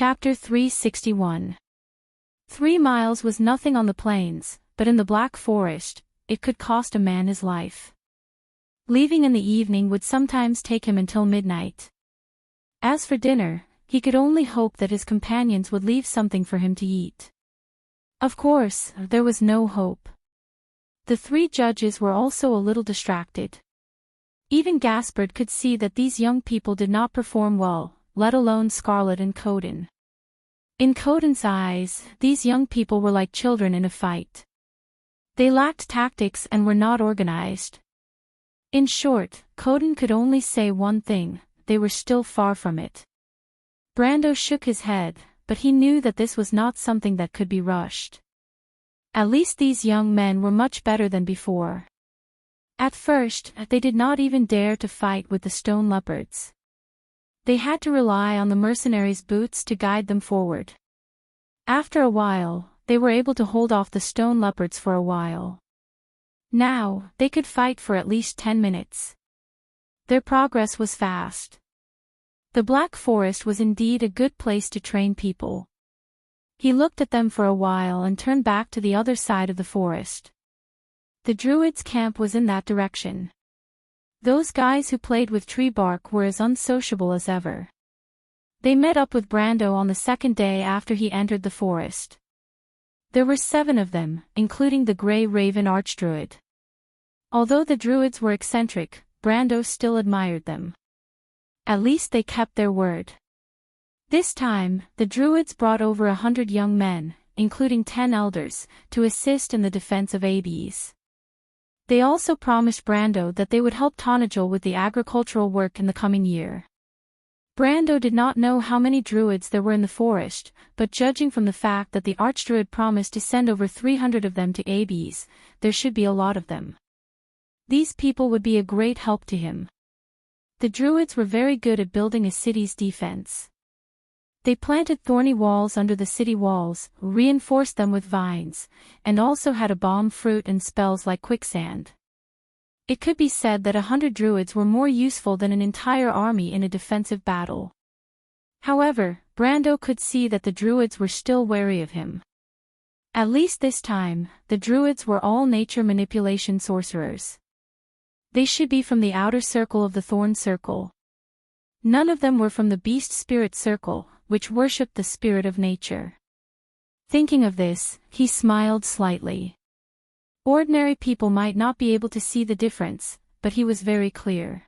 Chapter 361. 3 miles was nothing on the plains, but in the Black Forest, it could cost a man his life. Leaving in the evening would sometimes take him until midnight. As for dinner, he could only hope that his companions would leave something for him to eat. Of course, there was no hope. The 3 judges were also a little distracted. Even Gaspard could see that these young people did not perform well, let alone Scarlet and Coden. In Coden's eyes, these young people were like children in a fight. They lacked tactics and were not organized. In short, Coden could only say one thing: they were still far from it. Brando shook his head, but he knew that this was not something that could be rushed. At least these young men were much better than before. At first, they did not even dare to fight with the stone leopards. They had to rely on the mercenaries' boots to guide them forward. After a while, they were able to hold off the stone leopards for a while. Now, they could fight for at least 10 minutes. Their progress was fast. The Black Forest was indeed a good place to train people. He looked at them for a while and turned back to the other side of the forest. The Druids' camp was in that direction. Those guys who played with tree bark were as unsociable as ever. They met up with Brando on the second day after he entered the forest. There were 7 of them, including the Grey Raven Archdruid. Although the Druids were eccentric, Brando still admired them. At least they kept their word. This time, the Druids brought over 100 young men, including 10 elders, to assist in the defense of Abes. They also promised Brando that they would help Tonajel with the agricultural work in the coming year. Brando did not know how many Druids there were in the forest, but judging from the fact that the Archdruid promised to send over 300 of them to Abes, there should be a lot of them. These people would be a great help to him. The Druids were very good at building a city's defense. They planted thorny walls under the city walls, reinforced them with vines, and also had a bomb fruit and spells like quicksand. It could be said that 100 Druids were more useful than an entire army in a defensive battle. However, Brando could see that the Druids were still wary of him. At least this time, the Druids were all nature manipulation sorcerers. They should be from the outer circle of the Thorn Circle. None of them were from the Beast Spirit Circle, which worshipped the spirit of nature. Thinking of this, he smiled slightly. Ordinary people might not be able to see the difference, but he was very clear.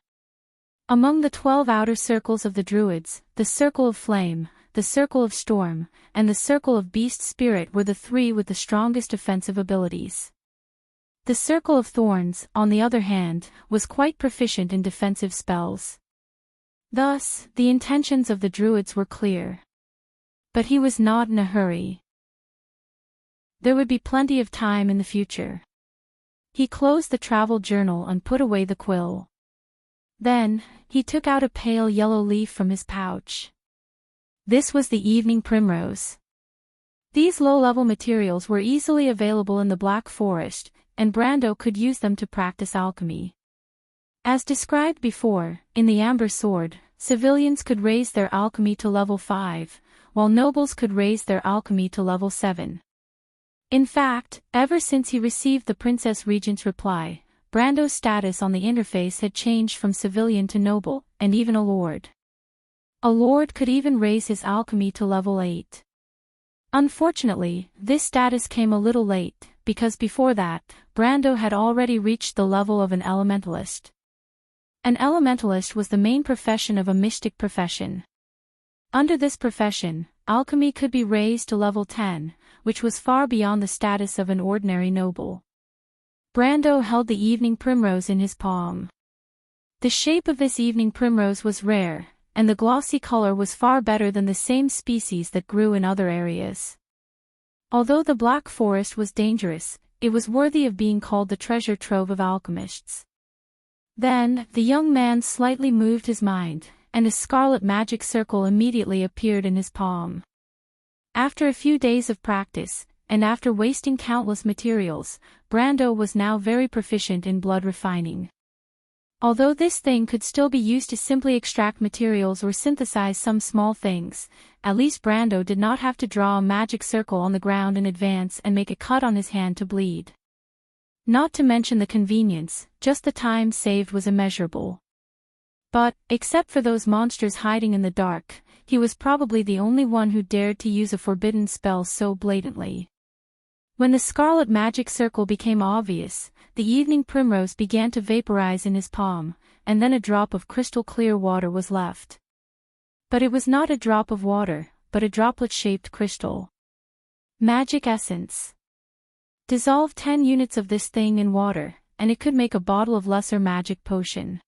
Among the 12 outer circles of the Druids, the Circle of Flame, the Circle of Storm, and the Circle of Beast Spirit were the 3 with the strongest offensive abilities. The Circle of Thorns, on the other hand, was quite proficient in defensive spells. Thus, the intentions of the Druids were clear. But he was not in a hurry. There would be plenty of time in the future. He closed the travel journal and put away the quill. Then, he took out a pale yellow leaf from his pouch. This was the evening primrose. These low-level materials were easily available in the Black Forest, and Brando could use them to practice alchemy. As described before, in the Amber Sword, civilians could raise their alchemy to level 5, while nobles could raise their alchemy to level 7. In fact, ever since he received the Princess Regent's reply, Brando's status on the interface had changed from civilian to noble, and even a lord. A lord could even raise his alchemy to level 8. Unfortunately, this status came a little late, because before that, Brando had already reached the level of an elementalist. An elementalist was the main profession of a mystic profession. Under this profession, alchemy could be raised to level 10, which was far beyond the status of an ordinary noble. Brando held the evening primrose in his palm. The shape of this evening primrose was rare, and the glossy color was far better than the same species that grew in other areas. Although the Black Forest was dangerous, it was worthy of being called the treasure trove of alchemists. Then, the young man slightly moved his mind, and a scarlet magic circle immediately appeared in his palm. After a few days of practice, and after wasting countless materials, Brando was now very proficient in blood refining. Although this thing could still be used to simply extract materials or synthesize some small things, at least Brando did not have to draw a magic circle on the ground in advance and make a cut on his hand to bleed. Not to mention the convenience, just the time saved was immeasurable. But, except for those monsters hiding in the dark, he was probably the only one who dared to use a forbidden spell so blatantly. When the scarlet magic circle became obvious, the evening primrose began to vaporize in his palm, and then a drop of crystal-clear water was left. But it was not a drop of water, but a droplet-shaped crystal. Magic essence. Dissolve 10 units of this thing in water, and it could make a bottle of lesser magic potion.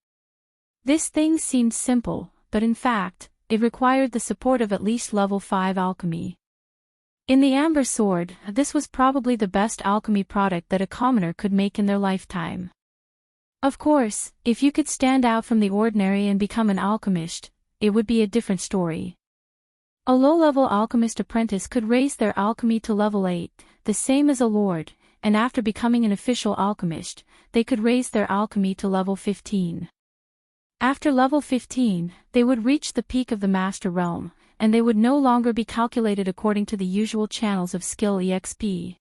This thing seemed simple, but in fact, it required the support of at least level 5 alchemy. In the Amber Sword, this was probably the best alchemy product that a commoner could make in their lifetime. Of course, if you could stand out from the ordinary and become an alchemist, it would be a different story. A low-level alchemist apprentice could raise their alchemy to level 8, the same as a lord, and after becoming an official alchemist, they could raise their alchemy to level 15. After level 15, they would reach the peak of the Master Realm, and they would no longer be calculated according to the usual channels of skill EXP.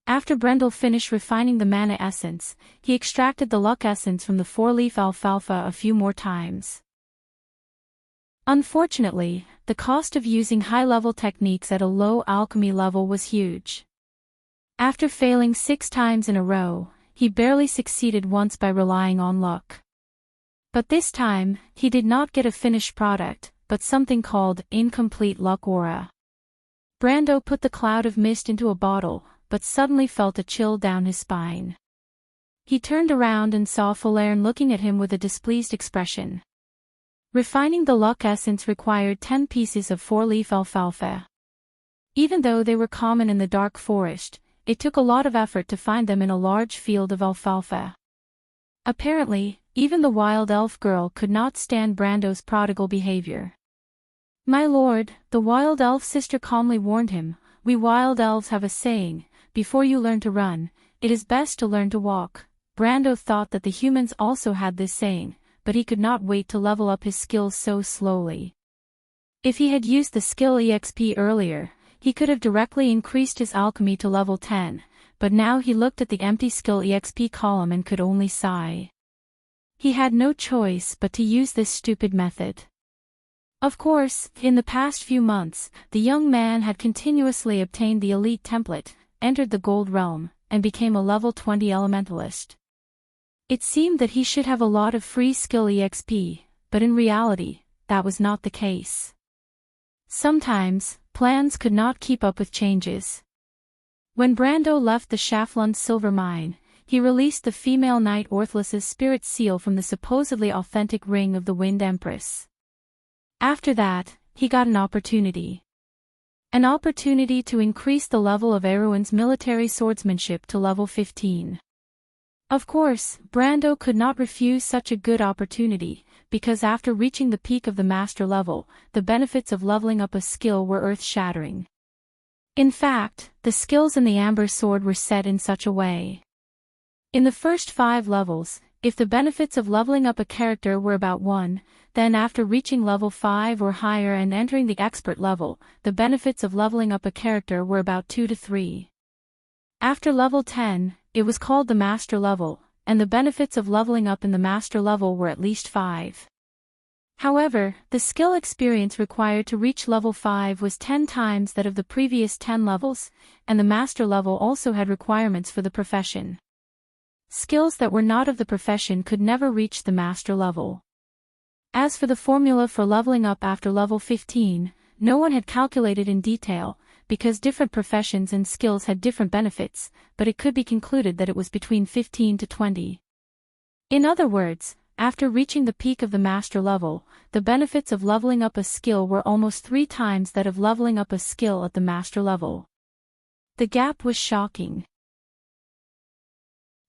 After Brendel finished refining the mana essence, he extracted the luck essence from the 4-leaf alfalfa a few more times. Unfortunately, the cost of using high-level techniques at a low alchemy level was huge. After failing 6 times in a row, he barely succeeded once by relying on luck. But this time, he did not get a finished product, but something called incomplete luck aura. Brando put the cloud of mist into a bottle, but suddenly felt a chill down his spine. He turned around and saw Falerne looking at him with a displeased expression. Refining the luck essence required 10 pieces of 4-leaf alfalfa. Even though they were common in the dark forest, it took a lot of effort to find them in a large field of alfalfa. Apparently, even the wild elf girl could not stand Brando's prodigal behavior. "My lord," the wild elf sister calmly warned him, "we wild elves have a saying, before you learn to run, it is best to learn to walk." Brando thought that the humans also had this saying, but he could not wait to level up his skills so slowly. If he had used the skill EXP earlier, he could have directly increased his alchemy to level 10, but now he looked at the empty skill EXP column and could only sigh. He had no choice but to use this stupid method. Of course, in the past few months, the young man had continuously obtained the elite template, entered the gold realm, and became a level 20 elementalist. It seemed that he should have a lot of free skill EXP, but in reality, that was not the case. Sometimes, plans could not keep up with changes. When Brando left the Schaflund silver mine, he released the female knight Orthlus's spirit seal from the supposedly authentic ring of the Wind Empress. After that, he got an opportunity. An opportunity to increase the level of Erwin's military swordsmanship to level 15. Of course, Brando could not refuse such a good opportunity, because after reaching the peak of the master level, the benefits of leveling up a skill were earth-shattering. In fact, the skills in the Amber Sword were set in such a way. In the first 5 levels, if the benefits of leveling up a character were about 1, then after reaching level 5 or higher and entering the expert level, the benefits of leveling up a character were about 2 to 3. After level 10, it was called the master level, and the benefits of leveling up in the master level were at least 5. However, the skill experience required to reach level 5 was 10 times that of the previous 10 levels, and the master level also had requirements for the profession. Skills that were not of the profession could never reach the master level. As for the formula for leveling up after level 15, no one had calculated in detail, because different professions and skills had different benefits, but it could be concluded that it was between 15 to 20. In other words, after reaching the peak of the master level, the benefits of leveling up a skill were almost 3 times that of leveling up a skill at the master level. The gap was shocking.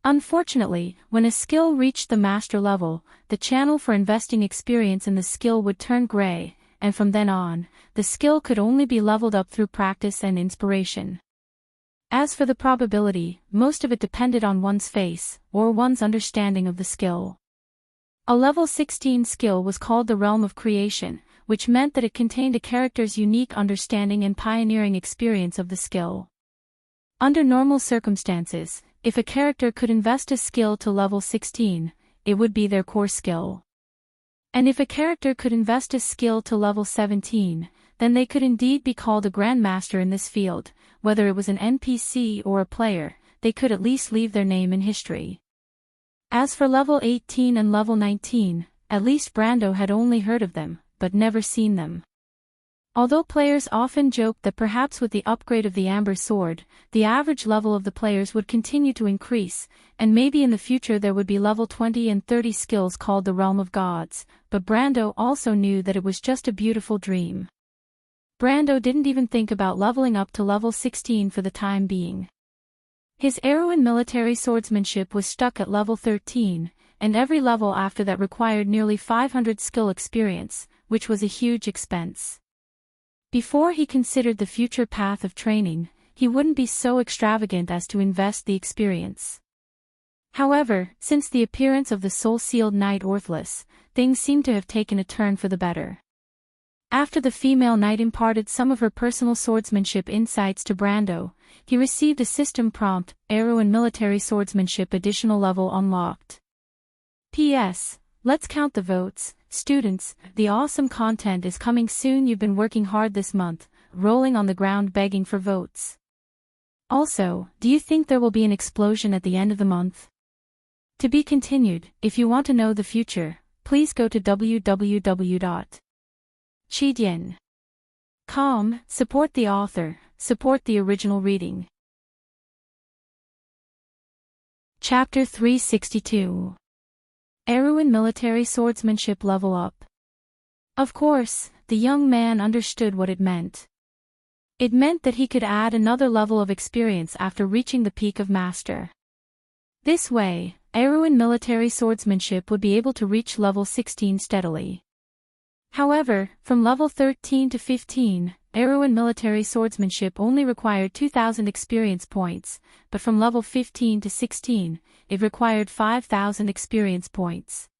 Unfortunately, when a skill reached the master level, the channel for investing experience in the skill would turn gray, and from then on, the skill could only be leveled up through practice and inspiration. As for the probability, most of it depended on one's face, or one's understanding of the skill. A level 16 skill was called the Realm of Creation, which meant that it contained a character's unique understanding and pioneering experience of the skill. Under normal circumstances, if a character could invest a skill to level 16, it would be their core skill. And if a character could invest a skill to level 17, then they could indeed be called a Grandmaster in this field. Whether it was an NPC or a player, they could at least leave their name in history. As for level 18 and level 19, at least Brando had only heard of them, but never seen them. Although players often joked that perhaps with the upgrade of the Amber Sword, the average level of the players would continue to increase, and maybe in the future there would be level 20 and 30 skills called the Realm of Gods, but Brando also knew that it was just a beautiful dream. Brando didn't even think about leveling up to level 16 for the time being. His arrow and military swordsmanship was stuck at level 13, and every level after that required nearly 500 skill experience, which was a huge expense. Before he considered the future path of training, he wouldn't be so extravagant as to invest the experience. However, since the appearance of the soul-sealed knight Orthless, things seemed to have taken a turn for the better. After the female knight imparted some of her personal swordsmanship insights to Brando, he received a system prompt, Arrow and Military Swordsmanship Additional Level Unlocked. P.S. Let's count the votes, students, the awesome content is coming soon. You've been working hard this month, rolling on the ground begging for votes. Also, do you think there will be an explosion at the end of the month? To be continued. If you want to know the future, please go to www.cheatyin.com, support the author, support the original reading. Chapter 362. Arrow and Military Swordsmanship Level Up. Of course, the young man understood what it meant. It meant that he could add another level of experience after reaching the peak of Master. This way, Arrow and Military Swordsmanship would be able to reach level 16 steadily. However, from level 13 to 15, Arrow and Military Swordsmanship only required 2,000 experience points, but from level 15 to 16, it required 5,000 experience points.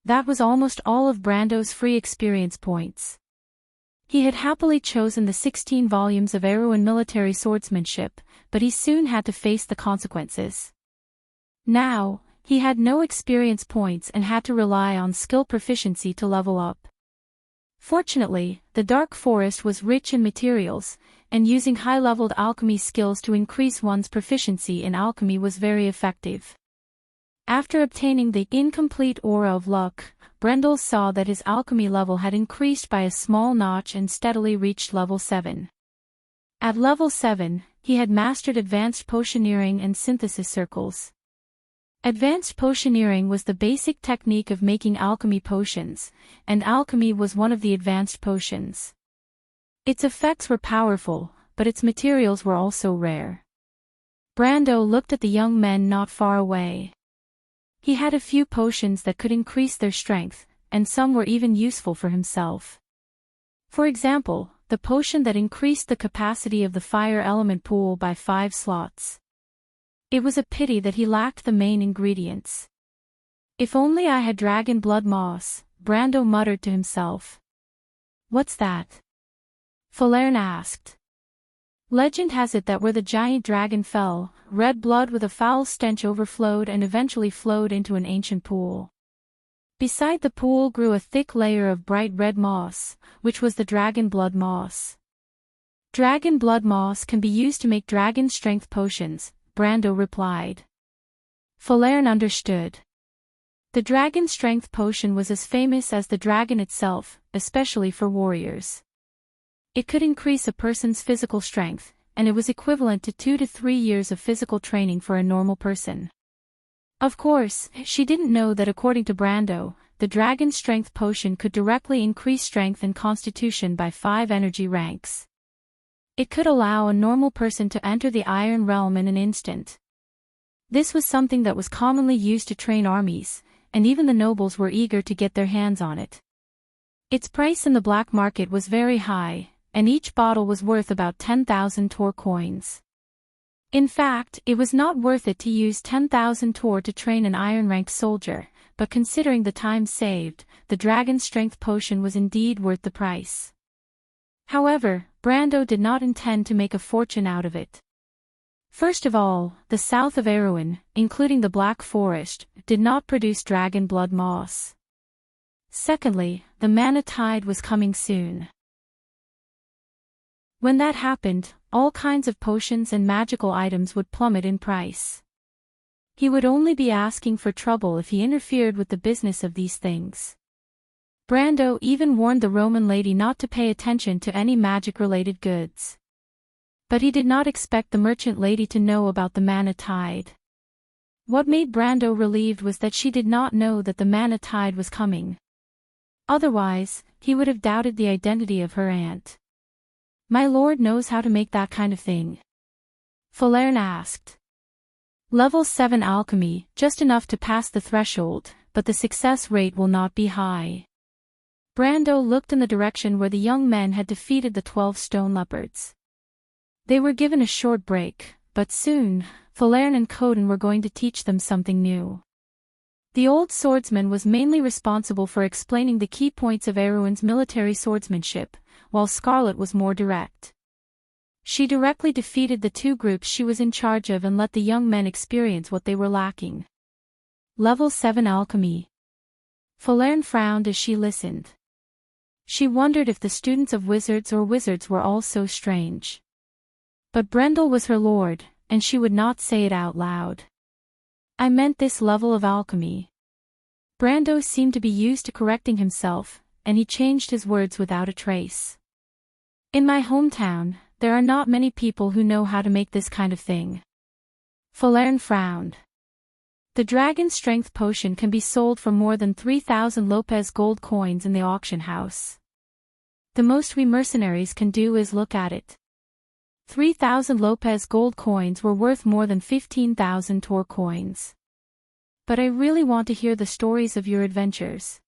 That was almost all of Brando's free experience points. He had happily chosen the 16 volumes of Arrow and Military Swordsmanship, but he soon had to face the consequences. Now, he had no experience points and had to rely on skill proficiency to level up. Fortunately, the Dark Forest was rich in materials, and using high-leveled alchemy skills to increase one's proficiency in alchemy was very effective. After obtaining the incomplete Aura of Luck, Brendel saw that his alchemy level had increased by a small notch and steadily reached level 7. At level 7, he had mastered Advanced Potioneering and Synthesis Circles. Advanced Potioneering was the basic technique of making alchemy potions, and alchemy was one of the advanced potions. Its effects were powerful, but its materials were also rare. Brando looked at the young men not far away. He had a few potions that could increase their strength, and some were even useful for himself. For example, the potion that increased the capacity of the fire element pool by 5 slots. It was a pity that he lacked the main ingredients. If only I had dragon blood moss, Brando muttered to himself. What's that? Falern asked. Legend has it that where the giant dragon fell, red blood with a foul stench overflowed and eventually flowed into an ancient pool. Beside the pool grew a thick layer of bright red moss, which was the dragon blood moss. Dragon blood moss can be used to make dragon strength potions, Brando replied. Falern understood. The dragon strength potion was as famous as the dragon itself, especially for warriors. It could increase a person's physical strength, and it was equivalent to 2 to 3 years of physical training for a normal person. Of course, she didn't know that according to Brando, the dragon strength potion could directly increase strength and constitution by 5 energy ranks. It could allow a normal person to enter the Iron Realm in an instant. This was something that was commonly used to train armies, and even the nobles were eager to get their hands on it. Its price in the black market was very high, and each bottle was worth about 10,000 Tor coins. In fact, it was not worth it to use 10,000 Tor to train an iron-ranked soldier, but considering the time saved, the dragon strength potion was indeed worth the price. However, Brando did not intend to make a fortune out of it. First of all, the south of Erewhon, including the Black Forest, did not produce dragon blood moss. Secondly, the mana tide was coming soon. When that happened, all kinds of potions and magical items would plummet in price. He would only be asking for trouble if he interfered with the business of these things. Brando even warned the Roman lady not to pay attention to any magic-related goods. But he did not expect the merchant lady to know about the mana tide. What made Brando relieved was that she did not know that the mana tide was coming. Otherwise, he would have doubted the identity of her aunt. "My lord knows how to make that kind of thing?" Falerne asked. "Level 7 alchemy, just enough to pass the threshold, but the success rate will not be high." Brando looked in the direction where the young men had defeated the 12 stone leopards. They were given a short break, but soon, Falerne and Coden were going to teach them something new. The old swordsman was mainly responsible for explaining the key points of Erewhon's military swordsmanship, while Scarlet was more direct. She directly defeated the two groups she was in charge of and let the young men experience what they were lacking. Level 7 alchemy. Falerne frowned as she listened. She wondered if the students of wizards were all so strange. But Brendel was her lord, and she would not say it out loud. "I meant this level of alchemy." Brando seemed to be used to correcting himself, and he changed his words without a trace. "In my hometown, there are not many people who know how to make this kind of thing." Falerne frowned. The dragon strength potion can be sold for more than 3,000 Lopez gold coins in the auction house. The most we mercenaries can do is look at it. 3,000 Lopez gold coins were worth more than 15,000 Tor coins. "But I really want to hear the stories of your adventures."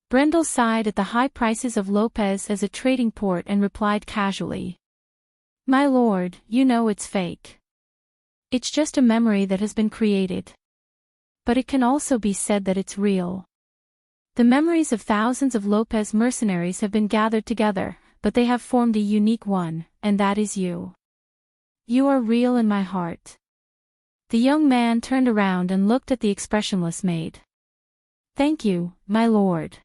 Brendel sighed at the high prices of Lopez as a trading port and replied casually. "My lord, you know it's fake. It's just a memory that has been created. But it can also be said that it's real. The memories of thousands of Lopez mercenaries have been gathered together, but they have formed a unique one, and that is you. You are real in my heart." The young man turned around and looked at the expressionless maid. "Thank you, my lord."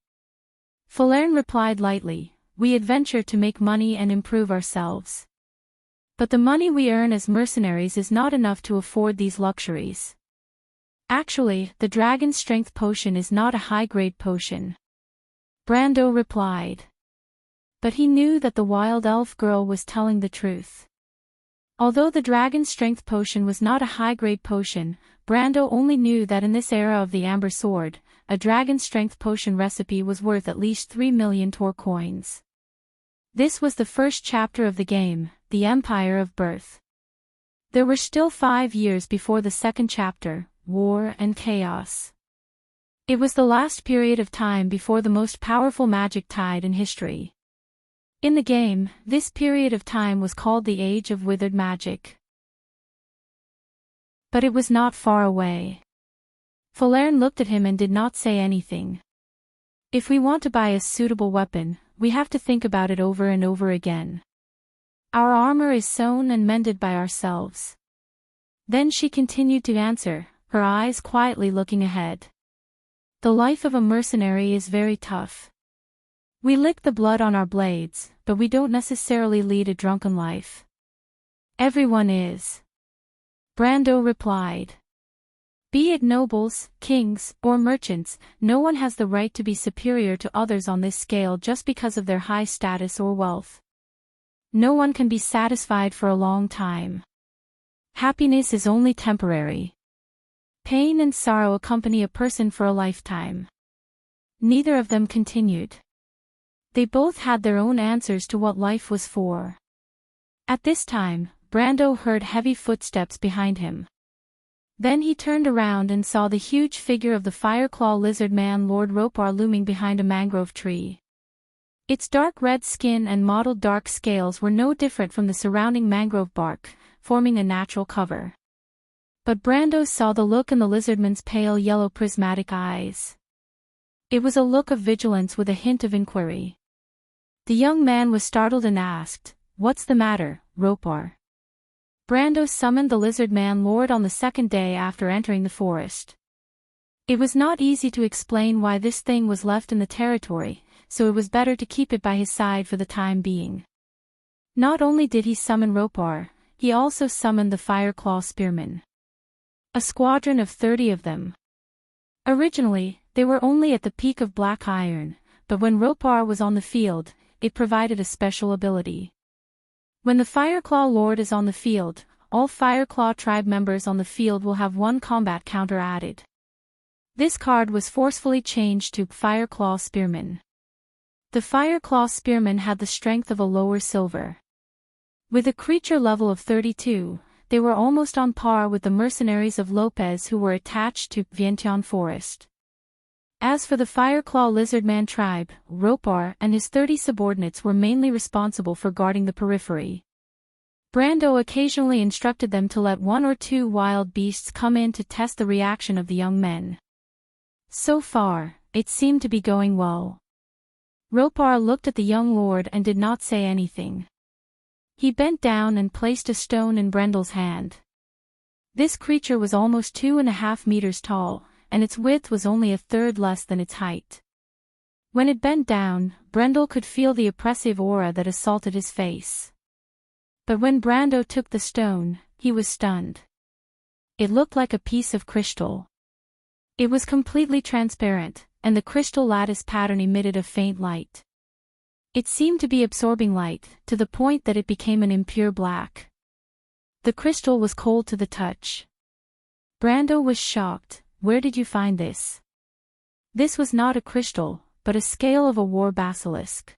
Falerne replied lightly, "We adventure to make money and improve ourselves. But the money we earn as mercenaries is not enough to afford these luxuries. Actually, the dragon strength potion is not a high-grade potion." Brando replied. But he knew that the wild elf girl was telling the truth. Although the dragon strength potion was not a high-grade potion, Brando only knew that in this era of the Amber Sword, a dragon strength potion recipe was worth at least 3 million Tor coins. This was the first chapter of the game, the Empire of Birth. There were still 5 years before the second chapter, War and Chaos. It was the last period of time before the most powerful magic tide in history. In the game, this period of time was called the Age of Withered Magic. But it was not far away. Falerne looked at him and did not say anything. "If we want to buy a suitable weapon, we have to think about it over and over again. Our armor is sewn and mended by ourselves." Then she continued to answer, her eyes quietly looking ahead. "The life of a mercenary is very tough. We lick the blood on our blades, but we don't necessarily lead a drunken life." "Everyone is," Brando replied. "Be it nobles, kings, or merchants, no one has the right to be superior to others on this scale just because of their high status or wealth. No one can be satisfied for a long time. Happiness is only temporary. Pain and sorrow accompany a person for a lifetime." Neither of them continued. They both had their own answers to what life was for. At this time, Brando heard heavy footsteps behind him. Then he turned around and saw the huge figure of the Fireclaw lizard man Lord Ropar looming behind a mangrove tree. Its dark red skin and mottled dark scales were no different from the surrounding mangrove bark, forming a natural cover. But Brando saw the look in the lizardman's pale yellow prismatic eyes. It was a look of vigilance with a hint of inquiry. The young man was startled and asked, "What's the matter, Ropar?" Brando summoned the lizard-man lord on the second day after entering the forest. It was not easy to explain why this thing was left in the territory, so it was better to keep it by his side for the time being. Not only did he summon Ropar, he also summoned the Fireclaw spearmen. A squadron of 30 of them. Originally, they were only at the peak of Black Iron, but when Ropar was on the field, it provided a special ability. When the Fireclaw Lord is on the field, all Fireclaw tribe members on the field will have 1 combat counter added. This card was forcefully changed to Fireclaw Spearman. The Fireclaw Spearmen had the strength of a lower silver. With a creature level of 32, they were almost on par with the mercenaries of Lopez who were attached to Vientiane Forest. As for the Fireclaw Lizardman tribe, Ropar and his 30 subordinates were mainly responsible for guarding the periphery. Brando occasionally instructed them to let 1 or 2 wild beasts come in to test the reaction of the young men. So far, it seemed to be going well. Ropar looked at the young lord and did not say anything. He bent down and placed a stone in Brendel's hand. This creature was almost 2.5 meters tall, and its width was only a third less than its height. When it bent down, Brendel could feel the oppressive aura that assaulted his face. But when Brando took the stone, he was stunned. It looked like a piece of crystal. It was completely transparent, and the crystal lattice pattern emitted a faint light. It seemed to be absorbing light, to the point that it became an impure black. The crystal was cold to the touch. Brando was shocked. "Where did you find this?" This was not a crystal, but a scale of a war basilisk.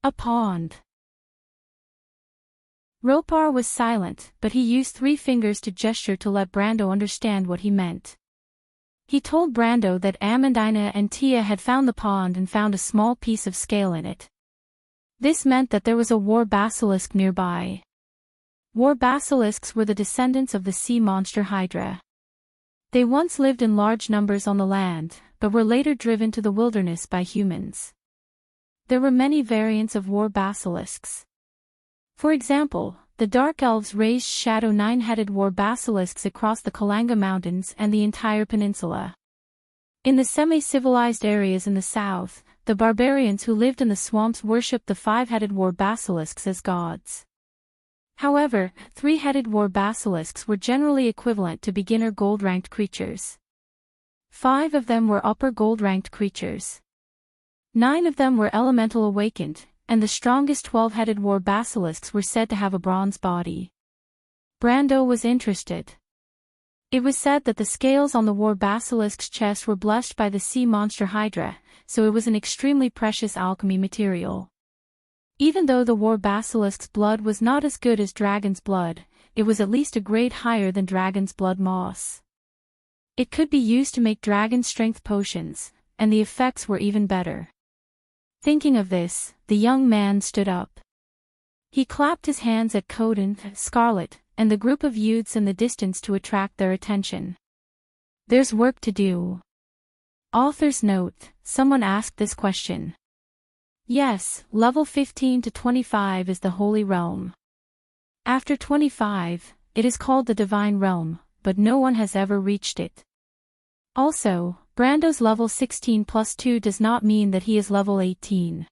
A pond. Ropar was silent, but he used 3 fingers to gesture to let Brando understand what he meant. He told Brando that Amandina and Tia had found the pond and found a small piece of scale in it. This meant that there was a war basilisk nearby. War basilisks were the descendants of the sea monster Hydra. They once lived in large numbers on the land, but were later driven to the wilderness by humans. There were many variants of war basilisks. For example, the Dark Elves raised shadow 9-headed war basilisks across the Kalanga Mountains and the entire peninsula. In the semi-civilized areas in the south, the barbarians who lived in the swamps worshipped the 5-headed war basilisks as gods. However, 3-headed war basilisks were generally equivalent to beginner gold-ranked creatures. 5 of them were upper gold-ranked creatures. 9 of them were elemental awakened, and the strongest 12-headed war basilisks were said to have a bronze body. Brando was interested. It was said that the scales on the war basilisk's chest were blessed by the sea monster Hydra, so it was an extremely precious alchemy material. Even though the war basilisk's blood was not as good as dragon's blood, it was at least a grade higher than dragon's blood moss. It could be used to make dragon strength potions, and the effects were even better. Thinking of this, the young man stood up. He clapped his hands at Coden, Scarlet, and the group of youths in the distance to attract their attention. "There's work to do." Author's note: someone asked this question. Yes, level 15 to 25 is the Holy Realm. After 25, it is called the Divine Realm, but no one has ever reached it. Also, Brando's level 16 plus 2 does not mean that he is level 18.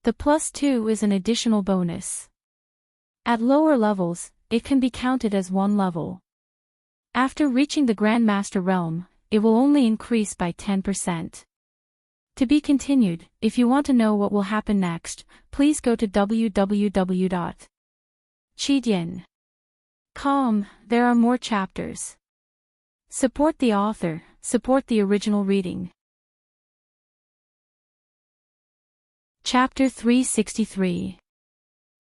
The plus 2 is an additional bonus. At lower levels, it can be counted as 1 level. After reaching the Grandmaster Realm, it will only increase by 10%. To be continued. If you want to know what will happen next, please go to www.chidian.com. There are more chapters. Support the author, support the original reading. Chapter 363.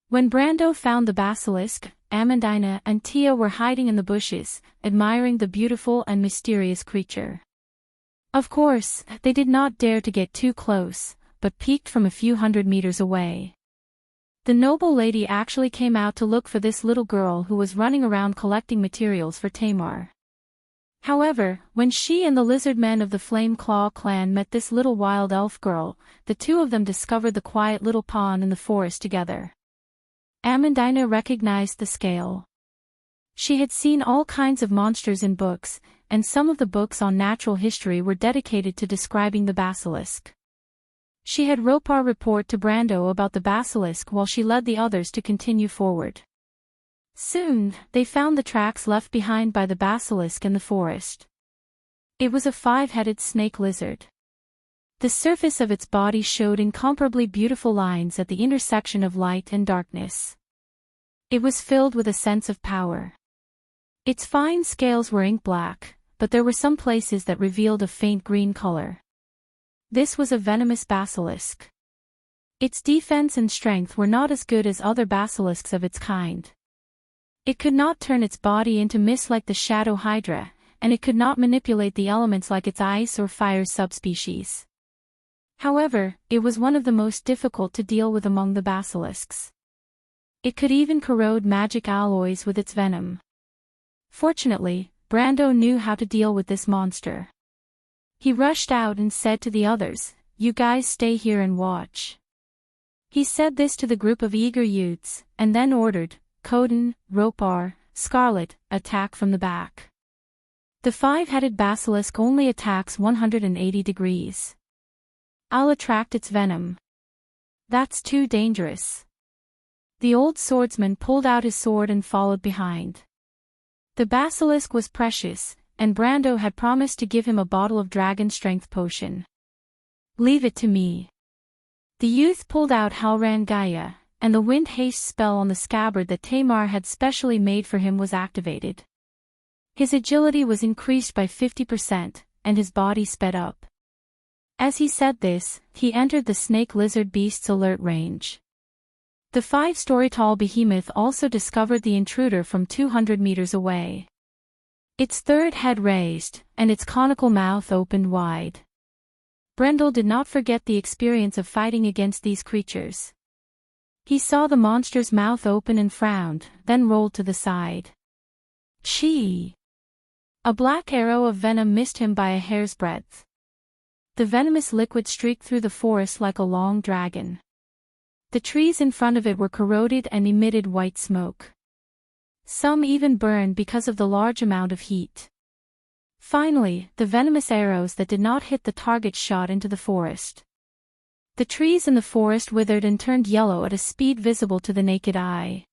When Brando found the basilisk, Amandina and Tia were hiding in the bushes, admiring the beautiful and mysterious creature. Of course, they did not dare to get too close, but peeked from a few hundred meters away. The noble lady actually came out to look for this little girl who was running around collecting materials for Tamar. However, when she and the lizard men of the Flame Claw clan met this little wild elf girl, the two of them discovered the quiet little pond in the forest together. Amandina recognized the scale. She had seen all kinds of monsters in books, and some of the books on natural history were dedicated to describing the basilisk. She had Ropar report to Brando about the basilisk while she led the others to continue forward. Soon, they found the tracks left behind by the basilisk in the forest. It was a 5-headed snake lizard. The surface of its body showed incomparably beautiful lines at the intersection of light and darkness. It was filled with a sense of power. Its fine scales were ink black, but there were some places that revealed a faint green color. This was a venomous basilisk. Its defense and strength were not as good as other basilisks of its kind. It could not turn its body into mist like the shadow hydra, and it could not manipulate the elements like its ice or fire subspecies. However, it was one of the most difficult to deal with among the basilisks. It could even corrode magic alloys with its venom. Fortunately, Brando knew how to deal with this monster. He rushed out and said to the others, "You guys stay here and watch." He said this to the group of eager youths, and then ordered, Coden, Ropar, Scarlet, attack from the back. The 5-headed basilisk only attacks 180 degrees. I'll attract its venom. That's too dangerous. The old swordsman pulled out his sword and followed behind. The basilisk was precious, and Brando had promised to give him a bottle of dragon strength potion. Leave it to me. The youth pulled out Halran Gaia, and the wind haste spell on the scabbard that Tamar had specially made for him was activated. His agility was increased by 50%, and his body sped up. As he said this, he entered the snake lizard beast's alert range. The 5-story-tall behemoth also discovered the intruder from 200 meters away. Its third head raised, and its conical mouth opened wide. Brendel did not forget the experience of fighting against these creatures. He saw the monster's mouth open and frowned, then rolled to the side. Chee! A black arrow of venom missed him by a hair's breadth. The venomous liquid streaked through the forest like a long dragon. The trees in front of it were corroded and emitted white smoke. Some even burned because of the large amount of heat. Finally, the venomous arrows that did not hit the target shot into the forest. The trees in the forest withered and turned yellow at a speed visible to the naked eye.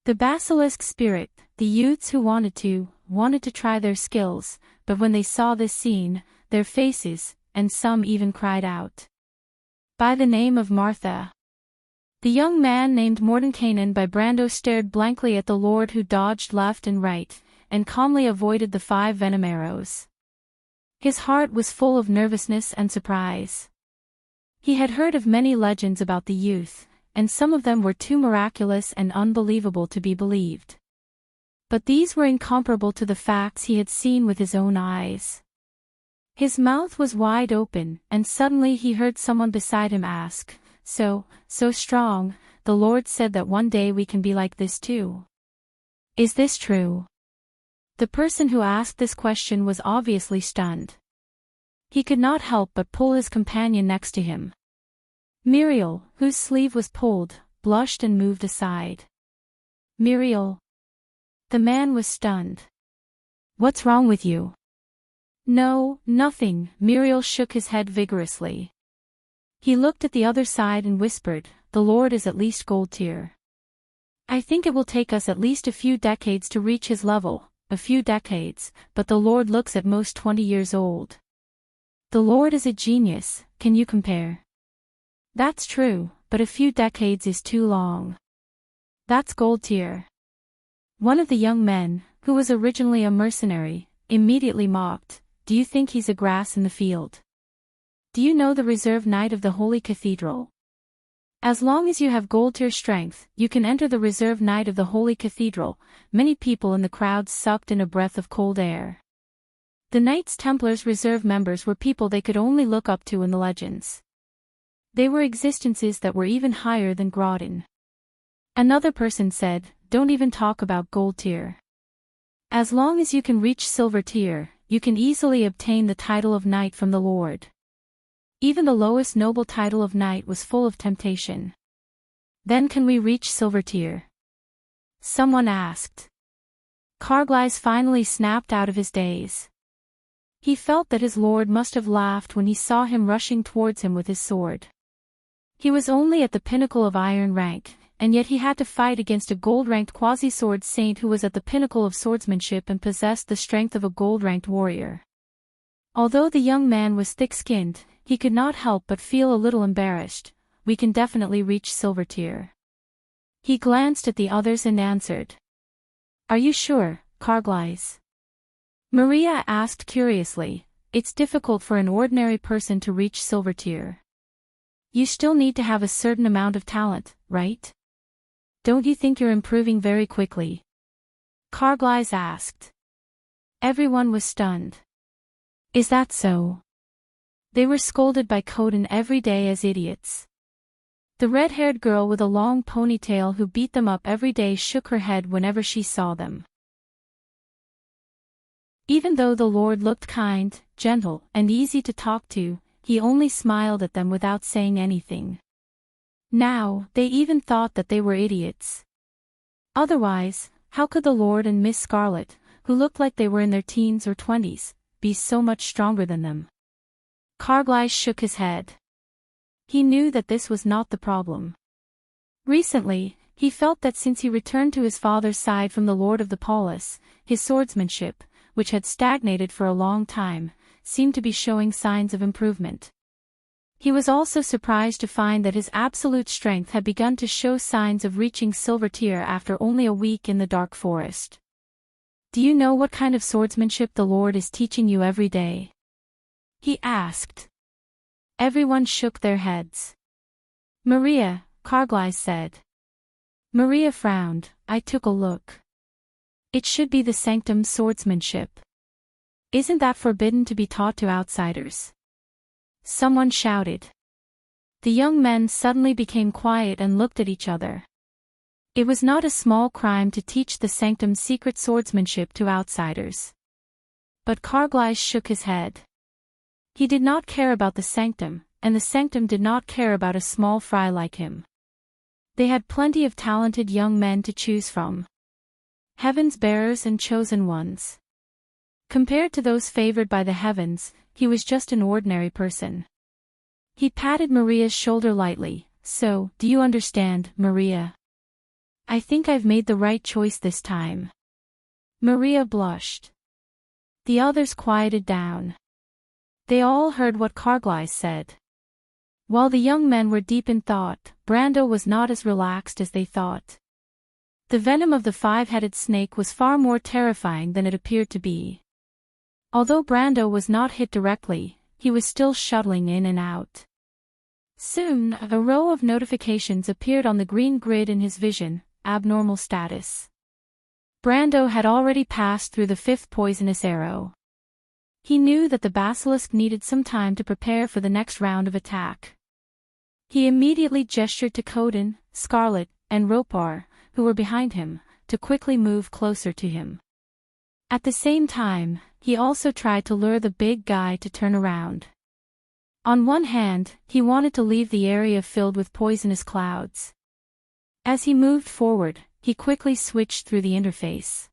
The basilisk spirit, the youths who wanted to try their skills, but when they saw this scene, their faces, and some even cried out. By the name of Martha. The young man named Mordenkainen by Brando stared blankly at the lord who dodged left and right, and calmly avoided the 5 venom arrows. His heart was full of nervousness and surprise. He had heard of many legends about the youth, and some of them were too miraculous and unbelievable to be believed. But these were incomparable to the facts he had seen with his own eyes. His mouth was wide open, and suddenly he heard someone beside him ask, So strong, the Lord said that one day we can be like this too. Is this true? The person who asked this question was obviously stunned. He could not help but pull his companion next to him. Muriel, whose sleeve was pulled, blushed and moved aside. Muriel. The man was stunned. What's wrong with you? No, nothing, Muriel shook his head vigorously. He looked at the other side and whispered, The Lord is at least gold tier. I think it will take us at least a few decades to reach his level, a few decades, but the Lord looks at most 20 years old. The Lord is a genius, can you compare? That's true, but a few decades is too long. That's gold tier. One of the young men, who was originally a mercenary, immediately mocked, Do you think he's a grass in the field? Do you know the reserve knight of the Holy Cathedral? As long as you have gold tier strength, you can enter the reserve knight of the Holy Cathedral. Many people in the crowd sucked in a breath of cold air. The Knights Templars reserve members were people they could only look up to in the legends. They were existences that were even higher than Grodin. Another person said, "Don't even talk about gold tier. As long as you can reach silver tier, you can easily obtain the title of knight from the Lord." Even the lowest noble title of knight was full of temptation. "Then can we reach silver tier?" someone asked. Carglass finally snapped out of his daze. He felt that his lord must have laughed when he saw him rushing towards him with his sword. He was only at the pinnacle of iron rank, and yet he had to fight against a gold-ranked quasi-sword saint who was at the pinnacle of swordsmanship and possessed the strength of a gold-ranked warrior. Although the young man was thick-skinned, he could not help but feel a little embarrassed. "We can definitely reach silver tier." He glanced at the others and answered. "Are you sure, Carglass?" Maria asked curiously. "It's difficult for an ordinary person to reach silver tier. You still need to have a certain amount of talent, right? Don't you think you're improving very quickly?" Carglass asked. Everyone was stunned. "Is that so?" They were scolded by Coden every day as idiots. The red-haired girl with a long ponytail who beat them up every day shook her head whenever she saw them. Even though the Lord looked kind, gentle, and easy to talk to, he only smiled at them without saying anything. Now, they even thought that they were idiots. Otherwise, how could the Lord and Miss Scarlet, who looked like they were in their teens or 20s, be so much stronger than them? Carglass shook his head. He knew that this was not the problem. Recently, he felt that since he returned to his father's side from the Lord of the Palace, his swordsmanship, which had stagnated for a long time, seemed to be showing signs of improvement. He was also surprised to find that his absolute strength had begun to show signs of reaching silver tier after only a week in the dark forest. "Do you know what kind of swordsmanship the Lord is teaching you every day?" he asked. Everyone shook their heads. "Maria," Carglass said. Maria frowned. "I took a look. It should be the sanctum swordsmanship. Isn't that forbidden to be taught to outsiders?" Someone shouted. The young men suddenly became quiet and looked at each other. It was not a small crime to teach the sanctum's secret swordsmanship to outsiders. But Carglass shook his head. He did not care about the sanctum, and the sanctum did not care about a small fry like him. They had plenty of talented young men to choose from. Heaven's bearers and chosen ones. Compared to those favored by the heavens, he was just an ordinary person. He patted Maria's shoulder lightly. "So, do you understand, Maria? I think I've made the right choice this time." Maria blushed. The others quieted down. They all heard what Carglass said. While the young men were deep in thought, Brando was not as relaxed as they thought. The venom of the five-headed snake was far more terrifying than it appeared to be. Although Brando was not hit directly, he was still shuttling in and out. Soon, a row of notifications appeared on the green grid in his vision. Abnormal status. Brando had already passed through the 5th poisonous arrow. He knew that the basilisk needed some time to prepare for the next round of attack. He immediately gestured to Coden, Scarlet, and Ropar, who were behind him, to quickly move closer to him. At the same time, he also tried to lure the big guy to turn around. On one hand, he wanted to leave the area filled with poisonous clouds. As he moved forward, he quickly switched through the interface.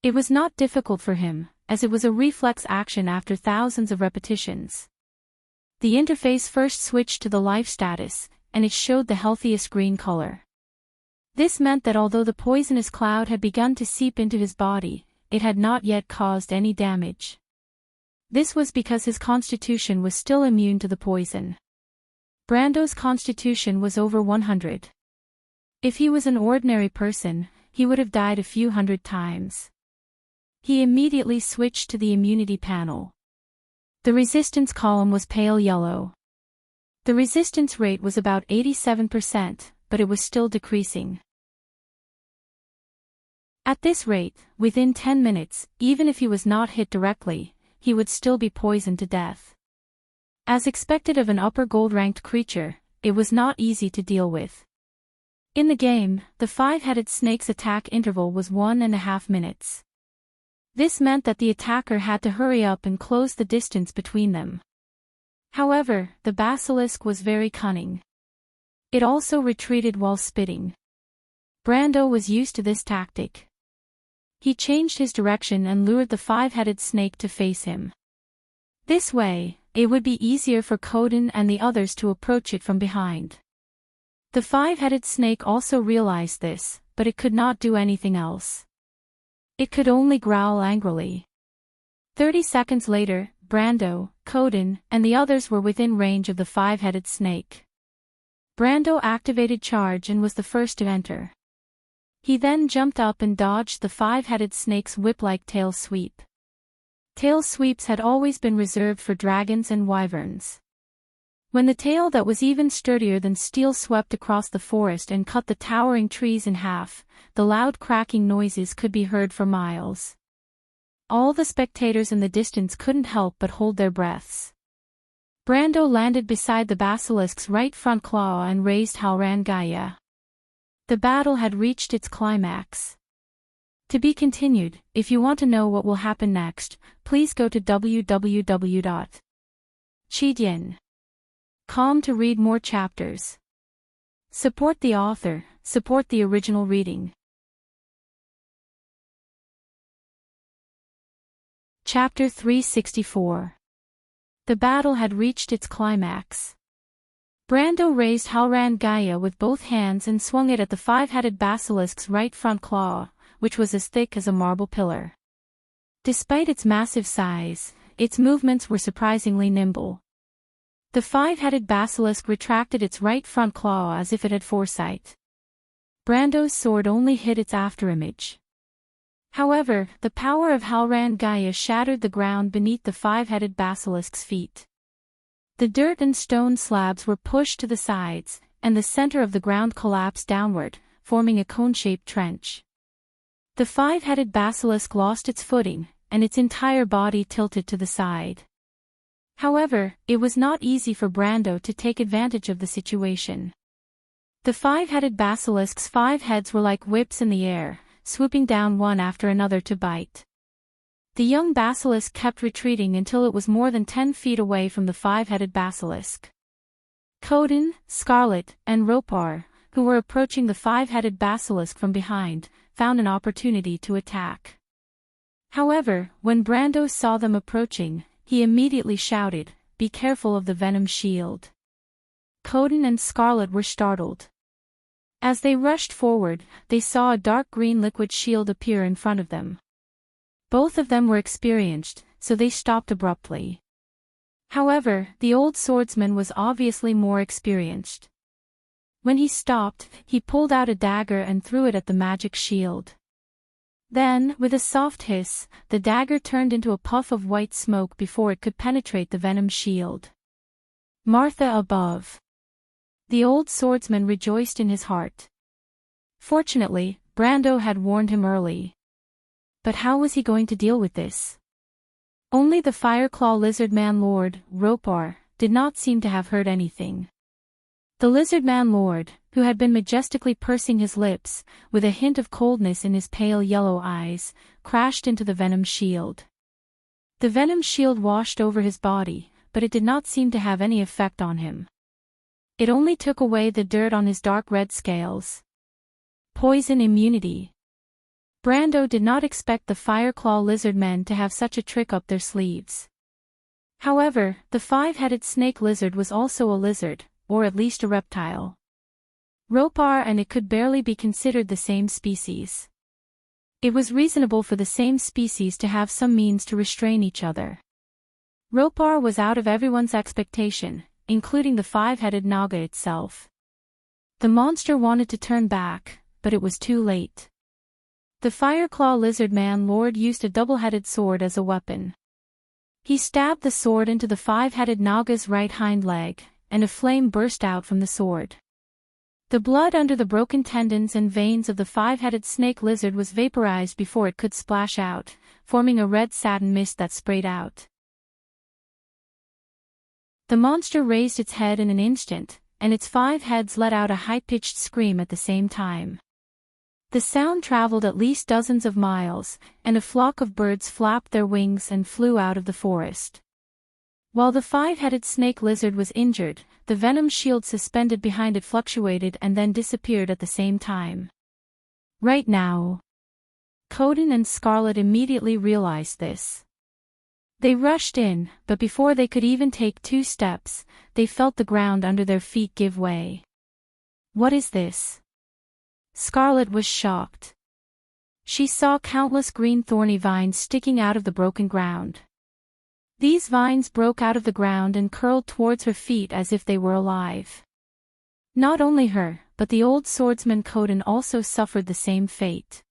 It was not difficult for him, as it was a reflex action after thousands of repetitions. The interface first switched to the life status, and it showed the healthiest green color. This meant that although the poisonous cloud had begun to seep into his body, it had not yet caused any damage. This was because his constitution was still immune to the poison. Brando's constitution was over 100. If he was an ordinary person, he would have died a few hundred times. He immediately switched to the immunity panel. The resistance column was pale yellow. The resistance rate was about 87%, but it was still decreasing. At this rate, within 10 minutes, even if he was not hit directly, he would still be poisoned to death. As expected of an upper gold-ranked creature, it was not easy to deal with. In the game, the five-headed snake's attack interval was 1.5 minutes. This meant that the attacker had to hurry up and close the distance between them. However, the basilisk was very cunning. It also retreated while spitting. Brando was used to this tactic. He changed his direction and lured the five-headed snake to face him. This way, it would be easier for Coden and the others to approach it from behind. The five-headed snake also realized this, but it could not do anything else. It could only growl angrily. 30 seconds later, Brando, Coden, and the others were within range of the five-headed snake. Brando activated charge and was the first to enter. He then jumped up and dodged the five-headed snake's whip-like tail sweep. Tail sweeps had always been reserved for dragons and wyverns. When the tail that was even sturdier than steel swept across the forest and cut the towering trees in half, the loud cracking noises could be heard for miles. All the spectators in the distance couldn't help but hold their breaths. Brando landed beside the basilisk's right front claw and raised Halran Gaia. The battle had reached its climax. To be continued. If you want to know what will happen next, please go to www.chidien.com to read more chapters. Support the author, support the original reading. Chapter 364. The battle had reached its climax. Brando raised Halran Gaia with both hands and swung it at the five-headed basilisk's right front claw, which was as thick as a marble pillar. Despite its massive size, its movements were surprisingly nimble. The five-headed basilisk retracted its right front claw as if it had foresight. Brando's sword only hit its afterimage. However, the power of Halran Gaia shattered the ground beneath the five-headed basilisk's feet. The dirt and stone slabs were pushed to the sides, and the center of the ground collapsed downward, forming a cone-shaped trench. The five-headed basilisk lost its footing, and its entire body tilted to the side. However, it was not easy for Brando to take advantage of the situation. The five-headed basilisk's five heads were like whips in the air, swooping down one after another to bite. The young basilisk kept retreating until it was more than 10 feet away from the five-headed basilisk. Coden, Scarlet, and Ropar, who were approaching the five-headed basilisk from behind, found an opportunity to attack. However, when Brando saw them approaching, he immediately shouted, "Be careful of the venom shield." Coden and Scarlet were startled. As they rushed forward, they saw a dark green liquid shield appear in front of them. Both of them were experienced, so they stopped abruptly. However, the old swordsman was obviously more experienced. When he stopped, he pulled out a dagger and threw it at the magic shield. Then, with a soft hiss, the dagger turned into a puff of white smoke before it could penetrate the venom shield. Martha above. The old swordsman rejoiced in his heart. Fortunately, Brando had warned him early. But how was he going to deal with this? Only the Fireclaw Lizardman Lord, Ropar, did not seem to have heard anything. The Lizardman Lord, who had been majestically pursing his lips, with a hint of coldness in his pale yellow eyes, crashed into the venom shield. The venom shield washed over his body, but it did not seem to have any effect on him. It only took away the dirt on his dark red scales. Poison immunity. Brando did not expect the Fireclaw Lizardmen to have such a trick up their sleeves. However, the five-headed snake lizard was also a lizard, or at least a reptile. Ropar and it could barely be considered the same species. It was reasonable for the same species to have some means to restrain each other. Ropar was out of everyone's expectation, including the five-headed Naga itself. The monster wanted to turn back, but it was too late. The Fireclaw Lizardman Lord used a double-headed sword as a weapon. He stabbed the sword into the five-headed Naga's right hind leg, and a flame burst out from the sword. The blood under the broken tendons and veins of the five-headed snake lizard was vaporized before it could splash out, forming a red satin mist that sprayed out. The monster raised its head in an instant, and its 5 heads let out a high-pitched scream at the same time. The sound traveled at least dozens of miles, and a flock of birds flapped their wings and flew out of the forest. While the 5-headed snake lizard was injured, the venom shield suspended behind it fluctuated and then disappeared at the same time. Right now. Coden and Scarlet immediately realized this. They rushed in, but before they could even take 2 steps, they felt the ground under their feet give way. What is this? Scarlet was shocked. She saw countless green thorny vines sticking out of the broken ground. These vines broke out of the ground and curled towards her feet as if they were alive. Not only her, but the old swordsman Coden also suffered the same fate.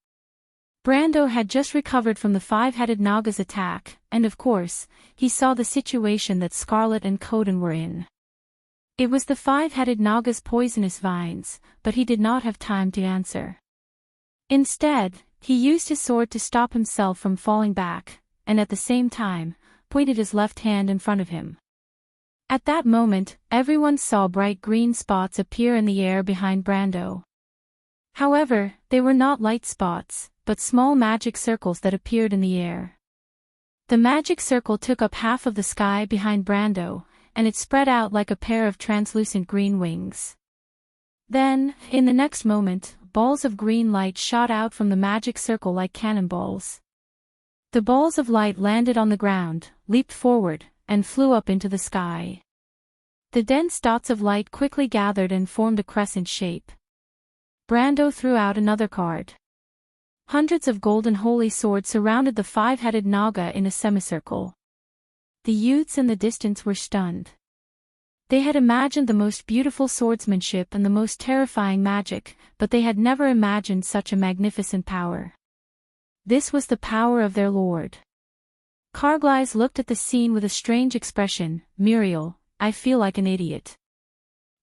Brando had just recovered from the 5-headed Naga's attack, and of course, he saw the situation that Scarlet and Coden were in. It was the 5-headed Naga's poisonous vines, but he did not have time to answer. Instead, he used his sword to stop himself from falling back, and at the same time, pointed his left hand in front of him. At that moment, everyone saw bright green spots appear in the air behind Brando. However, they were not light spots, but small magic circles that appeared in the air. The magic circle took up half of the sky behind Brando, and it spread out like a pair of translucent green wings. Then, in the next moment, balls of green light shot out from the magic circle like cannonballs. The balls of light landed on the ground, leaped forward, and flew up into the sky. The dense dots of light quickly gathered and formed a crescent shape. Brando threw out another card. Hundreds of golden holy swords surrounded the 5-headed Naga in a semicircle. The youths in the distance were stunned. They had imagined the most beautiful swordsmanship and the most terrifying magic, but they had never imagined such a magnificent power. This was the power of their lord. Carglass looked at the scene with a strange expression. Muriel, I feel like an idiot.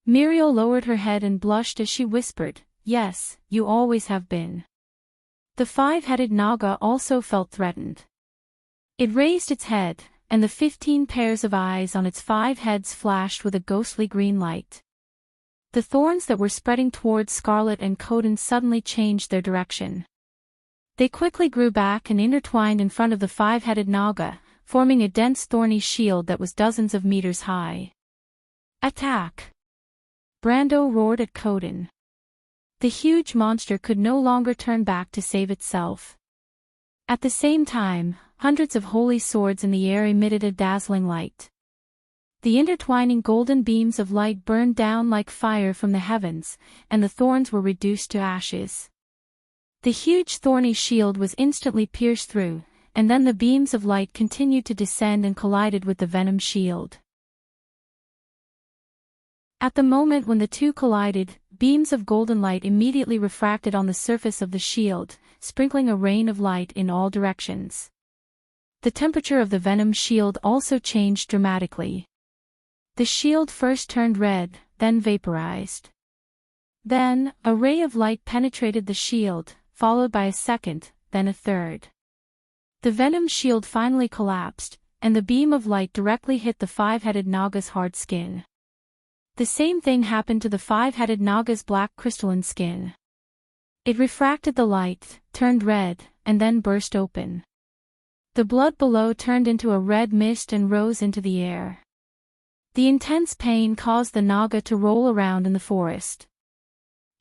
Muriel lowered her head and blushed as she whispered, yes, you always have been. The 5-headed Naga also felt threatened. It raised its head, and the 15 pairs of eyes on its 5 heads flashed with a ghostly green light. The thorns that were spreading towards Scarlet and Coden suddenly changed their direction. They quickly grew back and intertwined in front of the 5-headed Naga, forming a dense thorny shield that was dozens of meters high. Attack! Brando roared at Coden. The huge monster could no longer turn back to save itself. At the same time, hundreds of holy swords in the air emitted a dazzling light. The intertwining golden beams of light burned down like fire from the heavens, and the thorns were reduced to ashes. The huge thorny shield was instantly pierced through, and then the beams of light continued to descend and collided with the venom shield. At the moment when the two collided, beams of golden light immediately refracted on the surface of the shield, sprinkling a rain of light in all directions. The temperature of the venom shield also changed dramatically. The shield first turned red, then vaporized. Then, a ray of light penetrated the shield, followed by a second, then a third. The venom shield finally collapsed, and the beam of light directly hit the 5-headed Naga's hard skin. The same thing happened to the 5-headed Naga's black crystalline skin. It refracted the light, turned red, and then burst open. The blood below turned into a red mist and rose into the air. The intense pain caused the Naga to roll around in the forest.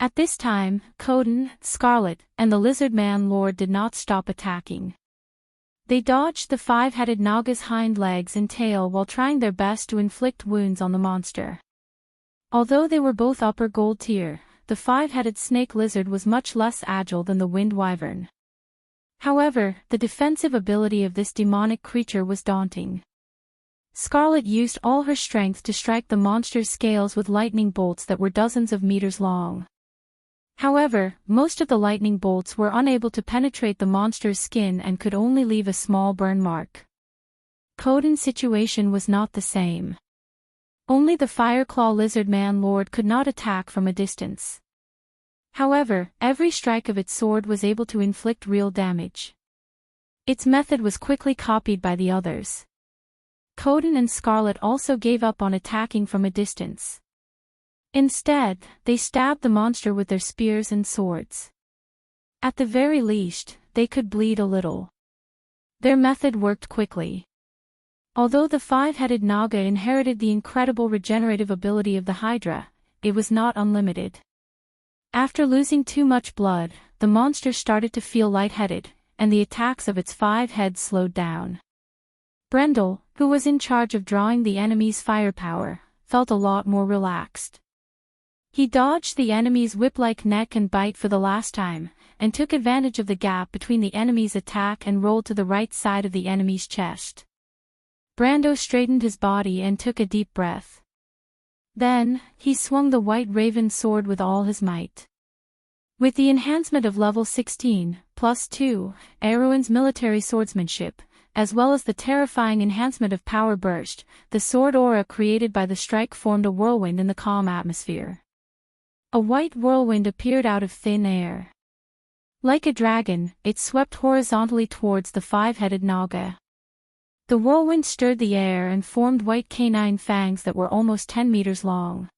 At this time, Coden, Scarlet, and the Lizard Man Lord did not stop attacking. They dodged the 5-headed Naga's hind legs and tail while trying their best to inflict wounds on the monster. Although they were both upper gold tier, the 5-headed snake lizard was much less agile than the wind wyvern. However, the defensive ability of this demonic creature was daunting. Scarlet used all her strength to strike the monster's scales with lightning bolts that were dozens of meters long. However, most of the lightning bolts were unable to penetrate the monster's skin and could only leave a small burn mark. Coden's situation was not the same. Only the Fireclaw Lizard Man Lord could not attack from a distance. However, every strike of its sword was able to inflict real damage. Its method was quickly copied by the others. Coden and Scarlet also gave up on attacking from a distance. Instead, they stabbed the monster with their spears and swords. At the very least, they could bleed a little. Their method worked quickly. Although the five-headed Naga inherited the incredible regenerative ability of the Hydra, it was not unlimited. After losing too much blood, the monster started to feel lightheaded, and the attacks of its 5 heads slowed down. Brendel, who was in charge of drawing the enemy's firepower, felt a lot more relaxed. He dodged the enemy's whip-like neck and bite for the last time, and took advantage of the gap between the enemy's attack and rolled to the right side of the enemy's chest. Brando straightened his body and took a deep breath. Then, he swung the White Raven sword with all his might. With the enhancement of level 16, +2, Erwin's military swordsmanship, as well as the terrifying enhancement of power burst, the sword aura created by the strike formed a whirlwind in the calm atmosphere. A white whirlwind appeared out of thin air. Like a dragon, it swept horizontally towards the 5-headed Naga. The whirlwind stirred the air and formed white canine fangs that were almost 10 meters long.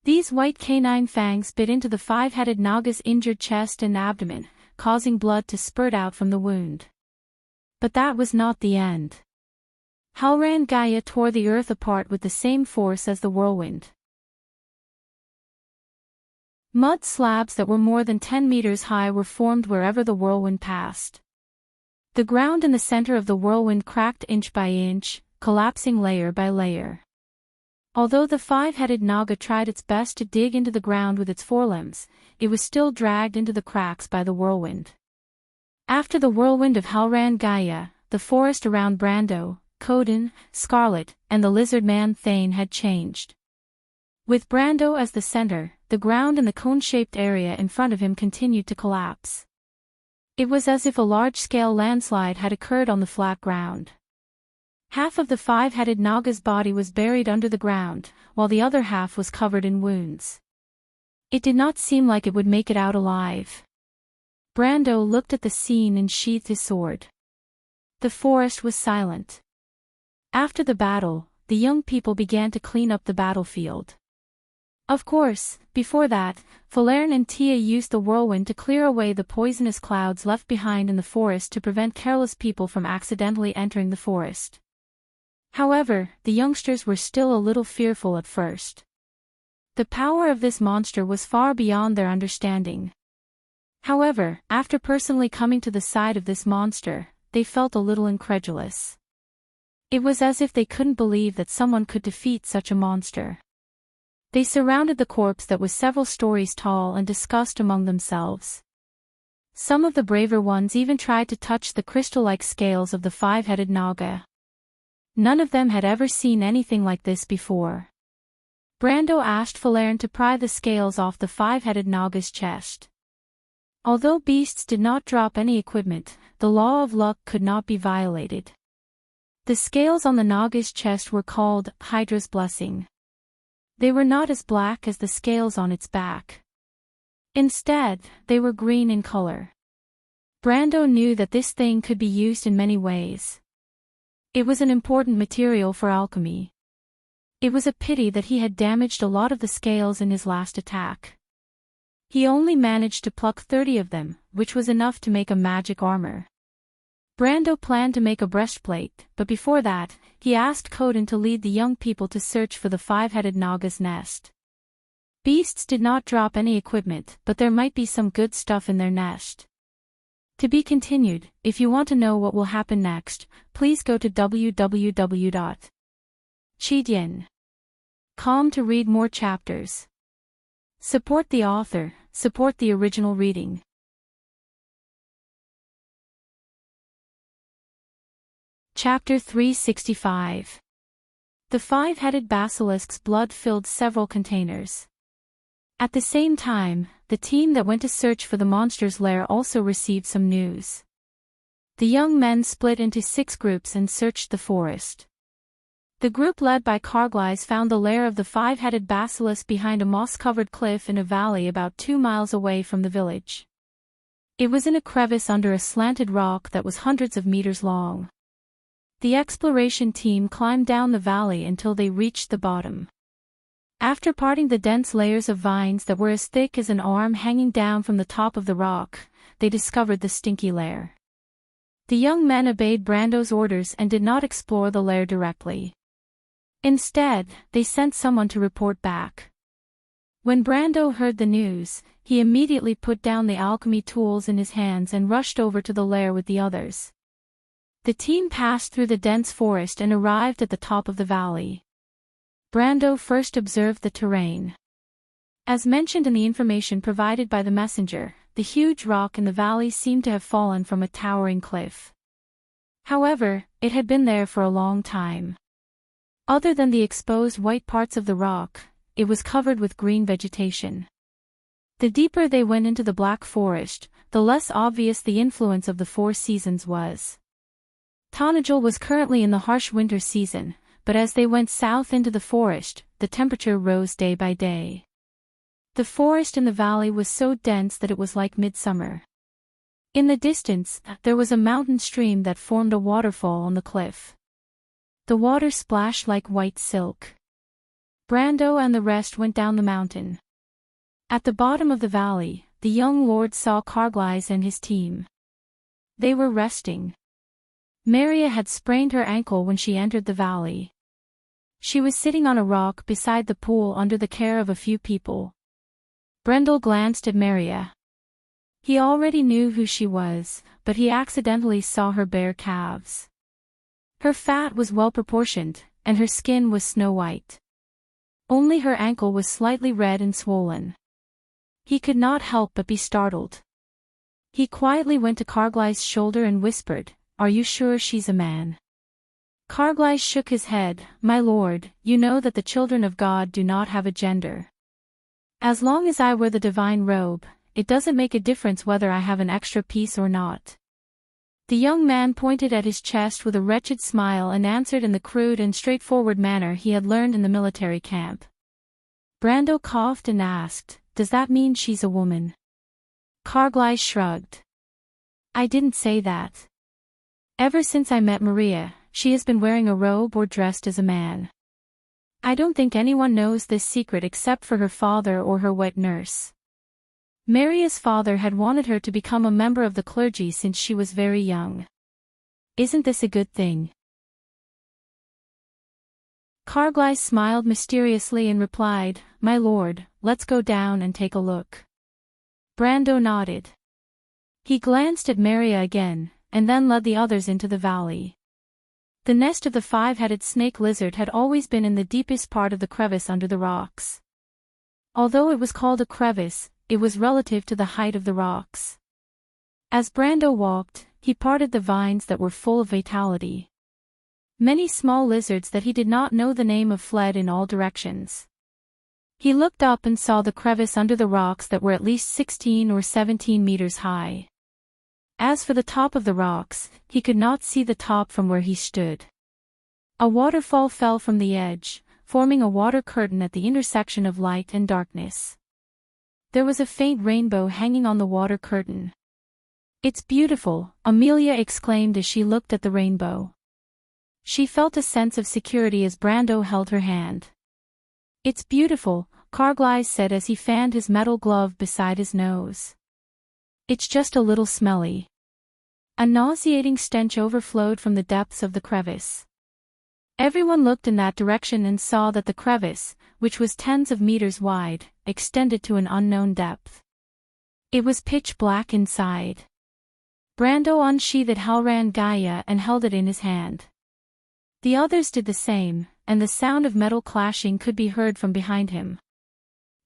These white canine fangs bit into the 5-headed Naga's injured chest and abdomen, causing blood to spurt out from the wound. But that was not the end. Halran Gaia tore the earth apart with the same force as the whirlwind. Mud slabs that were more than 10 meters high were formed wherever the whirlwind passed. The ground in the center of the whirlwind cracked inch by inch, collapsing layer by layer. Although the 5-headed Naga tried its best to dig into the ground with its forelimbs, it was still dragged into the cracks by the whirlwind. After the whirlwind of Halran Gaia, the forest around Brando, Coden, Scarlet, and the lizard man Thane had changed. With Brando as the center, the ground in the cone-shaped area in front of him continued to collapse. It was as if a large-scale landslide had occurred on the flat ground. Half of the 5-headed Naga's body was buried under the ground, while the other half was covered in wounds. It did not seem like it would make it out alive. Brando looked at the scene and sheathed his sword. The forest was silent. After the battle, the young people began to clean up the battlefield. Of course, before that, Falern and Tia used the whirlwind to clear away the poisonous clouds left behind in the forest to prevent careless people from accidentally entering the forest. However, the youngsters were still a little fearful at first. The power of this monster was far beyond their understanding. However, after personally coming to the side of this monster, they felt a little incredulous. It was as if they couldn't believe that someone could defeat such a monster. They surrounded the corpse that was several stories tall and discussed among themselves. Some of the braver ones even tried to touch the crystal-like scales of the 5-headed Naga. None of them had ever seen anything like this before. Brando asked Falern to pry the scales off the 5-headed Naga's chest. Although beasts did not drop any equipment, the law of luck could not be violated. The scales on the Naga's chest were called Hydra's Blessing. They were not as black as the scales on its back. Instead, they were green in color. Brando knew that this thing could be used in many ways. It was an important material for alchemy. It was a pity that he had damaged a lot of the scales in his last attack. He only managed to pluck 30 of them, which was enough to make a magic armor. Brando planned to make a breastplate, but before that, he asked Coden to lead the young people to search for the 5-headed Naga's nest. Beasts did not drop any equipment, but there might be some good stuff in their nest. To be continued. If you want to know what will happen next, please go to www.chidien.com to read more chapters. Support the author, support the original reading. Chapter 365. The 5-headed basilisk's blood filled several containers. At the same time, the team that went to search for the monster's lair also received some news. The young men split into 6 groups and searched the forest. The group led by Carglass found the lair of the 5-headed basilisk behind a moss-covered cliff in a valley about 2 miles away from the village. It was in a crevice under a slanted rock that was hundreds of meters long. The exploration team climbed down the valley until they reached the bottom. After parting the dense layers of vines that were as thick as an arm hanging down from the top of the rock, they discovered the stinky lair. The young men obeyed Brando's orders and did not explore the lair directly. Instead, they sent someone to report back. When Brando heard the news, he immediately put down the alchemy tools in his hands and rushed over to the lair with the others. The team passed through the dense forest and arrived at the top of the valley. Brando first observed the terrain. As mentioned in the information provided by the messenger, the huge rock in the valley seemed to have fallen from a towering cliff. However, it had been there for a long time. Other than the exposed white parts of the rock, it was covered with green vegetation. The deeper they went into the black forest, the less obvious the influence of the four seasons was. Tonajal was currently in the harsh winter season, but as they went south into the forest, the temperature rose day by day. The forest in the valley was so dense that it was like midsummer. In the distance, there was a mountain stream that formed a waterfall on the cliff. The water splashed like white silk. Brando and the rest went down the mountain. At the bottom of the valley, the young lord saw Carglass and his team. They were resting. Maria had sprained her ankle when she entered the valley. She was sitting on a rock beside the pool under the care of a few people. Brendel glanced at Maria. He already knew who she was, but he accidentally saw her bare calves. Her fat was well proportioned, and her skin was snow-white. Only her ankle was slightly red and swollen. He could not help but be startled. He quietly went to Carglass' shoulder and whispered, "Are you sure she's a man?" Carglass shook his head. "My lord, you know that the children of God do not have a gender. As long as I wear the divine robe, it doesn't make a difference whether I have an extra piece or not." The young man pointed at his chest with a wretched smile and answered in the crude and straightforward manner he had learned in the military camp. Brando coughed and asked, "Does that mean she's a woman?" Carglass shrugged. "I didn't say that. Ever since I met Maria, she has been wearing a robe or dressed as a man. I don't think anyone knows this secret except for her father or her wet nurse. Maria's father had wanted her to become a member of the clergy since she was very young. Isn't this a good thing?" Carglass smiled mysteriously and replied, "My lord, let's go down and take a look." Brando nodded. He glanced at Maria again, and then led the others into the valley. The nest of the five-headed snake lizard had always been in the deepest part of the crevice under the rocks. Although it was called a crevice, it was relative to the height of the rocks. As Brando walked, he parted the vines that were full of vitality. Many small lizards that he did not know the name of fled in all directions. He looked up and saw the crevice under the rocks that were at least 16 or 17 meters high. As for the top of the rocks, he could not see the top from where he stood. A waterfall fell from the edge, forming a water curtain at the intersection of light and darkness. There was a faint rainbow hanging on the water curtain. "It's beautiful," Amelia exclaimed as she looked at the rainbow. She felt a sense of security as Brando held her hand. "It's beautiful," Carglass said as he fanned his metal glove beside his nose. "It's just a little smelly." A nauseating stench overflowed from the depths of the crevice. Everyone looked in that direction and saw that the crevice, which was tens of meters wide, extended to an unknown depth. It was pitch black inside. Brando unsheathed Halran Gaia and held it in his hand. The others did the same, and the sound of metal clashing could be heard from behind him.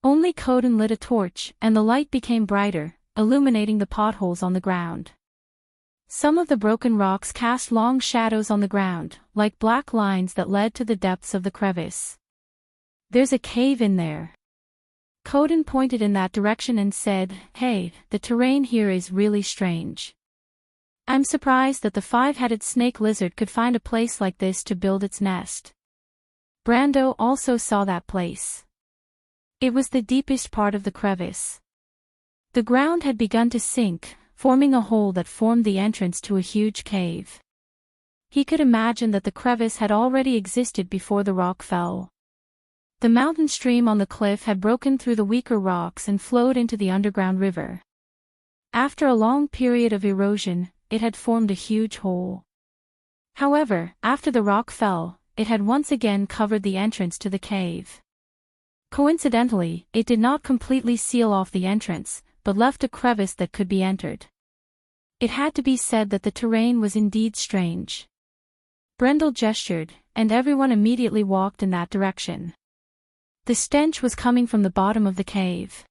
Only Coden lit a torch, and the light became brighter, illuminating the potholes on the ground. Some of the broken rocks cast long shadows on the ground, like black lines that led to the depths of the crevice. "There's a cave in there." Coden pointed in that direction and said, "Hey, the terrain here is really strange. I'm surprised that the five-headed snake lizard could find a place like this to build its nest." Brando also saw that place. It was the deepest part of the crevice. The ground had begun to sink, forming a hole that formed the entrance to a huge cave. He could imagine that the crevice had already existed before the rock fell. The mountain stream on the cliff had broken through the weaker rocks and flowed into the underground river. After a long period of erosion, it had formed a huge hole. However, after the rock fell, it had once again covered the entrance to the cave. Coincidentally, it did not completely seal off the entrance, but left a crevice that could be entered. It had to be said that the terrain was indeed strange. Brendel gestured, and everyone immediately walked in that direction. The stench was coming from the bottom of the cave.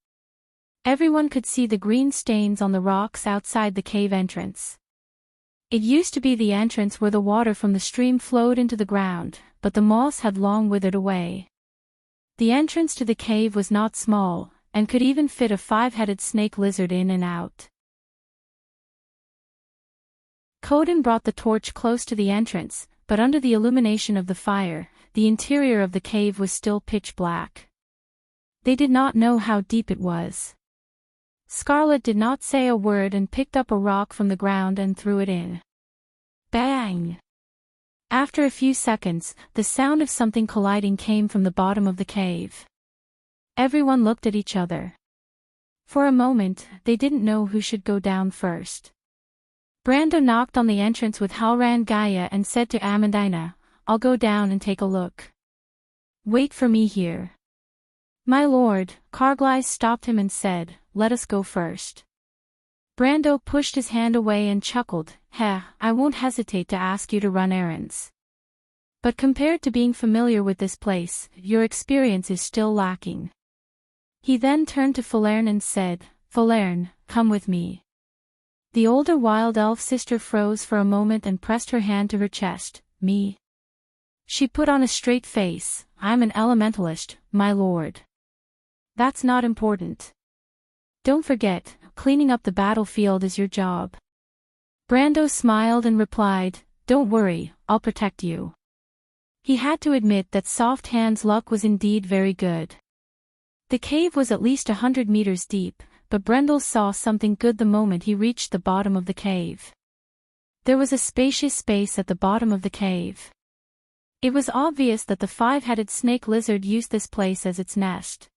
Everyone could see the green stains on the rocks outside the cave entrance. It used to be the entrance where the water from the stream flowed into the ground, but the moss had long withered away. The entrance to the cave was not small, and could even fit a 5-headed snake lizard in and out. Coden brought the torch close to the entrance, but under the illumination of the fire, the interior of the cave was still pitch black. They did not know how deep it was. Scarlet did not say a word and picked up a rock from the ground and threw it in. Bang! After a few seconds, the sound of something colliding came from the bottom of the cave. Everyone looked at each other. For a moment, they didn't know who should go down first. Brando knocked on the entrance with Halran Gaia and said to Amandina, "I'll go down and take a look. Wait for me here." "My lord," Carglass stopped him and said, "let us go first." Brando pushed his hand away and chuckled, I won't hesitate to ask you to run errands. But compared to being familiar with this place, your experience is still lacking." He then turned to Falern and said, "Falern, come with me." The older wild elf sister froze for a moment and pressed her hand to her chest. "Me?" She put on a straight face. "I'm an elementalist, my lord." "That's not important. Don't forget, cleaning up the battlefield is your job." Brando smiled and replied, "Don't worry, I'll protect you." He had to admit that Soft Hand's luck was indeed very good. The cave was at least 100 meters deep, but Brendel saw something good the moment he reached the bottom of the cave. There was a spacious space at the bottom of the cave. It was obvious that the 5-headed snake lizard used this place as its nest.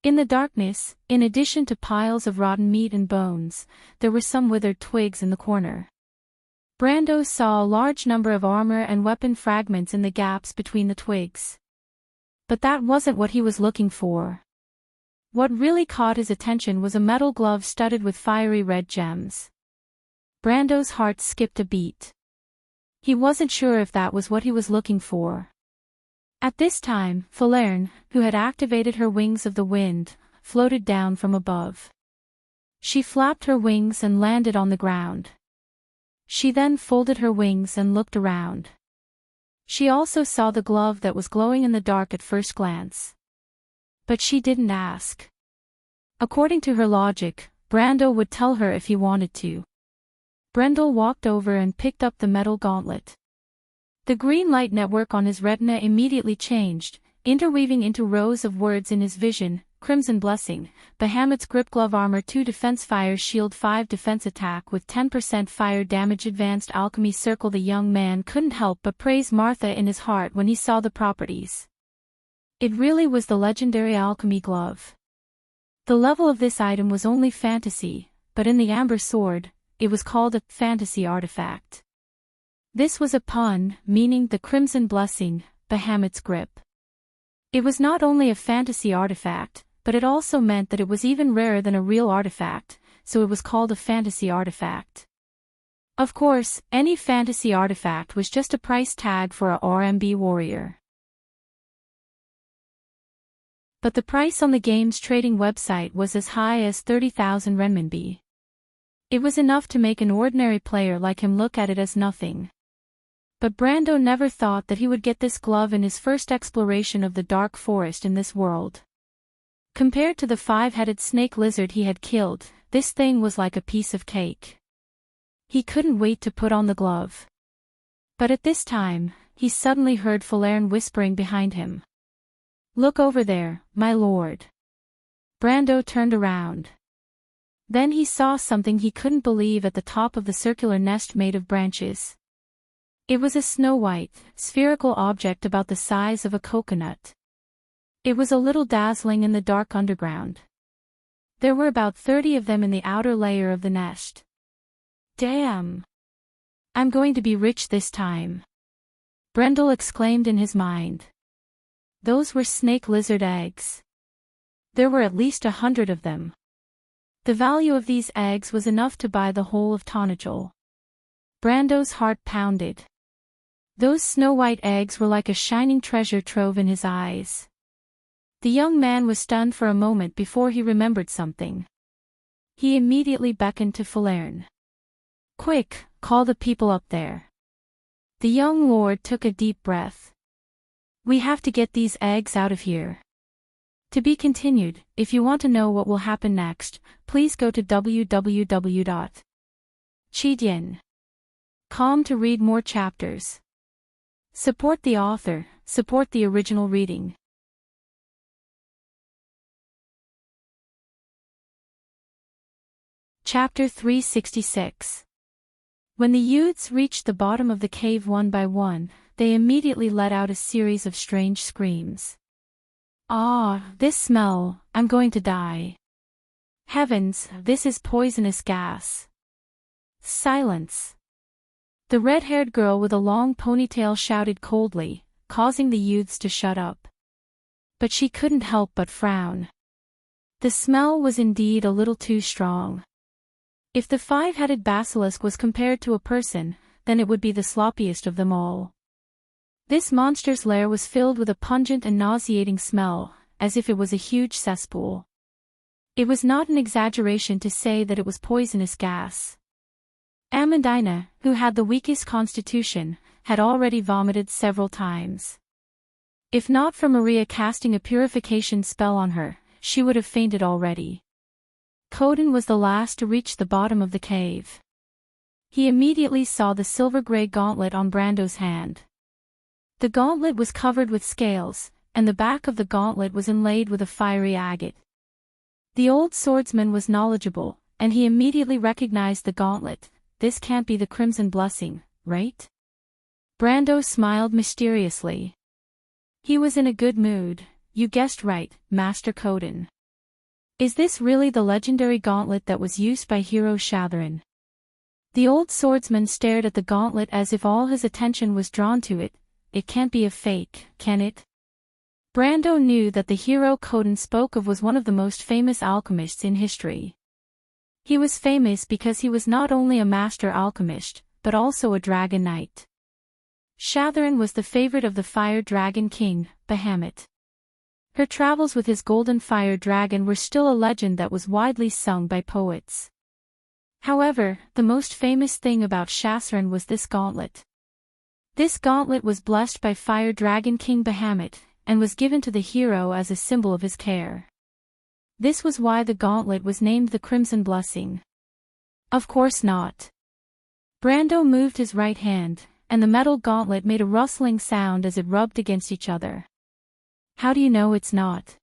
In the darkness, in addition to piles of rotten meat and bones, there were some withered twigs in the corner. Brando saw a large number of armor and weapon fragments in the gaps between the twigs. But that wasn't what he was looking for. What really caught his attention was a metal glove studded with fiery red gems. Brando's heart skipped a beat. He wasn't sure if that was what he was looking for. At this time, Falern, who had activated her wings of the wind, floated down from above. She flapped her wings and landed on the ground. She then folded her wings and looked around. She also saw the glove that was glowing in the dark at first glance. But she didn't ask. According to her logic, Brando would tell her if he wanted to. Brendel walked over and picked up the metal gauntlet. The green light network on his retina immediately changed, interweaving into rows of words in his vision: Crimson Blessing, Bahamut's Grip Glove Armor 2 Defense Fire Shield 5 Defense Attack with 10% Fire Damage Advanced Alchemy Circle. The young man couldn't help but praise Martha in his heart when he saw the properties. It really was the legendary alchemy glove. The level of this item was only fantasy, but in the Amber Sword, it was called a fantasy artifact. This was a pun, meaning the Crimson Blessing, Bahamut's Grip. It was not only a fantasy artifact, but it also meant that it was even rarer than a real artifact, so it was called a fantasy artifact. Of course, any fantasy artifact was just a price tag for a RMB warrior. But the price on the game's trading website was as high as 30,000 renminbi. It was enough to make an ordinary player like him look at it as nothing. But Brando never thought that he would get this glove in his first exploration of the dark forest in this world. Compared to the 5-headed snake lizard he had killed, this thing was like a piece of cake. He couldn't wait to put on the glove. But at this time, he suddenly heard Falern whispering behind him. "Look over there, my lord." Brando turned around. Then he saw something he couldn't believe at the top of the circular nest made of branches. It was a snow-white, spherical object about the size of a coconut. It was a little dazzling in the dark underground. There were about 30 of them in the outer layer of the nest. Damn! I'm going to be rich this time, Brendel exclaimed in his mind. Those were snake lizard eggs. There were at least 100 of them. The value of these eggs was enough to buy the whole of Tonajol. Brando's heart pounded. Those snow-white eggs were like a shining treasure trove in his eyes. The young man was stunned for a moment before he remembered something. He immediately beckoned to Falerne. Quick, call the people up there. The young lord took a deep breath. We have to get these eggs out of here. To be continued. If you want to know what will happen next, please go to www.chidien.com to read more chapters. Support the author, support the original reading. Chapter 366. When the youths reached the bottom of the cave one by one, they immediately let out a series of strange screams. Ah, this smell, I'm going to die. Heavens, this is poisonous gas. Silence. The red-haired girl with a long ponytail shouted coldly, causing the youths to shut up. But she couldn't help but frown. The smell was indeed a little too strong. If the five-headed basilisk was compared to a person, then it would be the sloppiest of them all. This monster's lair was filled with a pungent and nauseating smell, as if it was a huge cesspool. It was not an exaggeration to say that it was poisonous gas. Amandina, who had the weakest constitution, had already vomited several times. If not for Maria casting a purification spell on her, she would have fainted already. Coden was the last to reach the bottom of the cave. He immediately saw the silver-gray gauntlet on Brando's hand. The gauntlet was covered with scales, and the back of the gauntlet was inlaid with a fiery agate. The old swordsman was knowledgeable, and he immediately recognized the gauntlet. This can't be the Crimson Blessing, right? Brando smiled mysteriously. He was in a good mood. You guessed right, Master Coden. Is this really the legendary gauntlet that was used by hero Shatharan? The old swordsman stared at the gauntlet as if all his attention was drawn to it. It can't be a fake, can it? Brando knew that the hero Coden spoke of was one of the most famous alchemists in history. He was famous because he was not only a master alchemist, but also a dragon knight. Shatharan was the favorite of the fire dragon king, Bahamut. Her travels with his golden fire dragon were still a legend that was widely sung by poets. However, the most famous thing about Shatharan was this gauntlet. This gauntlet was blessed by fire dragon king Bahamut, and was given to the hero as a symbol of his care. This was why the gauntlet was named the Crimson Blessing. Of course not. Brando moved his right hand, and the metal gauntlet made a rustling sound as it rubbed against each other. How do you know it's not?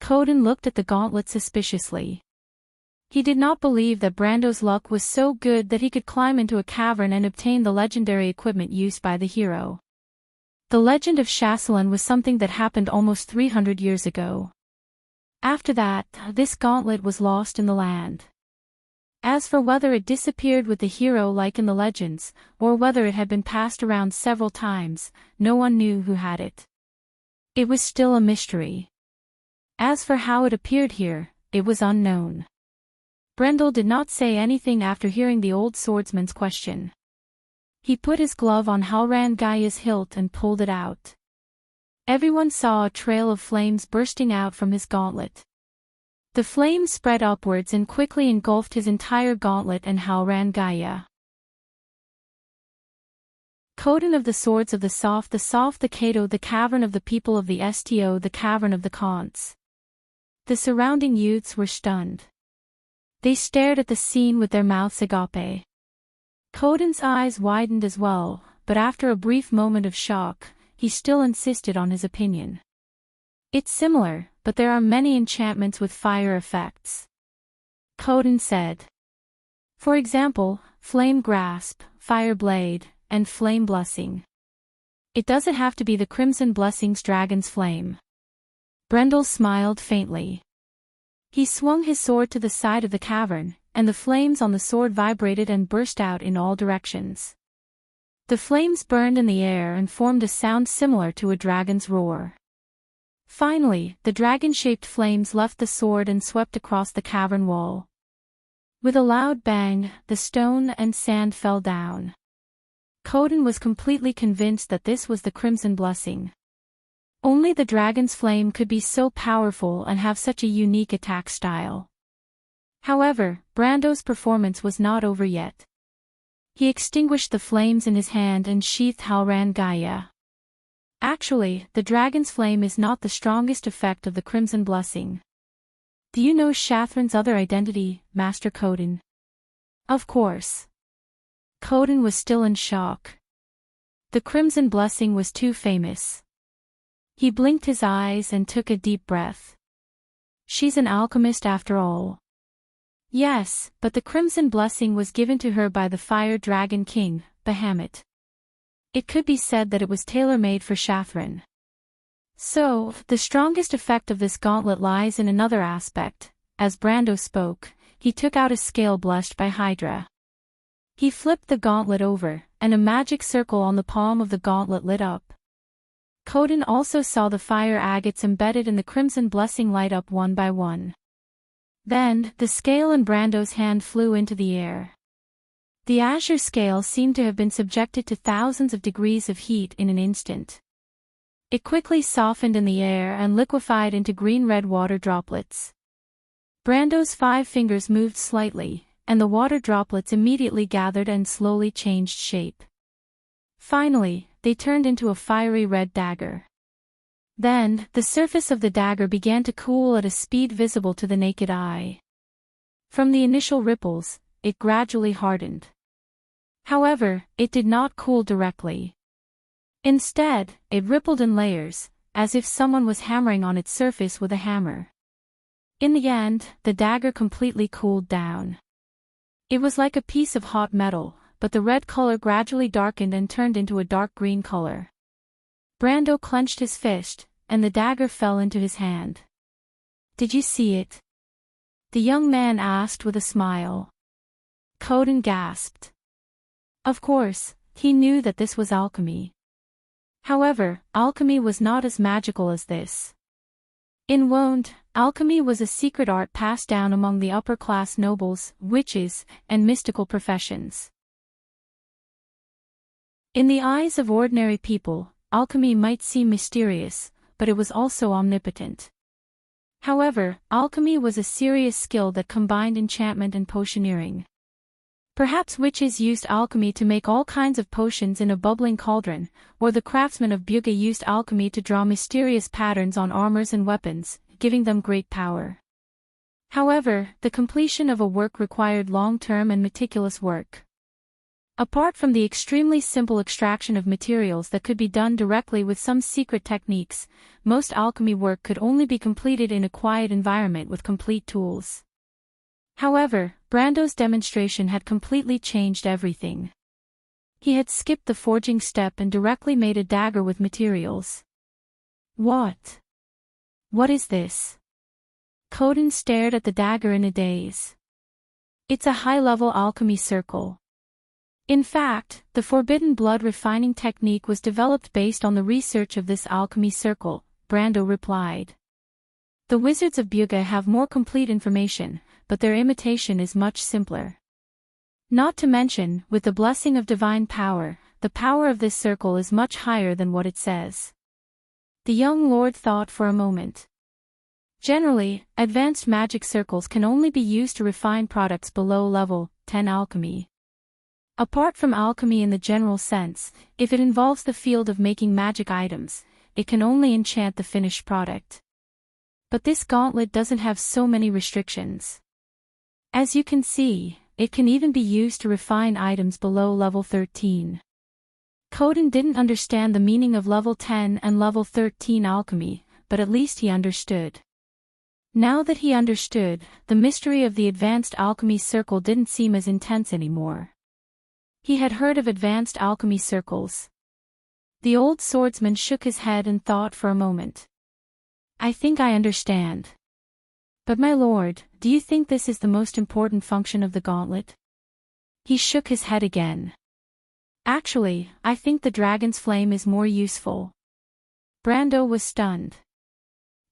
Coden looked at the gauntlet suspiciously. He did not believe that Brando's luck was so good that he could climb into a cavern and obtain the legendary equipment used by the hero. The legend of Shatharan was something that happened almost 300 years ago. After that, this gauntlet was lost in the land. As for whether it disappeared with the hero like in the legends, or whether it had been passed around several times, no one knew who had it. It was still a mystery. As for how it appeared here, it was unknown. Brendel did not say anything after hearing the old swordsman's question. He put his glove on Halran Gaia's hilt and pulled it out. Everyone saw a trail of flames bursting out from his gauntlet. The flames spread upwards and quickly engulfed his entire gauntlet and Halran Gaia. Coden of the Swords of the Soft, the Cato, the Cavern of the People of the Sto, the Cavern of the Khants. The surrounding youths were stunned. They stared at the scene with their mouths agape. Coden's eyes widened as well, but after a brief moment of shock, he still insisted on his opinion. It's similar, but there are many enchantments with fire effects. Coden said. For example, Flame Grasp, Fire Blade, and Flame Blessing. It doesn't have to be the Crimson Blessing's dragon's flame. Brendel smiled faintly. He swung his sword to the side of the cavern, and the flames on the sword vibrated and burst out in all directions. The flames burned in the air and formed a sound similar to a dragon's roar. Finally, the dragon-shaped flames left the sword and swept across the cavern wall. With a loud bang, the stone and sand fell down. Coden was completely convinced that this was the Crimson Blessing. Only the dragon's flame could be so powerful and have such a unique attack style. However, Brando's performance was not over yet. He extinguished the flames in his hand and sheathed Halran Gaia. Actually, the dragon's flame is not the strongest effect of the Crimson Blessing. Do you know Shathran's other identity, Master Coden? Of course. Coden was still in shock. The Crimson Blessing was too famous. He blinked his eyes and took a deep breath. She's an alchemist after all. Yes, but the Crimson Blessing was given to her by the Fire Dragon King, Bahamut. It could be said that it was tailor-made for Shathran. So, the strongest effect of this gauntlet lies in another aspect. As Brando spoke, he took out a scale blessed by Hydra. He flipped the gauntlet over, and a magic circle on the palm of the gauntlet lit up. Coden also saw the fire agates embedded in the Crimson Blessing light up one by one. Then, the scale in Brando's hand flew into the air. The azure scale seemed to have been subjected to thousands of degrees of heat in an instant. It quickly softened in the air and liquefied into green-red water droplets. Brando's 5 fingers moved slightly, and the water droplets immediately gathered and slowly changed shape. Finally, they turned into a fiery red dagger. Then, the surface of the dagger began to cool at a speed visible to the naked eye. From the initial ripples, it gradually hardened. However, it did not cool directly. Instead, it rippled in layers, as if someone was hammering on its surface with a hammer. In the end, the dagger completely cooled down. It was like a piece of hot metal, but the red color gradually darkened and turned into a dark green color. Brando clenched his fist, and the dagger fell into his hand. "Did you see it?" the young man asked with a smile. Coden gasped. Of course, he knew that this was alchemy. However, alchemy was not as magical as this. In Wonde, alchemy was a secret art passed down among the upper-class nobles, witches, and mystical professions. In the eyes of ordinary people, alchemy might seem mysterious, but it was also omnipotent. However, alchemy was a serious skill that combined enchantment and potioneering. Perhaps witches used alchemy to make all kinds of potions in a bubbling cauldron, or the craftsmen of Bugha used alchemy to draw mysterious patterns on armors and weapons, giving them great power. However, the completion of a work required long-term and meticulous work. Apart from the extremely simple extraction of materials that could be done directly with some secret techniques, most alchemy work could only be completed in a quiet environment with complete tools. However, Brando's demonstration had completely changed everything. He had skipped the forging step and directly made a dagger with materials. What? What is this? Coden stared at the dagger in a daze. It's a high-level alchemy circle. In fact, the Forbidden Blood refining technique was developed based on the research of this alchemy circle, Brando replied. The wizards of Bugha have more complete information, but their imitation is much simpler. Not to mention, with the blessing of divine power, the power of this circle is much higher than what it says. The young lord thought for a moment. Generally, advanced magic circles can only be used to refine products below level 10 alchemy. Apart from alchemy in the general sense, if it involves the field of making magic items, it can only enchant the finished product. But this gauntlet doesn't have so many restrictions. As you can see, it can even be used to refine items below level 13. Coden didn't understand the meaning of level 10 and level 13 alchemy, but at least he understood. Now that he understood, the mystery of the advanced alchemy circle didn't seem as intense anymore. He had heard of advanced alchemy circles. The old swordsman shook his head and thought for a moment. I think I understand. But my lord, do you think this is the most important function of the gauntlet? He shook his head again. Actually, I think the dragon's flame is more useful. Brando was stunned.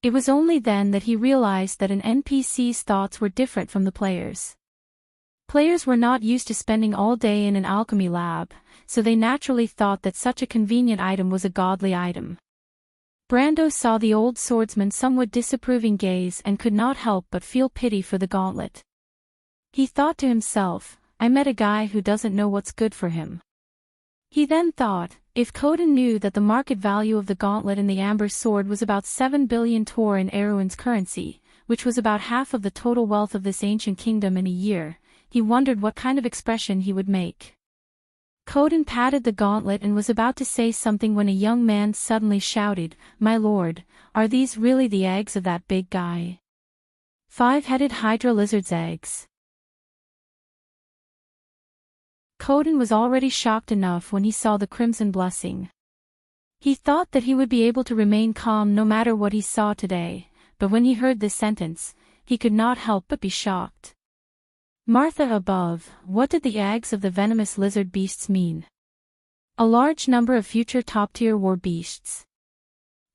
It was only then that he realized that an NPC's thoughts were different from the players'. Players were not used to spending all day in an alchemy lab, so they naturally thought that such a convenient item was a godly item. Brando saw the old swordsman's somewhat disapproving gaze and could not help but feel pity for the gauntlet. He thought to himself, I met a guy who doesn't know what's good for him. He then thought, if Coden knew that the market value of the gauntlet and the amber sword was about 7 billion tor in Erewhon's currency, which was about half of the total wealth of this ancient kingdom in a year, he wondered what kind of expression he would make. Coden patted the gauntlet and was about to say something when a young man suddenly shouted, My lord, are these really the eggs of that big guy? 5-headed hydra lizard's eggs. Coden was already shocked enough when he saw the crimson blessing. He thought that he would be able to remain calm no matter what he saw today, but when he heard this sentence, he could not help but be shocked. Martha above, what did the eggs of the venomous lizard beasts mean? A large number of future top-tier war beasts.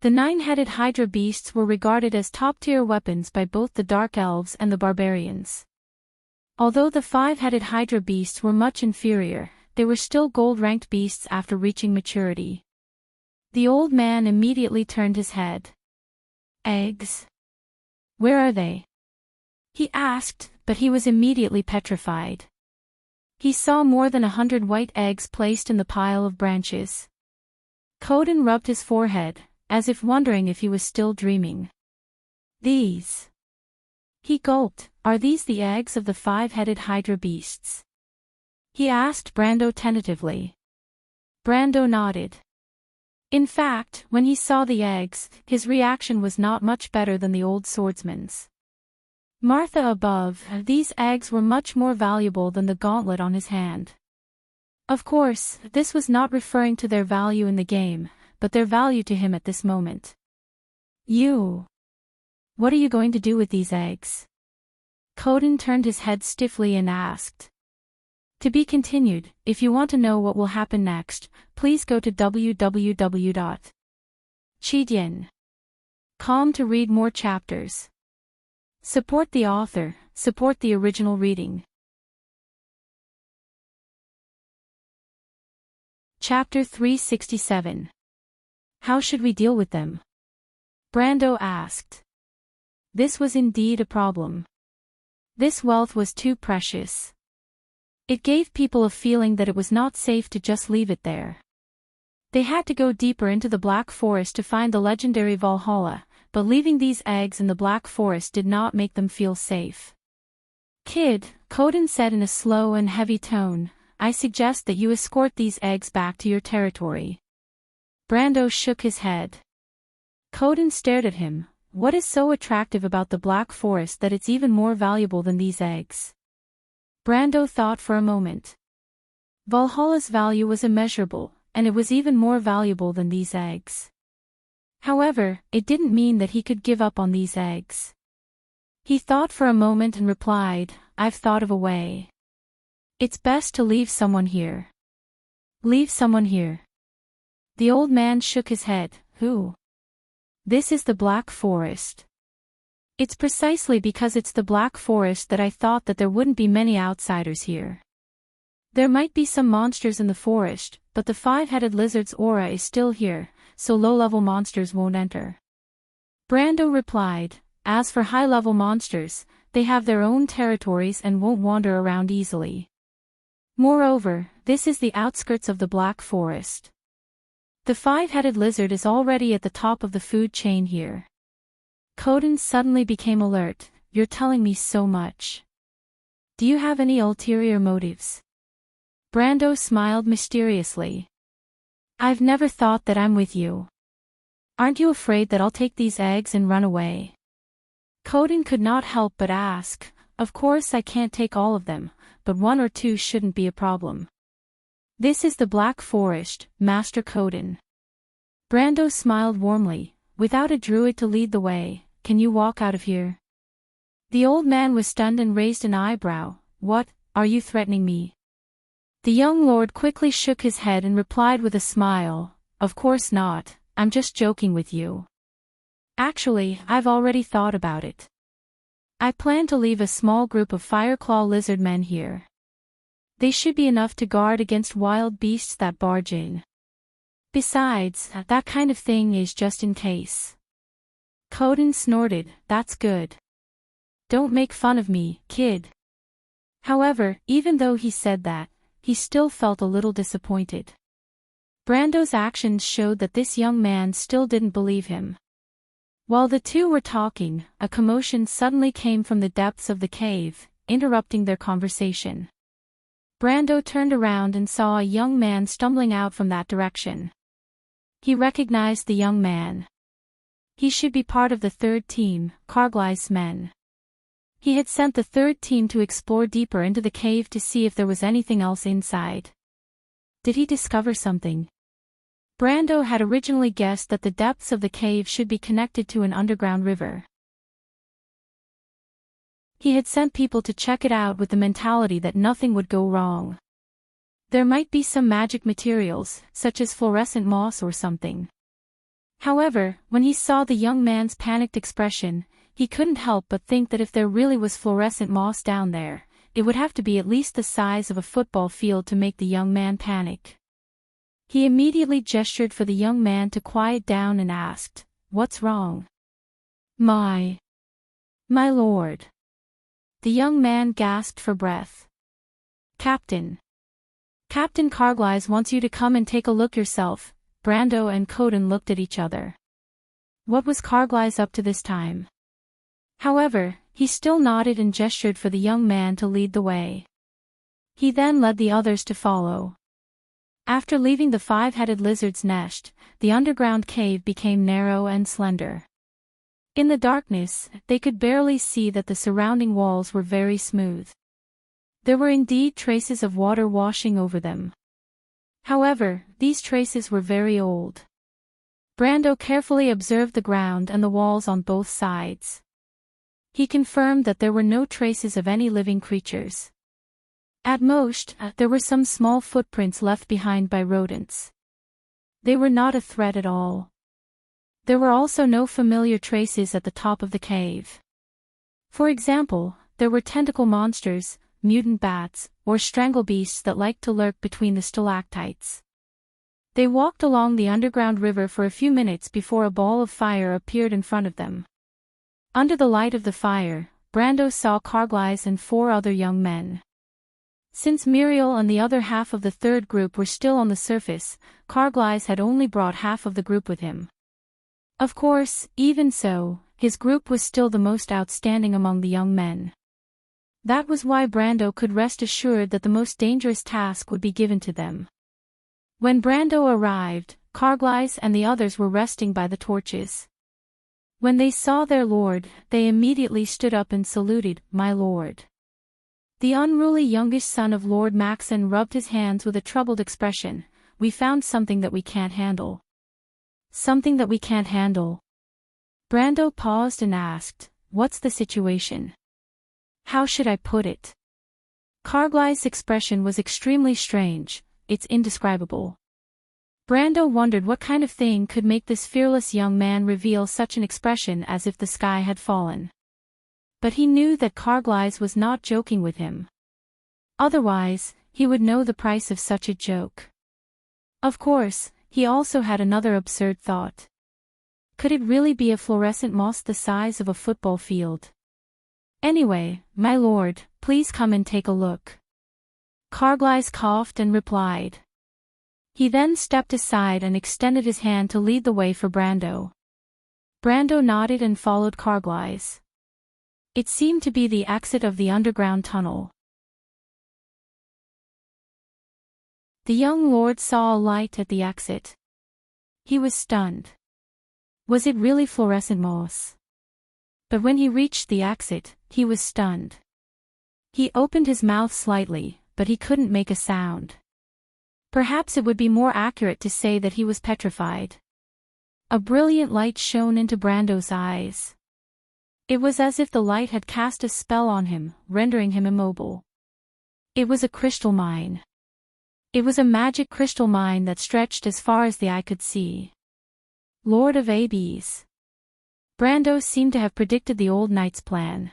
The 9-headed hydra beasts were regarded as top-tier weapons by both the dark elves and the barbarians. Although the 5-headed hydra beasts were much inferior, they were still gold-ranked beasts after reaching maturity. The old man immediately turned his head. Eggs? Where are they? He asked, but he was immediately petrified. He saw more than 100 white eggs placed in the pile of branches. Coden rubbed his forehead, as if wondering if he was still dreaming. These. He gulped, are these the eggs of the 5-headed hydra beasts? He asked Brando tentatively. Brando nodded. In fact, when he saw the eggs, his reaction was not much better than the old swordsman's. Martha above, these eggs were much more valuable than the gauntlet on his hand. Of course, this was not referring to their value in the game, but their value to him at this moment. You. What are you going to do with these eggs? Coden turned his head stiffly and asked. To be continued. If you want to know what will happen next, please go to www.chidien.com to read more chapters. Support the author, support the original reading. Chapter 367. How should we deal with them? Brando asked. This was indeed a problem. This wealth was too precious. It gave people a feeling that it was not safe to just leave it there. They had to go deeper into the Black Forest to find the legendary Valhalla, but leaving these eggs in the Black Forest did not make them feel safe. Kid, Coden said in a slow and heavy tone, I suggest that you escort these eggs back to your territory. Brando shook his head. Coden stared at him. What is so attractive about the Black Forest that it's even more valuable than these eggs? Brando thought for a moment. Valhalla's value was immeasurable, and it was even more valuable than these eggs. However, it didn't mean that he could give up on these eggs. He thought for a moment and replied, I've thought of a way. It's best to leave someone here. Leave someone here. The old man shook his head. Who? This is the Black Forest. It's precisely because it's the Black Forest that I thought that there wouldn't be many outsiders here. There might be some monsters in the forest, but the 5-headed lizard's aura is still here, so low-level monsters won't enter. Brando replied, as for high-level monsters, they have their own territories and won't wander around easily. Moreover, this is the outskirts of the Black Forest. The 5-headed lizard is already at the top of the food chain here. Coden suddenly became alert. You're telling me so much. Do you have any ulterior motives? Brando smiled mysteriously. I've never thought that I'm with you. Aren't you afraid that I'll take these eggs and run away? Coden could not help but ask. Of course I can't take all of them, but 1 or 2 shouldn't be a problem. This is the Black Forest, Master Coden. Brando smiled warmly. Without a druid to lead the way, can you walk out of here? The old man was stunned and raised an eyebrow. What, are you threatening me? The young lord quickly shook his head and replied with a smile, of course not, I'm just joking with you. Actually, I've already thought about it. I plan to leave a small group of Fireclaw lizard men here. They should be enough to guard against wild beasts that barge in. Besides, that kind of thing is just in case. Coden snorted, that's good. Don't make fun of me, kid. However, even though he said that, he still felt a little disappointed. Brando's actions showed that this young man still didn't believe him. While the two were talking, a commotion suddenly came from the depths of the cave, interrupting their conversation. Brando turned around and saw a young man stumbling out from that direction. He recognized the young man. He should be part of the third team, Carglass men. He had sent the third team to explore deeper into the cave to see if there was anything else inside. Did he discover something? Brando had originally guessed that the depths of the cave should be connected to an underground river. He had sent people to check it out with the mentality that nothing would go wrong. There might be some magic materials, such as fluorescent moss or something. However, when he saw the young man's panicked expression, he couldn't help but think that if there really was fluorescent moss down there, it would have to be at least the size of a football field to make the young man panic. He immediately gestured for the young man to quiet down and asked, "What's wrong?" My lord." The young man gasped for breath. Captain Carglass wants you to come and take a look yourself." Brando and Coden looked at each other. What was Carglass up to this time? However, he still nodded and gestured for the young man to lead the way. He then led the others to follow. After leaving the five-headed lizard's nest, the underground cave became narrow and slender. In the darkness, they could barely see that the surrounding walls were very smooth. There were indeed traces of water washing over them. However, these traces were very old. Brando carefully observed the ground and the walls on both sides. He confirmed that there were no traces of any living creatures. At most, there were some small footprints left behind by rodents. They were not a threat at all. There were also no familiar traces at the top of the cave. For example, there were tentacle monsters, mutant bats, or strangle beasts that liked to lurk between the stalactites. They walked along the underground river for a few minutes before a ball of fire appeared in front of them. Under the light of the fire, Brando saw Carglass and 4 other young men. Since Muriel and the other half of the third group were still on the surface, Carglass had only brought half of the group with him. Of course, even so, his group was still the most outstanding among the young men. That was why Brando could rest assured that the most dangerous task would be given to them. When Brando arrived, Carglass and the others were resting by the torches. When they saw their lord, they immediately stood up and saluted, "My lord." The unruly youngest son of Lord Maxon rubbed his hands with a troubled expression. "We found something that we can't handle." "Something that we can't handle?" Brando paused and asked, "What's the situation? How should I put it?" Carglass' expression was extremely strange. It's indescribable. Brando wondered what kind of thing could make this fearless young man reveal such an expression as if the sky had fallen. But he knew that Carglass was not joking with him. Otherwise, he would know the price of such a joke. Of course, he also had another absurd thought. Could it really be a fluorescent moss the size of a football field? "Anyway, my lord, please come and take a look." Carglass coughed and replied. He then stepped aside and extended his hand to lead the way for Brando. Brando nodded and followed Carglass. It seemed to be the exit of the underground tunnel. The young lord saw a light at the exit. He was stunned. Was it really fluorescent moss? But when he reached the exit, he was stunned. He opened his mouth slightly, but he couldn't make a sound. Perhaps it would be more accurate to say that he was petrified. A brilliant light shone into Brando's eyes. It was as if the light had cast a spell on him, rendering him immobile. It was a crystal mine. It was a magic crystal mine that stretched as far as the eye could see. Lord of Abes. Brando seemed to have predicted the old knight's plan.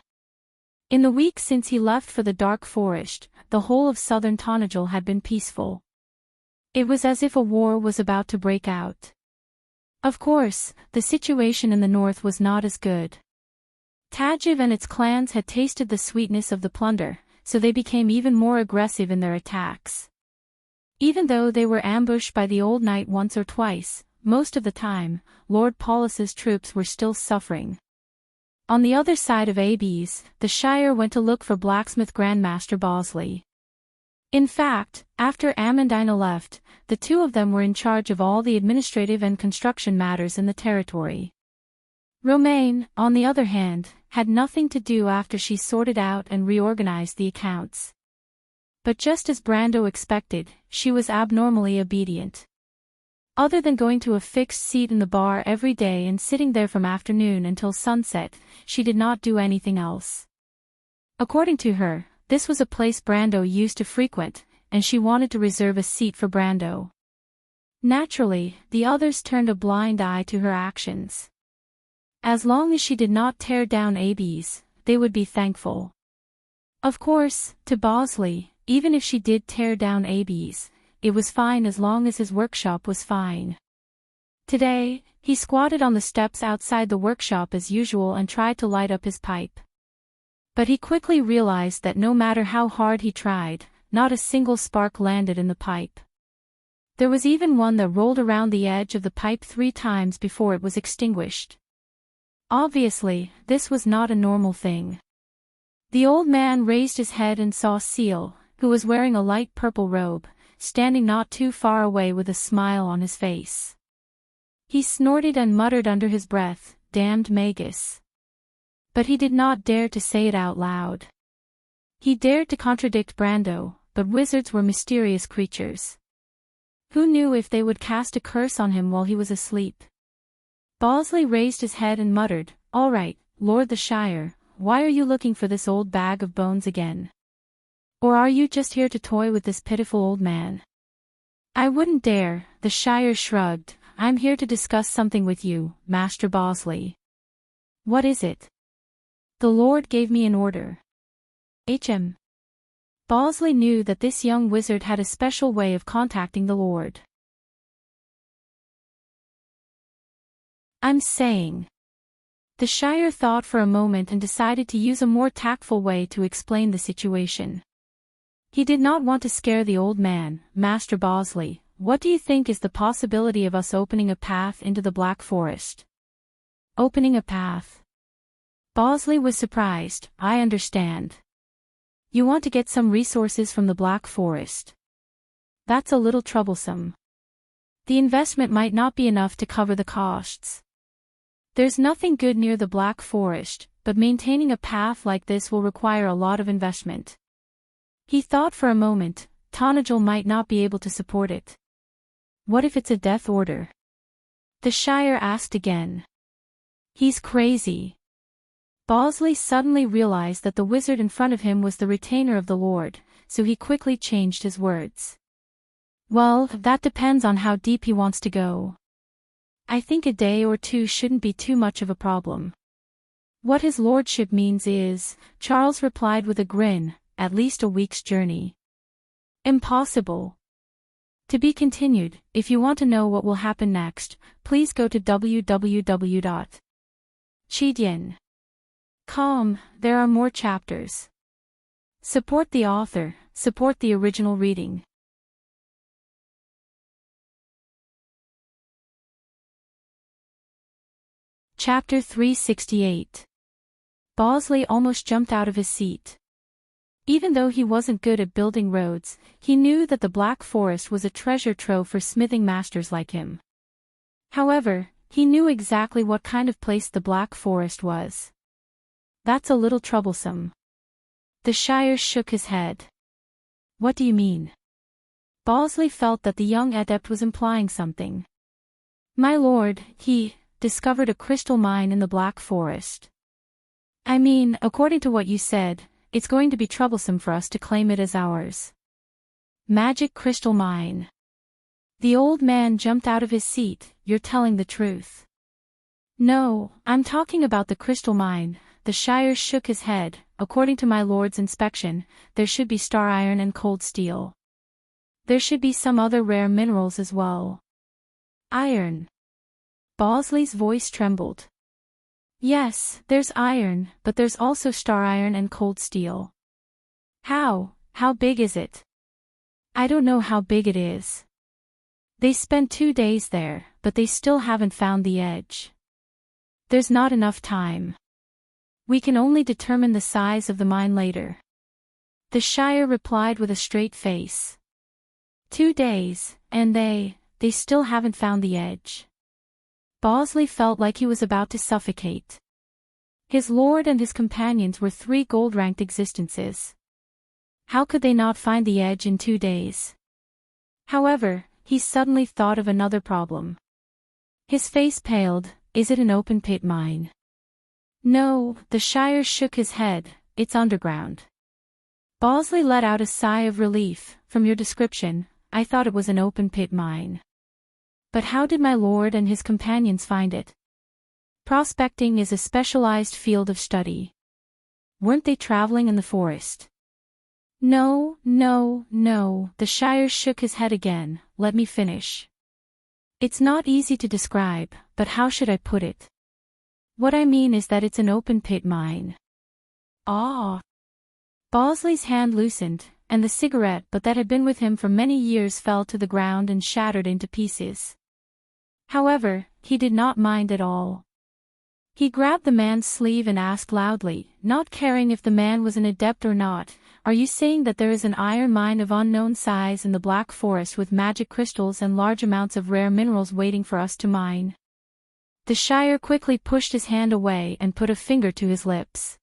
In the week since he left for the dark forest, the whole of southern Tonajal had been peaceful. It was as if a war was about to break out. Of course, the situation in the north was not as good. Tajiv and its clans had tasted the sweetness of the plunder, so they became even more aggressive in their attacks. Even though they were ambushed by the old knight once or twice, most of the time, Lord Paulus's troops were still suffering. On the other side of Abes, the Shire went to look for blacksmith Grandmaster Bosley. In fact, after Amandina left, the two of them were in charge of all the administrative and construction matters in the territory. Romaine, on the other hand, had nothing to do after she sorted out and reorganized the accounts. But just as Brando expected, she was abnormally obedient. Other than going to a fixed seat in the bar every day and sitting there from afternoon until sunset, she did not do anything else. According to her, this was a place Brando used to frequent, and she wanted to reserve a seat for Brando. Naturally, the others turned a blind eye to her actions. As long as she did not tear down Abes, they would be thankful. Of course, to Bosley, even if she did tear down Abes, it was fine as long as his workshop was fine. Today, he squatted on the steps outside the workshop as usual and tried to light up his pipe. But he quickly realized that no matter how hard he tried, not a single spark landed in the pipe. There was even one that rolled around the edge of the pipe 3 times before it was extinguished. Obviously, this was not a normal thing. The old man raised his head and saw Seal, who was wearing a light purple robe, standing not too far away with a smile on his face. He snorted and muttered under his breath, "Damned Magus." But he did not dare to say it out loud. He dared to contradict Brando, but wizards were mysterious creatures. Who knew if they would cast a curse on him while he was asleep? Bosley raised his head and muttered, "All right, Lord the Shire, why are you looking for this old bag of bones again? Or are you just here to toy with this pitiful old man?" "I wouldn't dare," the Shire shrugged. "I'm here to discuss something with you, Master Bosley." "What is it?" "The Lord gave me an order." "Hm." Bosley knew that this young wizard had a special way of contacting the Lord. "I'm saying." The Shire thought for a moment and decided to use a more tactful way to explain the situation. He did not want to scare the old man. "Master Bosley, what do you think is the possibility of us opening a path into the Black Forest?" "Opening a path?" Bosley was surprised. "I understand. You want to get some resources from the Black Forest. That's a little troublesome. The investment might not be enough to cover the costs. There's nothing good near the Black Forest, but maintaining a path like this will require a lot of investment." He thought for a moment. Tonajal might not be able to support it. "What if it's a death order?" the Shire asked again. "He's crazy." Bosley suddenly realized that the wizard in front of him was the retainer of the Lord, so he quickly changed his words. "Well, that depends on how deep he wants to go. I think a day or 2 shouldn't be too much of a problem." "What his lordship means is," Charles replied with a grin, "at least a week's journey." "Impossible." To be continued. If you want to know what will happen next, please go to www.chidien.com. There are more chapters. Support the author, support the original reading. Chapter 368. Bosley almost jumped out of his seat. Even though he wasn't good at building roads, he knew that the Black Forest was a treasure trove for smithing masters like him. However, he knew exactly what kind of place the Black Forest was. "That's a little troublesome." The Shire shook his head. "What do you mean?" Bosley felt that the young adept was implying something. My lord, he discovered a crystal mine in the Black Forest. I mean, according to what you said, it's going to be troublesome for us to claim it as ours. Magic crystal mine. The old man jumped out of his seat. You're telling the truth. No, I'm talking about the crystal mine. The Shire shook his head. According to my lord's inspection, there should be star iron and cold steel. There should be some other rare minerals as well. Iron. Bosley's voice trembled. Yes, there's iron, but there's also star iron and cold steel. How big is it? I don't know how big it is. They spent 2 days there, but they still haven't found the edge. There's not enough time. We can only determine the size of the mine later. The Shire replied with a straight face. 2 days, and they still haven't found the edge. Bosley felt like he was about to suffocate. His lord and his companions were 3 gold-ranked existences. How could they not find the edge in 2 days? However, he suddenly thought of another problem. His face paled. Is it an open-pit mine? No, the Shire shook his head. It's underground. Bosley let out a sigh of relief. From your description, I thought it was an open-pit mine. But how did my lord and his companions find it? Prospecting is a specialized field of study. Weren't they traveling in the forest? No. The Shire shook his head again. Let me finish. It's not easy to describe, but how should I put it? What I mean is that it's an open-pit mine. Ah. Bosley's hand loosened, and the cigarette that had been with him for many years fell to the ground and shattered into pieces. However, he did not mind at all. He grabbed the man's sleeve and asked loudly, not caring if the man was an adept or not, are you saying that there is an iron mine of unknown size in the Black Forest with magic crystals and large amounts of rare minerals waiting for us to mine? The Shire quickly pushed his hand away and put a finger to his lips.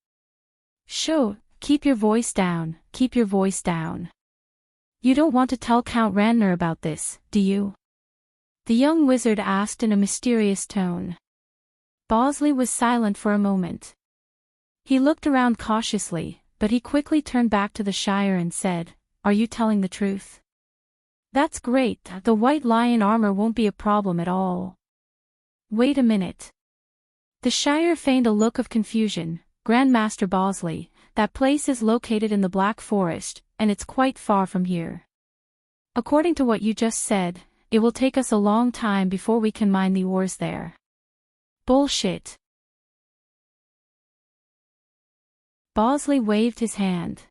Shh, keep your voice down, keep your voice down. You don't want to tell Count Randner about this, do you? The young wizard asked in a mysterious tone. Bosley was silent for a moment. He looked around cautiously, but he quickly turned back to the Shire and said, Are you telling the truth? That's great, the white lion armor won't be a problem at all. Wait a minute. The Shire feigned a look of confusion. Grandmaster Bosley, that place is located in the Black Forest, and it's quite far from here. According to what you just said, it will take us a long time before we can mine the ores there. Bullshit. Bosley waved his hand.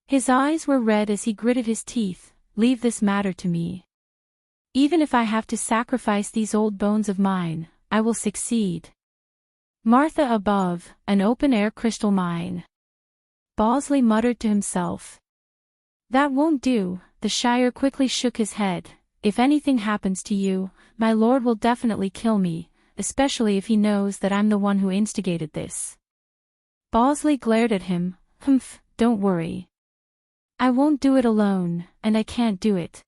His eyes were red as he gritted his teeth. Leave this matter to me. Even if I have to sacrifice these old bones of mine, I will succeed. Martha above, an open-air crystal mine. Bosley muttered to himself. That won't do. The Shire quickly shook his head. If anything happens to you, my lord will definitely kill me, especially if he knows that I'm the one who instigated this. Bosley glared at him. Humph, don't worry. I won't do it alone, and I can't do it.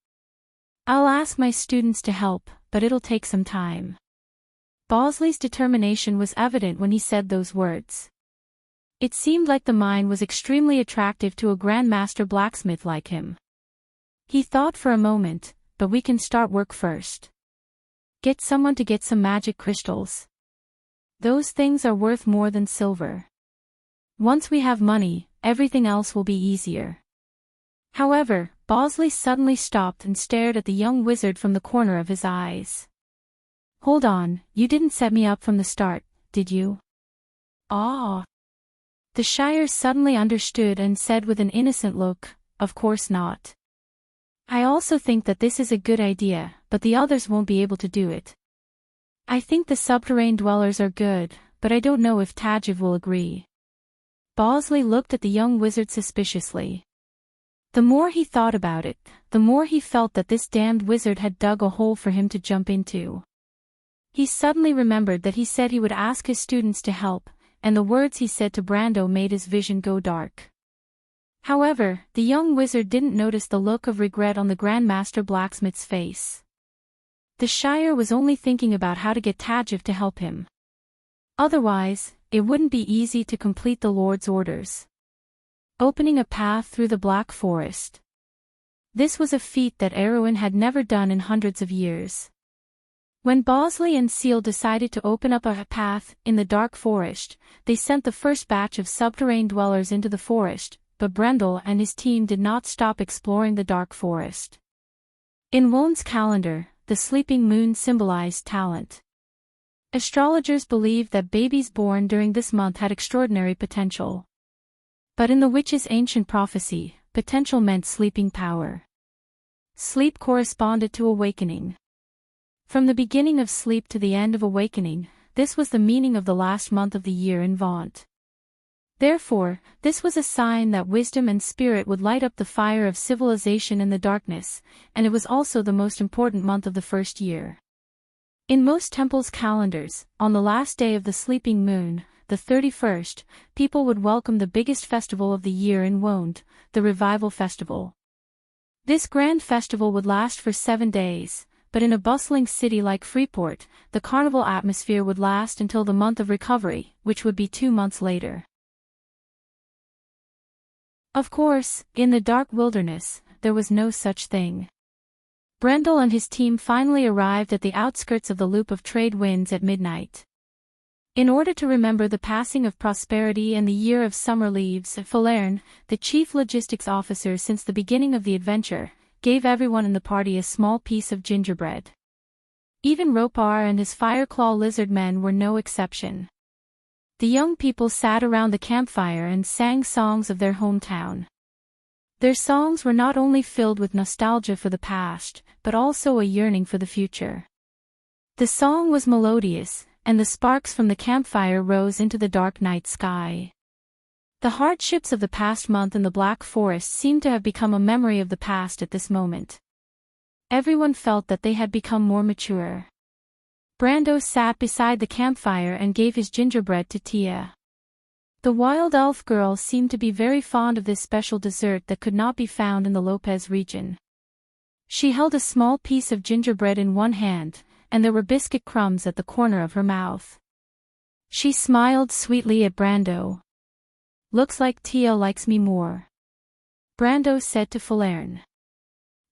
I'll ask my students to help, but it'll take some time. Bosley's determination was evident when he said those words. It seemed like the mine was extremely attractive to a grandmaster blacksmith like him. He thought for a moment, but we can start work first. Get someone to get some magic crystals. Those things are worth more than silver. Once we have money, everything else will be easier. However, Bosley suddenly stopped and stared at the young wizard from the corner of his eyes. Hold on, you didn't set me up from the start, did you? Ah. The Shire suddenly understood and said with an innocent look, Of course not. I also think that this is a good idea, but the others won't be able to do it. I think the subterranean dwellers are good, but I don't know if Tajiv will agree. Bosley looked at the young wizard suspiciously. The more he thought about it, the more he felt that this damned wizard had dug a hole for him to jump into. He suddenly remembered that he said he would ask his students to help, and the words he said to Brando made his vision go dark. However, the young wizard didn't notice the look of regret on the Grand Master Blacksmith's face. The Shire was only thinking about how to get Tadjif to help him. Otherwise, it wouldn't be easy to complete the Lord's orders. Opening a path through the Black Forest. This was a feat that Erwin had never done in hundreds of years. When Bosley and Seal decided to open up a path in the dark forest, they sent the first batch of subterranean dwellers into the forest, but Brendel and his team did not stop exploring the dark forest. In Wone's calendar, the sleeping moon symbolized talent. Astrologers believed that babies born during this month had extraordinary potential. But in the witch's ancient prophecy, potential meant sleeping power. Sleep corresponded to awakening. From the beginning of sleep to the end of awakening, this was the meaning of the last month of the year in Vaunt. Therefore, this was a sign that wisdom and spirit would light up the fire of civilization in the darkness, and it was also the most important month of the first year. In most temples' calendars, on the last day of the sleeping moon, the 31st, people would welcome the biggest festival of the year in Wonde, the Revival Festival. This grand festival would last for 7 days, but in a bustling city like Freeport, the carnival atmosphere would last until the month of recovery, which would be 2 months later. Of course, in the dark wilderness, there was no such thing. Brendel and his team finally arrived at the outskirts of the Loop of Trade Winds at midnight. In order to remember the passing of prosperity and the year of summer leaves, Falerne, the chief logistics officer since the beginning of the adventure, gave everyone in the party a small piece of gingerbread. Even Ropar and his Fireclaw lizard men were no exception. The young people sat around the campfire and sang songs of their hometown. Their songs were not only filled with nostalgia for the past, but also a yearning for the future. The song was melodious, and the sparks from the campfire rose into the dark night sky. The hardships of the past month in the Black Forest seemed to have become a memory of the past at this moment. Everyone felt that they had become more mature. Brando sat beside the campfire and gave his gingerbread to Tia. The wild elf girl seemed to be very fond of this special dessert that could not be found in the Lopez region. She held a small piece of gingerbread in one hand, and there were biscuit crumbs at the corner of her mouth. She smiled sweetly at Brando. "Looks like Tia likes me more," Brando said to Falerne.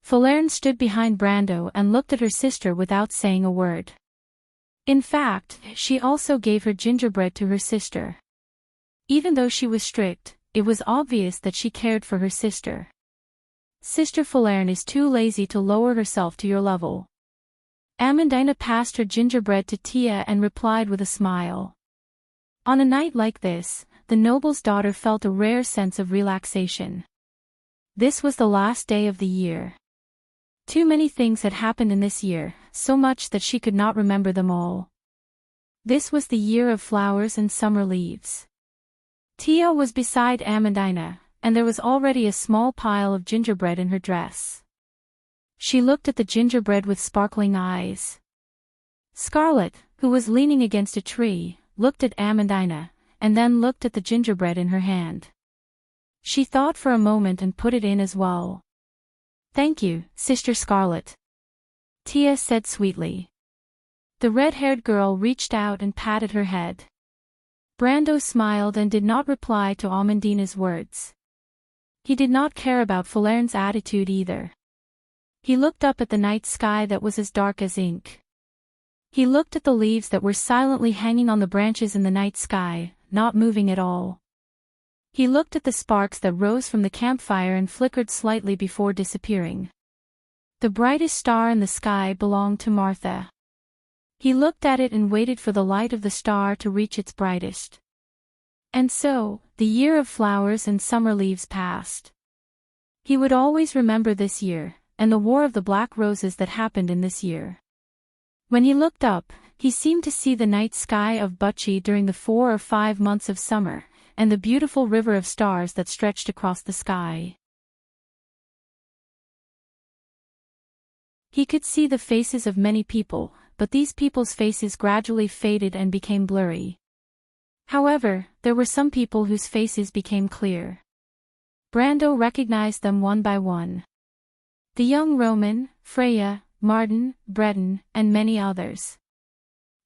Falerne stood behind Brando and looked at her sister without saying a word. In fact, she also gave her gingerbread to her sister. Even though she was strict, it was obvious that she cared for her sister. Sister Falerne is too lazy to lower herself to your level. Amandina passed her gingerbread to Tia and replied with a smile. On a night like this, the noble's daughter felt a rare sense of relaxation. This was the last day of the year. Too many things had happened in this year, so much that she could not remember them all. This was the year of flowers and summer leaves. Tia was beside Amandina, and there was already a small pile of gingerbread in her dress. She looked at the gingerbread with sparkling eyes. Scarlet, who was leaning against a tree, looked at Amandina, and then looked at the gingerbread in her hand. She thought for a moment and put it in as well. "Thank you, Sister Scarlet," Tia said sweetly. The red-haired girl reached out and patted her head. Brando smiled and did not reply to Amandina's words. He did not care about Falerne's attitude either. He looked up at the night sky that was as dark as ink. He looked at the leaves that were silently hanging on the branches in the night sky, not moving at all. He looked at the sparks that rose from the campfire and flickered slightly before disappearing. The brightest star in the sky belonged to Martha. He looked at it and waited for the light of the star to reach its brightest. And so, the year of flowers and summer leaves passed. He would always remember this year, and the War of the Black Roses that happened in this year. When he looked up, he seemed to see the night sky of Butchie during the 4 or 5 months of summer, and the beautiful river of stars that stretched across the sky. He could see the faces of many people, but these people's faces gradually faded and became blurry. However, there were some people whose faces became clear. Brando recognized them one by one. The young Roman, Freya, Martin, Breton, and many others.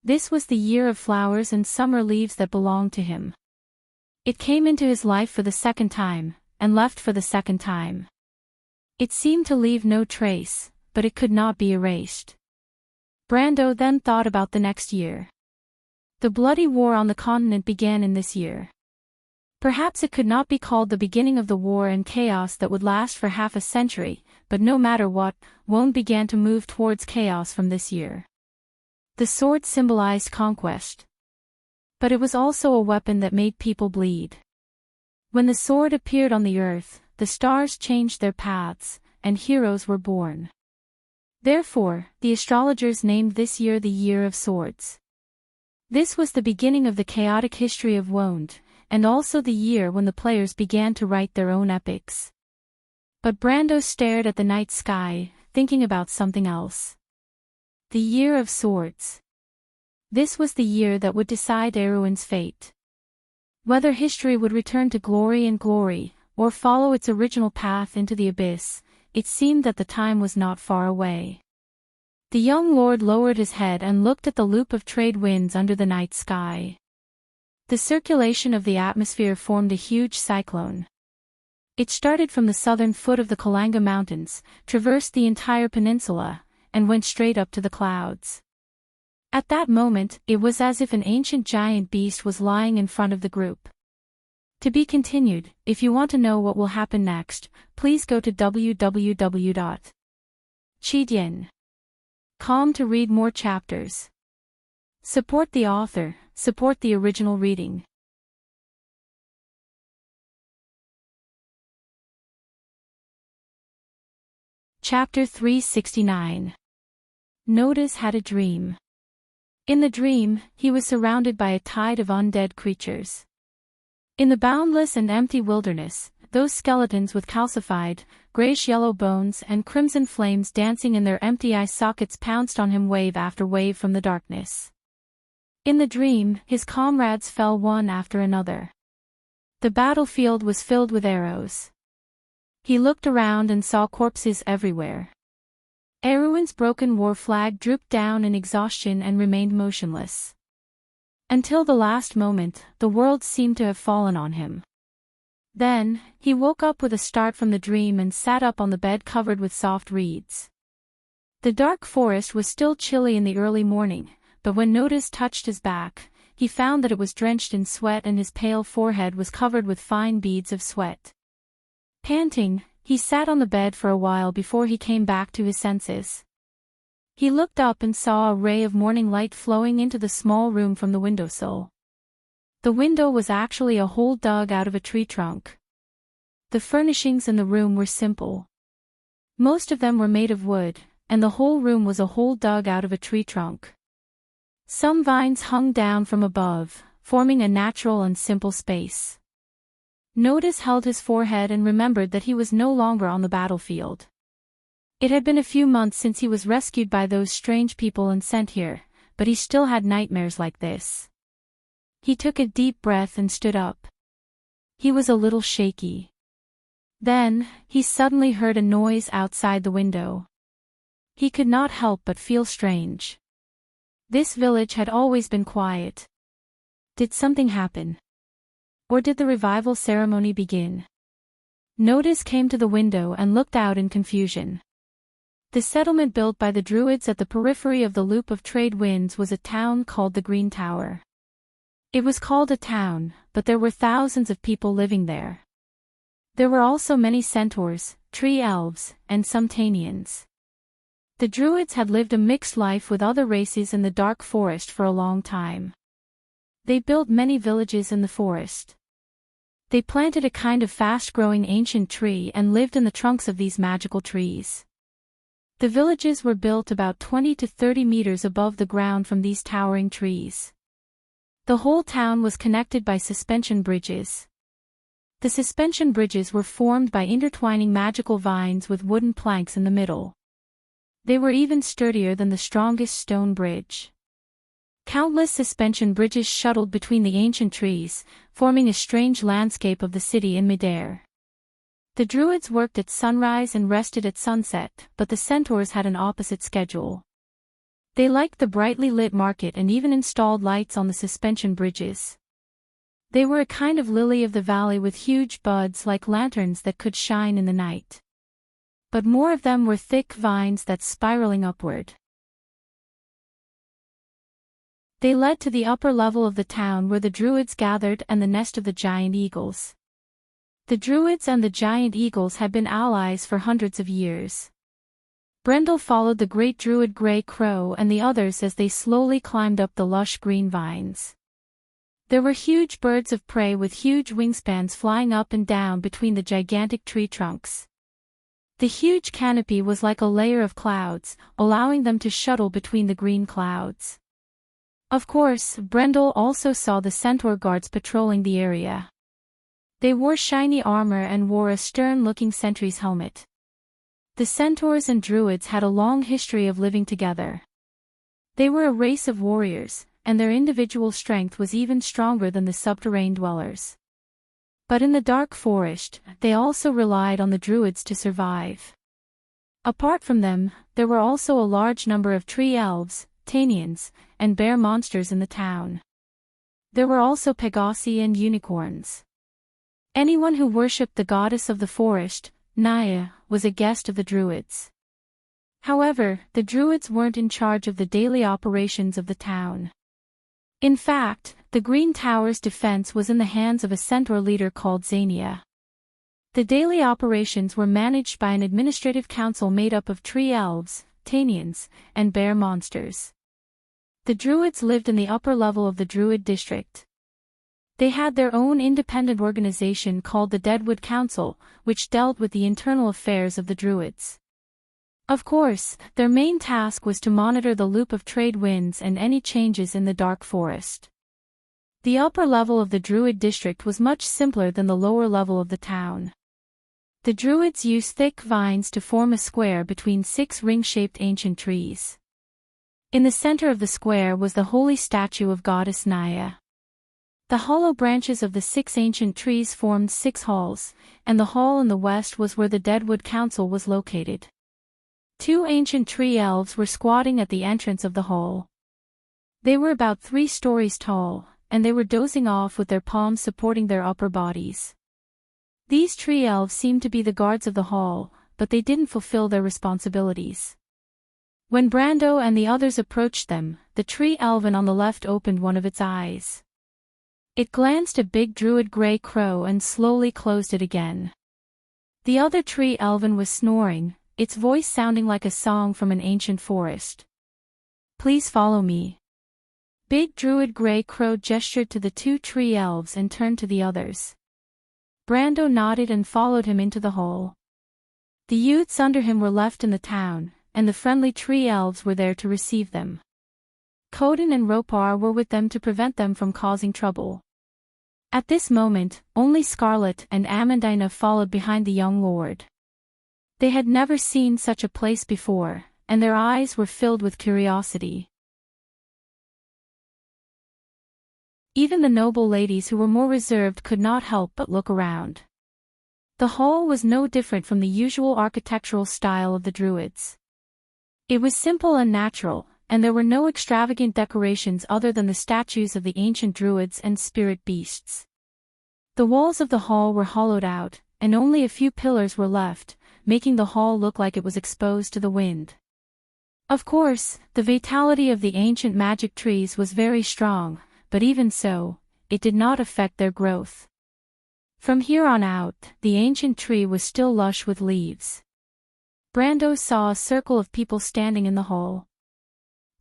This was the year of flowers and summer leaves that belonged to him. It came into his life for the second time, and left for the second time. It seemed to leave no trace, but it could not be erased. Brando then thought about the next year. The bloody war on the continent began in this year. Perhaps it could not be called the beginning of the war and chaos that would last for half a century, but no matter what, Wone began to move towards chaos from this year. The sword symbolized conquest. But it was also a weapon that made people bleed. When the sword appeared on the earth, the stars changed their paths, and heroes were born. Therefore, the astrologers named this year the Year of Swords. This was the beginning of the chaotic history of Wone, and also the year when the players began to write their own epics. But Brando stared at the night sky, thinking about something else. The Year of Swords. This was the year that would decide Erwin's fate. Whether history would return to glory and glory, or follow its original path into the abyss, it seemed that the time was not far away. The young lord lowered his head and looked at the loop of trade winds under the night sky. The circulation of the atmosphere formed a huge cyclone. It started from the southern foot of the Kalanga Mountains, traversed the entire peninsula, and went straight up to the clouds. At that moment, it was as if an ancient giant beast was lying in front of the group. To be continued. If you want to know what will happen next, please go to www.cheatyin.com to read more chapters. Support the author, support the original reading. Chapter 369. Notice had a dream. In the dream, he was surrounded by a tide of undead creatures. In the boundless and empty wilderness, those skeletons with calcified, grayish-yellow bones and crimson flames dancing in their empty eye sockets pounced on him wave after wave from the darkness. In the dream, his comrades fell one after another. The battlefield was filled with arrows. He looked around and saw corpses everywhere. Erwin's broken war flag drooped down in exhaustion and remained motionless. Until the last moment, the world seemed to have fallen on him. Then, he woke up with a start from the dream and sat up on the bed covered with soft reeds. The dark forest was still chilly in the early morning, but when Notice touched his back, he found that it was drenched in sweat and his pale forehead was covered with fine beads of sweat. Panting, he sat on the bed for a while before he came back to his senses. He looked up and saw a ray of morning light flowing into the small room from the windowsill. The window was actually a hole dug out of a tree trunk. The furnishings in the room were simple. Most of them were made of wood, and the whole room was a hole dug out of a tree trunk. Some vines hung down from above, forming a natural and simple space. Notice held his forehead and remembered that he was no longer on the battlefield. It had been a few months since he was rescued by those strange people and sent here, but he still had nightmares like this. He took a deep breath and stood up. He was a little shaky. Then, he suddenly heard a noise outside the window. He could not help but feel strange. This village had always been quiet. Did something happen? Or did the revival ceremony begin? Notice came to the window and looked out in confusion. The settlement built by the Druids at the periphery of the loop of trade winds was a town called the Green Tower. It was called a town, but there were thousands of people living there. There were also many centaurs, tree elves, and some Tanians. The Druids had lived a mixed life with other races in the dark forest for a long time. They built many villages in the forest. They planted a kind of fast-growing ancient tree and lived in the trunks of these magical trees. The villages were built about 20 to 30 meters above the ground from these towering trees. The whole town was connected by suspension bridges. The suspension bridges were formed by intertwining magical vines with wooden planks in the middle. They were even sturdier than the strongest stone bridge. Countless suspension bridges shuttled between the ancient trees, forming a strange landscape of the city in midair. The druids worked at sunrise and rested at sunset, but the centaurs had an opposite schedule. They liked the brightly lit market and even installed lights on the suspension bridges. They were a kind of lily of the valley with huge buds like lanterns that could shine in the night. But more of them were thick vines that spiraling upward. They led to the upper level of the town where the druids gathered and the nest of the giant eagles. The druids and the giant eagles had been allies for hundreds of years. Brendel followed the great druid Grey Crow and the others as they slowly climbed up the lush green vines. There were huge birds of prey with huge wingspans flying up and down between the gigantic tree trunks. The huge canopy was like a layer of clouds, allowing them to shuttle between the green clouds. Of course, Brendel also saw the centaur guards patrolling the area. They wore shiny armor and wore a stern-looking sentry's helmet. The centaurs and druids had a long history of living together. They were a race of warriors, and their individual strength was even stronger than the subterranean dwellers. But in the dark forest, they also relied on the druids to survive. Apart from them, there were also a large number of tree elves, Tanians, and bear monsters in the town. There were also Pegasi and unicorns. Anyone who worshipped the goddess of the forest, Naya, was a guest of the druids. However, the druids weren't in charge of the daily operations of the town. In fact, the Green Tower's defense was in the hands of a centaur leader called Xania. The daily operations were managed by an administrative council made up of tree elves, Tanians, and bear monsters. The druids lived in the upper level of the druid district. They had their own independent organization called the Deadwood Council, which dealt with the internal affairs of the druids. Of course, their main task was to monitor the loop of trade winds and any changes in the dark forest. The upper level of the druid district was much simpler than the lower level of the town. The druids used thick vines to form a square between 6 ring-shaped ancient trees. In the center of the square was the holy statue of goddess Naya. The hollow branches of the 6 ancient trees formed 6 halls, and the hall in the west was where the Deadwood Council was located. 2 ancient tree elves were squatting at the entrance of the hall. They were about 3 stories tall, and they were dozing off with their palms supporting their upper bodies. These tree elves seemed to be the guards of the hall, but they didn't fulfill their responsibilities. When Brando and the others approached them, the tree elven on the left opened one of its eyes. It glanced at big druid Grey Crow and slowly closed it again. The other tree elven was snoring, its voice sounding like a song from an ancient forest. "Please follow me." Big druid Grey Crow gestured to the 2 tree elves and turned to the others. Brando nodded and followed him into the hall. The youths under him were left in the town, and the friendly tree elves were there to receive them. Coden and Ropar were with them to prevent them from causing trouble. At this moment, only Scarlet and Amandina followed behind the young lord. They had never seen such a place before, and their eyes were filled with curiosity. Even the noble ladies who were more reserved could not help but look around. The hall was no different from the usual architectural style of the druids. It was simple and natural, and there were no extravagant decorations other than the statues of the ancient druids and spirit beasts. The walls of the hall were hollowed out, and only a few pillars were left, making the hall look like it was exposed to the wind. Of course, the vitality of the ancient magic trees was very strong, but even so, it did not affect their growth. From here on out, the ancient tree was still lush with leaves. Brando saw a circle of people standing in the hall.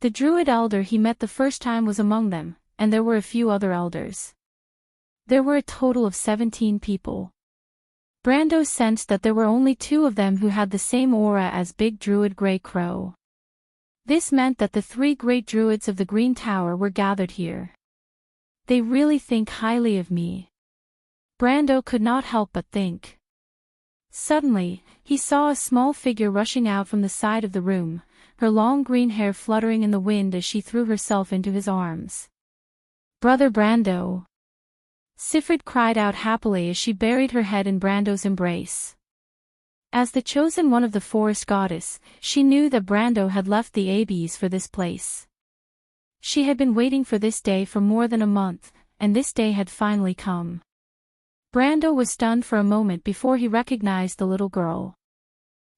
The druid elder he met the first time was among them, and there were a few other elders. There were a total of 17 people. Brando sensed that there were only 2 of them who had the same aura as big druid Grey Crow. This meant that the 3 great druids of the Green Tower were gathered here. They really think highly of me. Brando could not help but think. Suddenly, he saw a small figure rushing out from the side of the room, her long green hair fluttering in the wind as she threw herself into his arms. "Brother Brando!" Sifrid cried out happily as she buried her head in Brando's embrace. As the chosen one of the forest goddess, she knew that Brando had left the Abbey's for this place. She had been waiting for this day for more than a month, and this day had finally come. Brando was stunned for a moment before he recognized the little girl.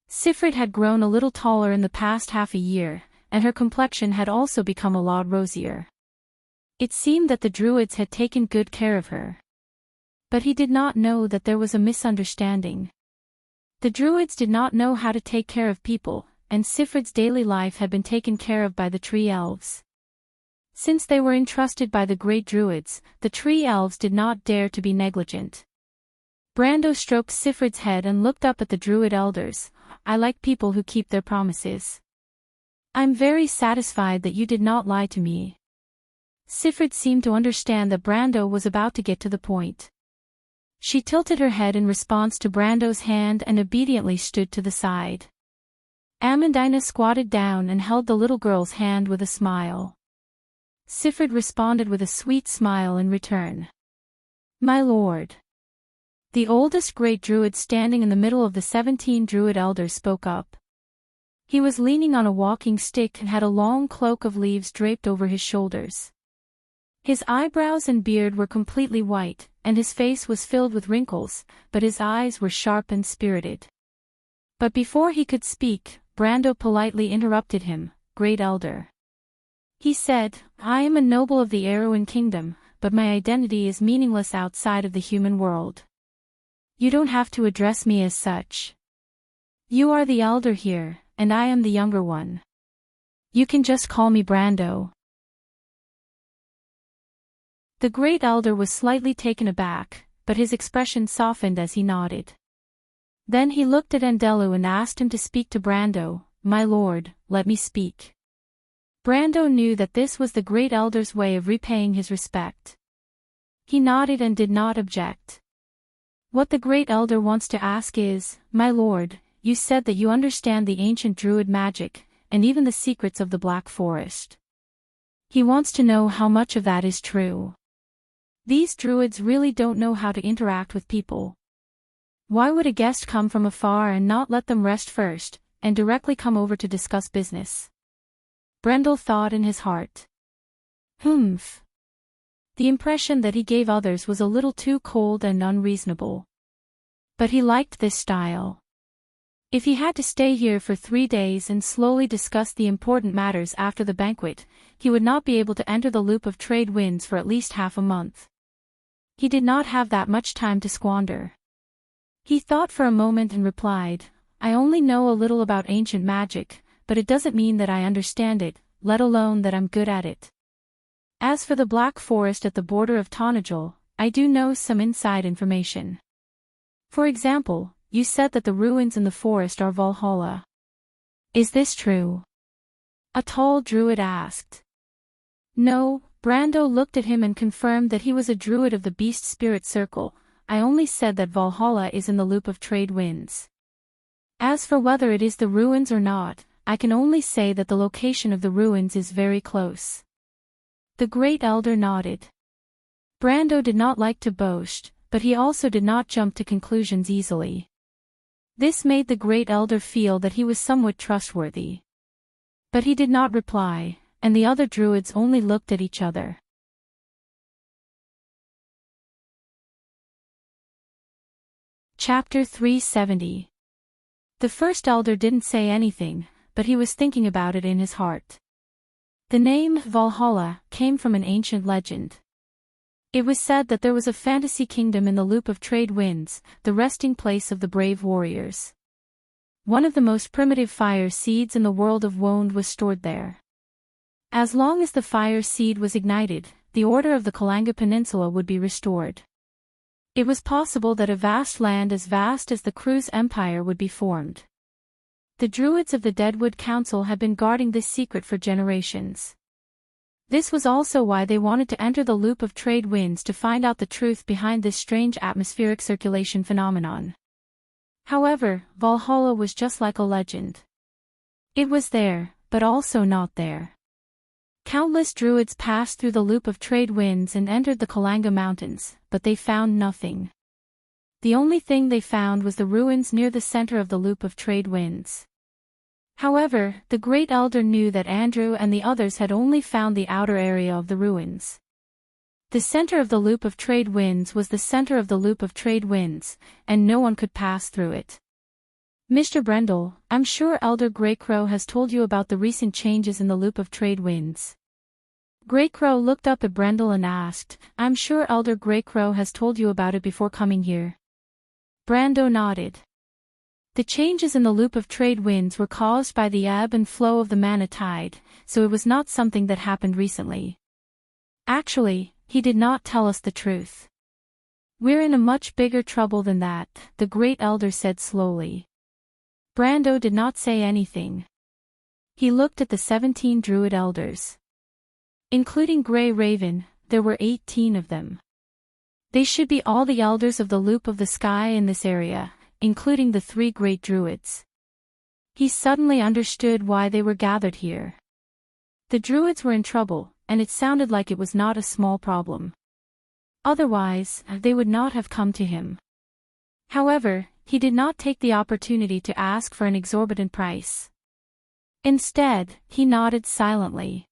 Siffred had grown a little taller in the past half a year, and her complexion had also become a lot rosier. It seemed that the Druids had taken good care of her. But he did not know that there was a misunderstanding. The Druids did not know how to take care of people, and Siffred's daily life had been taken care of by the Tree Elves. Since they were entrusted by the great Druids, the Tree Elves did not dare to be negligent. Brando stroked Siffred's head and looked up at the Druid elders. "I like people who keep their promises. I'm very satisfied that you did not lie to me." Siffred seemed to understand that Brando was about to get to the point. She tilted her head in response to Brando's hand and obediently stood to the side. Amandina squatted down and held the little girl's hand with a smile. Siffred responded with a sweet smile in return. "My lord." The oldest great Druid standing in the middle of the 17 Druid elders spoke up. He was leaning on a walking stick and had a long cloak of leaves draped over his shoulders. His eyebrows and beard were completely white, and his face was filled with wrinkles, but his eyes were sharp and spirited. But before he could speak, Brando politely interrupted him. "Great Elder," he said, "I am a noble of the Arrowin Kingdom, but my identity is meaningless outside of the human world. You don't have to address me as such. You are the elder here, and I am the younger one. You can just call me Brando." The great elder was slightly taken aback, but his expression softened as he nodded. Then he looked at Andelu and asked him to speak to Brando. "My lord, let me speak." Brando knew that this was the great elder's way of repaying his respect. He nodded and did not object. "What the great elder wants to ask is, my lord, you said that you understand the ancient druid magic, and even the secrets of the Black Forest. He wants to know how much of that is true. These druids really don't know how to interact with people. Why would a guest come from afar and not let them rest first, and directly come over to discuss business?" Brendel thought in his heart. Humph. The impression that he gave others was a little too cold and unreasonable. But he liked this style. If he had to stay here for 3 days and slowly discuss the important matters after the banquet, he would not be able to enter the loop of trade winds for at least half a month. He did not have that much time to squander. He thought for a moment and replied, "I only know a little about ancient magic, but it doesn't mean that I understand it, let alone that I'm good at it. As for the Black Forest at the border of Tonajol, I do know some inside information. For example, you said that the ruins in the forest are Valhalla. Is this true?" a tall druid asked. "No," Brando looked at him and confirmed that he was a druid of the Beast Spirit Circle. "I only said that Valhalla is in the loop of trade winds. As for whether it is the ruins or not, I can only say that the location of the ruins is very close." The great elder nodded. Brando did not like to boast, but he also did not jump to conclusions easily. This made the great elder feel that he was somewhat trustworthy. But he did not reply, and the other druids only looked at each other. Chapter 370. The first elder didn't say anything, but he was thinking about it in his heart. The name Valhalla came from an ancient legend. It was said that there was a fantasy kingdom in the loop of trade winds, the resting place of the brave warriors. One of the most primitive fire seeds in the world of Woned was stored there. As long as the fire seed was ignited, the order of the Kalanga Peninsula would be restored. It was possible that a vast land as vast as the Cruz Empire would be formed. The Druids of the Deadwood Council had been guarding this secret for generations. This was also why they wanted to enter the loop of trade winds to find out the truth behind this strange atmospheric circulation phenomenon. However, Valhalla was just like a legend. It was there, but also not there. Countless druids passed through the loop of trade winds and entered the Kalanga Mountains, but they found nothing. The only thing they found was the ruins near the center of the loop of trade winds. However, the Great Elder knew that Andrew and the others had only found the outer area of the ruins. The center of the loop of trade winds was the center of the loop of trade winds, and no one could pass through it. Mr. Brendel, I'm sure Elder Greycrow has told you about the recent changes in the loop of trade winds. Greycrow looked up at Brendel and asked, I'm sure Elder Greycrow has told you about it before coming here. Brando nodded. The changes in the loop of trade winds were caused by the ebb and flow of the Mana tide, so it was not something that happened recently. Actually, he did not tell us the truth. We're in a much bigger trouble than that, the Great Elder said slowly. Brando did not say anything. He looked at the 17 Druid Elders. Including Grey Raven, there were 18 of them. They should be all the Elders of the Loop of the Sky in this area, including the 3 Great Druids. He suddenly understood why they were gathered here. The Druids were in trouble, and it sounded like it was not a small problem. Otherwise, they would not have come to him. However, he did not take the opportunity to ask for an exorbitant price. Instead, he nodded silently.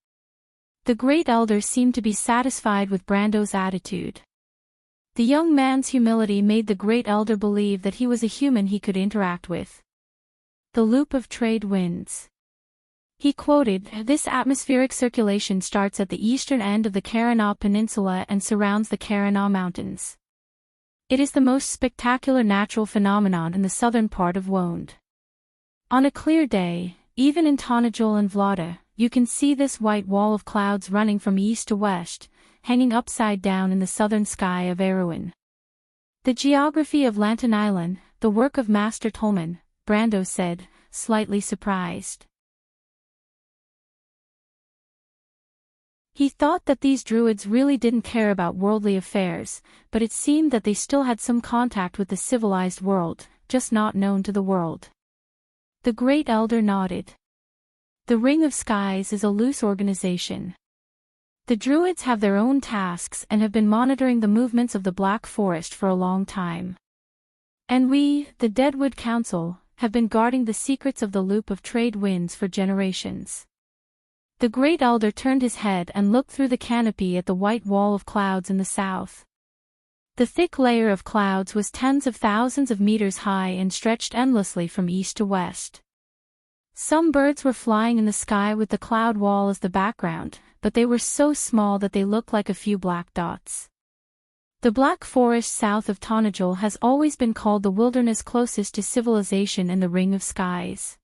The Great Elder seemed to be satisfied with Brando's attitude. The young man's humility made the Great Elder believe that he was a human he could interact with. The loop of trade winds. He quoted, this atmospheric circulation starts at the eastern end of the Karanaw Peninsula and surrounds the Karanaw Mountains. It is the most spectacular natural phenomenon in the southern part of Wonde. On a clear day, even in Tonajol and Vlada, you can see this white wall of clouds running from east to west, hanging upside down in the southern sky of Erewhon. The geography of Lantan Island, the work of Master Tolman, Brando said, slightly surprised. He thought that these druids really didn't care about worldly affairs, but it seemed that they still had some contact with the civilized world, just not known to the world. The Great Elder nodded. The Ring of Skies is a loose organization. The druids have their own tasks and have been monitoring the movements of the Black Forest for a long time. And we, the Deadwood Council, have been guarding the secrets of the Loop of Trade Winds for generations. The Great Elder turned his head and looked through the canopy at the white wall of clouds in the south. The thick layer of clouds was tens of thousands of meters high and stretched endlessly from east to west. Some birds were flying in the sky with the cloud wall as the background, but they were so small that they looked like a few black dots. The Black Forest south of Tonajol has always been called the wilderness closest to civilization in the Ring of Skies.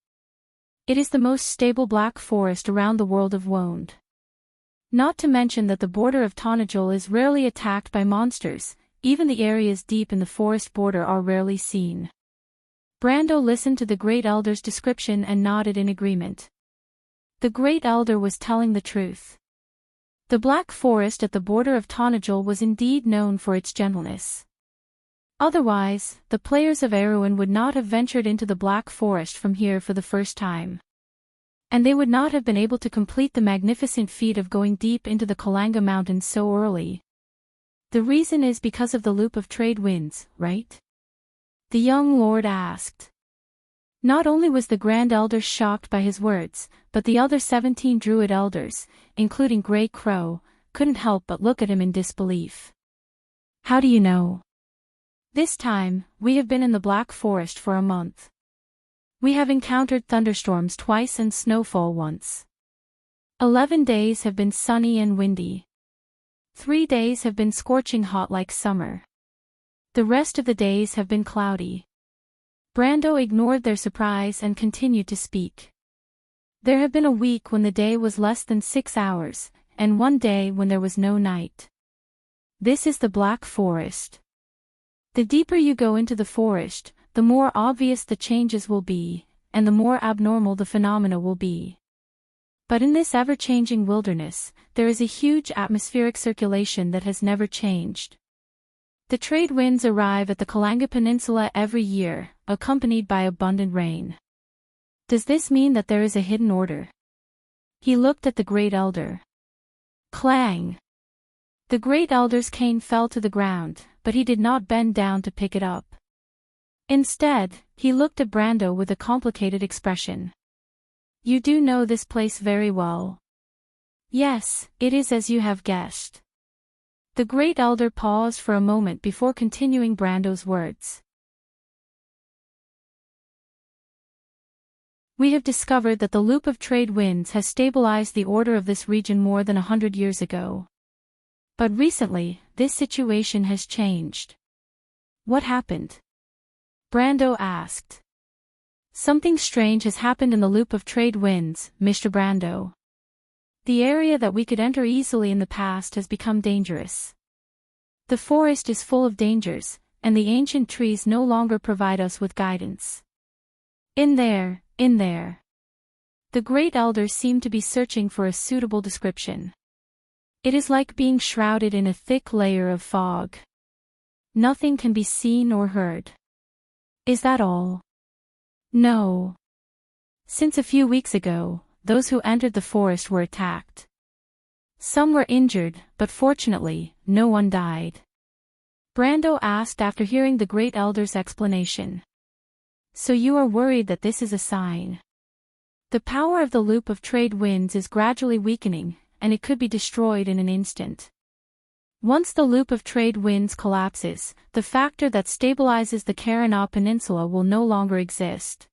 It is the most stable Black Forest around the world of Wonde. Not to mention that the border of Tonajol is rarely attacked by monsters, even the areas deep in the forest border are rarely seen. Brando listened to the Great Elder's description and nodded in agreement. The Great Elder was telling the truth. The Black Forest at the border of Tonajol was indeed known for its gentleness. Otherwise, the players of Erewhon would not have ventured into the Black Forest from here for the first time. And they would not have been able to complete the magnificent feat of going deep into the Kalanga Mountains so early. The reason is because of the Loop of Trade Winds, right? The young lord asked. Not only was the Grand Elder shocked by his words, but the other 17 Druid Elders, including Grey Crow, couldn't help but look at him in disbelief. How do you know? This time, we have been in the Black Forest for a month. We have encountered thunderstorms twice and snowfall once. 11 days have been sunny and windy. 3 days have been scorching hot like summer. The rest of the days have been cloudy. Brando ignored their surprise and continued to speak. There have been a week when the day was less than 6 hours, and one day when there was no night. This is the Black Forest. The deeper you go into the forest, the more obvious the changes will be, and the more abnormal the phenomena will be. But in this ever-changing wilderness, there is a huge atmospheric circulation that has never changed. The trade winds arrive at the Kalanga Peninsula every year, accompanied by abundant rain. Does this mean that there is a hidden order? He looked at the Great Elder. Clang! The Great Elder's cane fell to the ground, but he did not bend down to pick it up. Instead, he looked at Brando with a complicated expression. "You do know this place very well." "Yes, it is as you have guessed." The great elder paused for a moment before continuing Brando's words. "We have discovered that the loop of trade winds has stabilized the order of this region more than 100 years ago. But recently, this situation has changed." "What happened?" Brando asked. "Something strange has happened in the loop of trade winds, Mr. Brando. The area that we could enter easily in the past has become dangerous. The forest is full of dangers, and the ancient trees no longer provide us with guidance. In there. The great elder seemed to be searching for a suitable description. "It is like being shrouded in a thick layer of fog. Nothing can be seen or heard." "Is that all?" "No. Since a few weeks ago, those who entered the forest were attacked. Some were injured, but fortunately, no one died." Brando asked after hearing the great elder's explanation. "So you are worried that this is a sign? The power of the loop of trade winds is gradually weakening, and it could be destroyed in an instant. Once the loop of trade winds collapses, the factor that stabilizes the Carinaw Peninsula will no longer exist.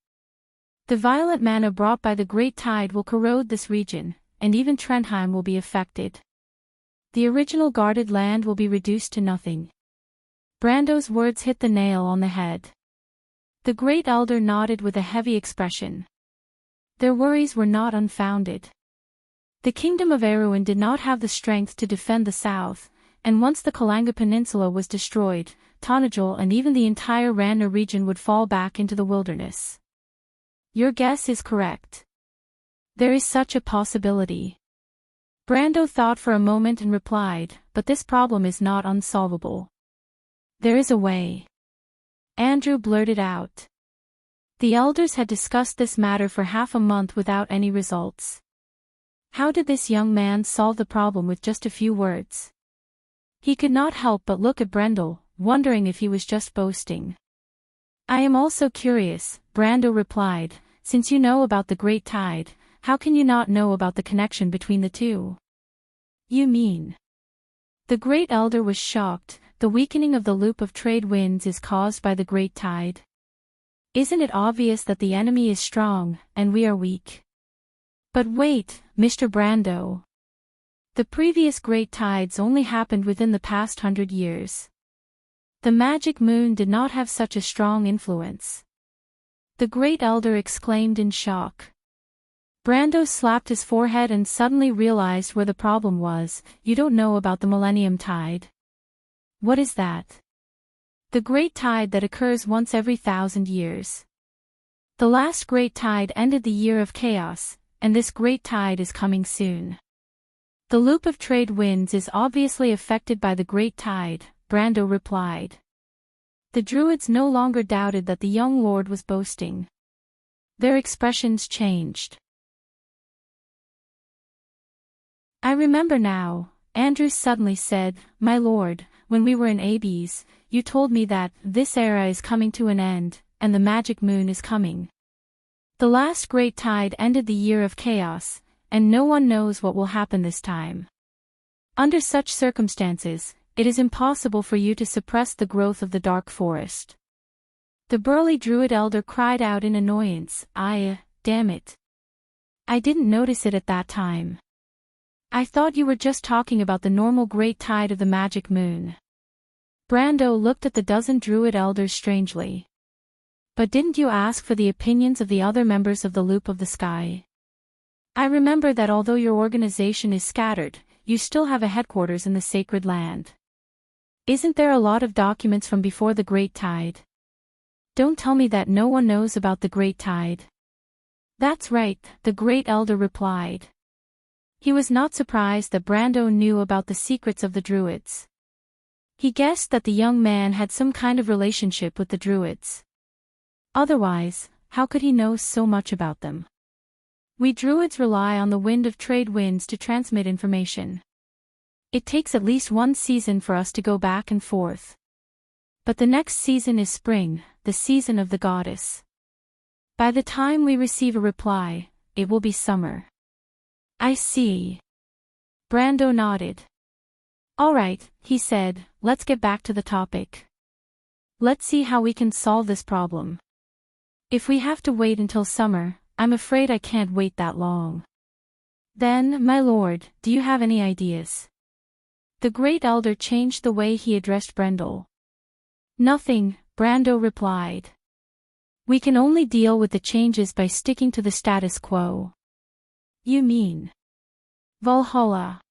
The violent mana brought by the great tide will corrode this region, and even Trondheim will be affected. The original guarded land will be reduced to nothing." Brando's words hit the nail on the head. The great elder nodded with a heavy expression. Their worries were not unfounded. The kingdom of Erwin did not have the strength to defend the south, and once the Kalanga Peninsula was destroyed, Tonajol and even the entire Ranna region would fall back into the wilderness. "Your guess is correct. There is such a possibility." Brando thought for a moment and replied, "But this problem is not unsolvable." "There is a way." Andrew blurted out. The elders had discussed this matter for half a month without any results. How did this young man solve the problem with just a few words? He could not help but look at Brendel, wondering if he was just boasting. "I am also curious," Brando replied, "since you know about the great tide, how can you not know about the connection between the two?" "You mean?" The great elder was shocked. "The weakening of the loop of trade winds is caused by the great tide. Isn't it obvious that the enemy is strong, and we are weak?" "But wait, Mr. Brando. The previous great tides only happened within the past 100 years. The magic moon did not have such a strong influence." The great elder exclaimed in shock. Brando slapped his forehead and suddenly realized where the problem was. "You don't know about the Millennium Tide." "What is that?" "The great tide that occurs once every 1,000 years. The last great tide ended the year of chaos, and this great tide is coming soon. The loop of trade winds is obviously affected by the great tide," Brando replied. The Druids no longer doubted that the young lord was boasting. Their expressions changed. "I remember now," Andrew suddenly said, "My lord, when we were in Abes, you told me that this era is coming to an end, and the magic moon is coming. The last great tide ended the year of chaos, and no one knows what will happen this time. Under such circumstances, it is impossible for you to suppress the growth of the dark forest." The burly druid elder cried out in annoyance, Damn it. I didn't notice it at that time. I thought you were just talking about the normal great tide of the magic moon." Brando looked at the dozen druid elders strangely. "But didn't you ask for the opinions of the other members of the Loop of the Sky? I remember that although your organization is scattered, you still have a headquarters in the sacred land. Isn't there a lot of documents from before the great tide? Don't tell me that no one knows about the great tide." "That's right," the great elder replied. He was not surprised that Brando knew about the secrets of the Druids. He guessed that the young man had some kind of relationship with the Druids. Otherwise, how could he know so much about them? "We Druids rely on the wind of trade winds to transmit information. It takes at least one season for us to go back and forth. But the next season is spring, the season of the goddess. By the time we receive a reply, it will be summer. I see. Brando nodded. All right, he said, let's get back to the topic. Let's see how we can solve this problem. If we have to wait until summer, I'm afraid I can't wait that long. Then, my lord, do you have any ideas? The great elder changed the way he addressed Brendel. Nothing, Brando replied. We can only deal with the changes by sticking to the status quo. You mean? Valhalla.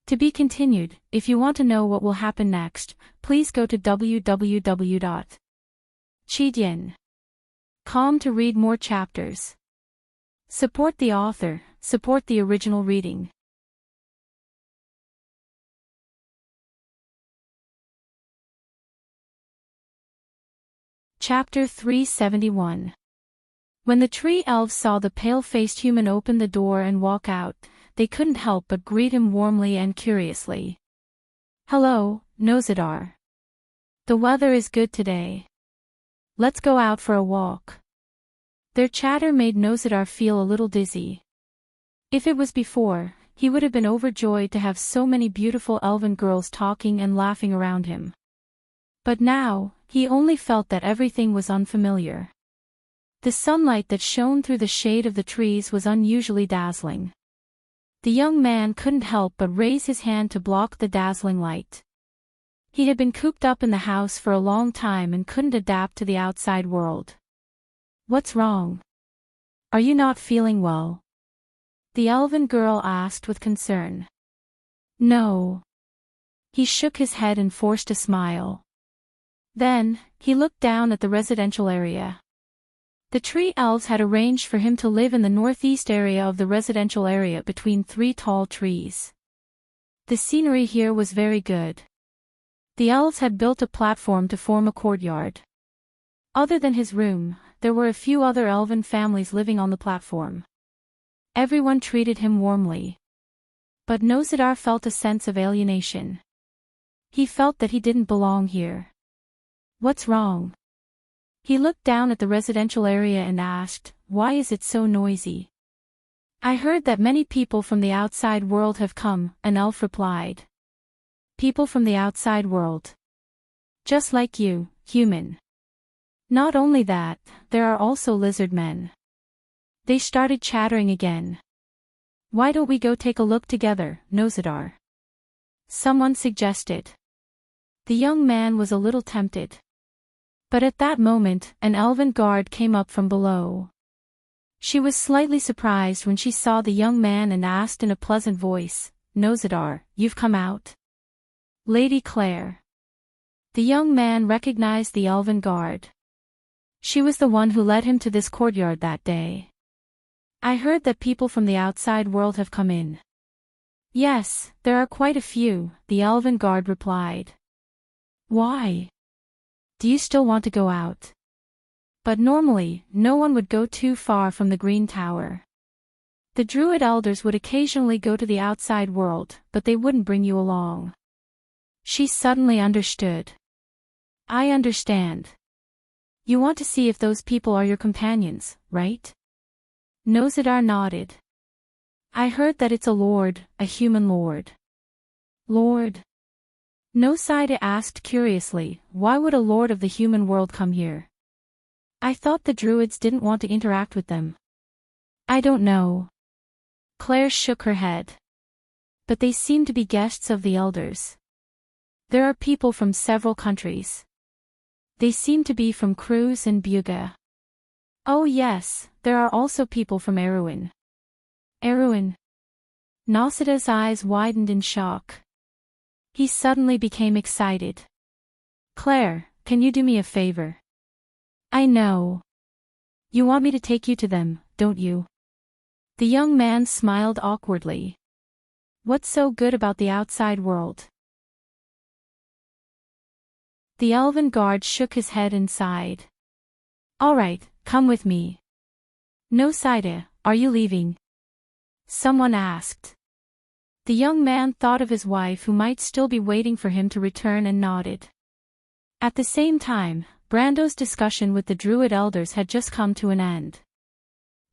To be continued. If you want to know what will happen next, please go to www.chidien.com to read more chapters. Support the author, support the original reading. Chapter 371. When the tree elves saw the pale-faced human open the door and walk out, they couldn't help but greet him warmly and curiously. Hello, Nosadar. The weather is good today. Let's go out for a walk. Their chatter made Nosadar feel a little dizzy. If it was before, he would have been overjoyed to have so many beautiful elven girls talking and laughing around him. But now, he only felt that everything was unfamiliar. The sunlight that shone through the shade of the trees was unusually dazzling. The young man couldn't help but raise his hand to block the dazzling light. He had been cooped up in the house for a long time and couldn't adapt to the outside world. What's wrong? Are you not feeling well? The elven girl asked with concern. No. He shook his head and forced a smile. Then, he looked down at the residential area. The tree elves had arranged for him to live in the northeast area of the residential area between 3 tall trees. The scenery here was very good. The elves had built a platform to form a courtyard. Other than his room, there were a few other elven families living on the platform. Everyone treated him warmly. But Nosadar felt a sense of alienation. He felt that he didn't belong here. What's wrong? He looked down at the residential area and asked, why is it so noisy? I heard that many people from the outside world have come, an elf replied. People from the outside world. Just like you, human. Not only that, there are also lizard men. They started chattering again. Why don't we go take a look together, Nosadar? Someone suggested. The young man was a little tempted. But at that moment, an elven guard came up from below. She was slightly surprised when she saw the young man and asked in a pleasant voice, Nosadar, you've come out? Lady Claire. The young man recognized the elven guard. She was the one who led him to this courtyard that day. I heard that people from the outside world have come in. Yes, there are quite a few, the elven guard replied. Why? Do you still want to go out? But normally, no one would go too far from the Green Tower. The druid elders would occasionally go to the outside world, but they wouldn't bring you along. She suddenly understood. I understand. You want to see if those people are your companions, right? Nosadar nodded. I heard that it's a lord, a human lord. Lord? Nosadar asked curiously, why would a lord of the human world come here? I thought the druids didn't want to interact with them. I don't know. Claire shook her head. But they seem to be guests of the elders. There are people from several countries. They seem to be from Cruz and Buga. Oh yes, there are also people from Erewhon. Erewhon? Nosadar's eyes widened in shock. He suddenly became excited. Claire, can you do me a favor? I know. You want me to take you to them, don't you? The young man smiled awkwardly. What's so good about the outside world? The elven guard shook his head and sighed. All right, come with me. Nosadar, are you leaving? Someone asked. The young man thought of his wife who might still be waiting for him to return and nodded. At the same time, Brando's discussion with the Druid elders had just come to an end.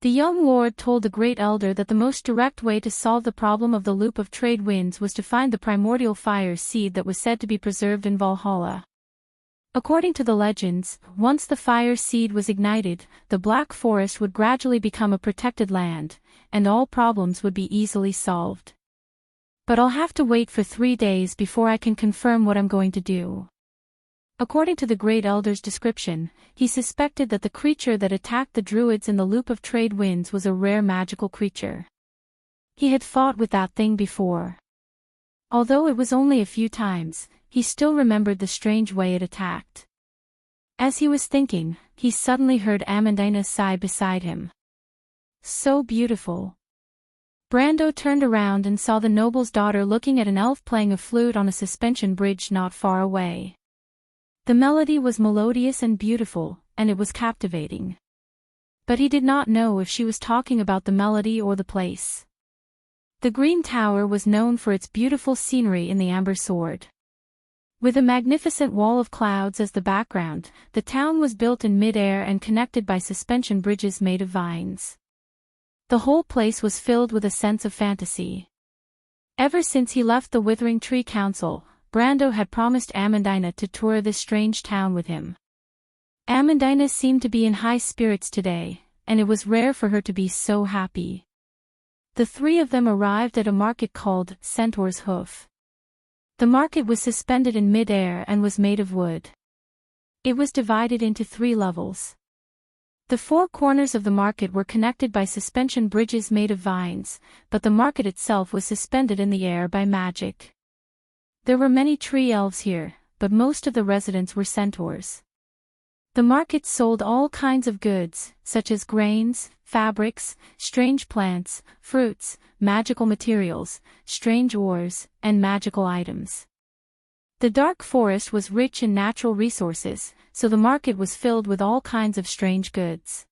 The young lord told the great elder that the most direct way to solve the problem of the loop of trade winds was to find the primordial fire seed that was said to be preserved in Valhalla. According to the legends, once the fire seed was ignited, the Black Forest would gradually become a protected land, and all problems would be easily solved. But I'll have to wait for 3 days before I can confirm what I'm going to do. According to the great elder's description, he suspected that the creature that attacked the druids in the loop of trade winds was a rare magical creature. He had fought with that thing before. Although it was only a few times, he still remembered the strange way it attacked. As he was thinking, he suddenly heard Amandina sigh beside him. So beautiful. Brando turned around and saw the noble's daughter looking at an elf playing a flute on a suspension bridge not far away. The melody was melodious and beautiful, and it was captivating. But he did not know if she was talking about the melody or the place. The Green Tower was known for its beautiful scenery in the Amber Sword. With a magnificent wall of clouds as the background, the town was built in mid-air and connected by suspension bridges made of vines. The whole place was filled with a sense of fantasy. Ever since he left the Withering Tree Council, Brando had promised Amandina to tour this strange town with him. Amandina seemed to be in high spirits today, and it was rare for her to be so happy. The three of them arrived at a market called Centaur's Hoof. The market was suspended in mid-air and was made of wood. It was divided into 3 levels. The 4 corners of the market were connected by suspension bridges made of vines, but the market itself was suspended in the air by magic. There were many tree elves here, but most of the residents were centaurs. The market sold all kinds of goods, such as grains, fabrics, strange plants, fruits, magical materials, strange ores, and magical items. The dark forest was rich in natural resources, so the market was filled with all kinds of strange goods.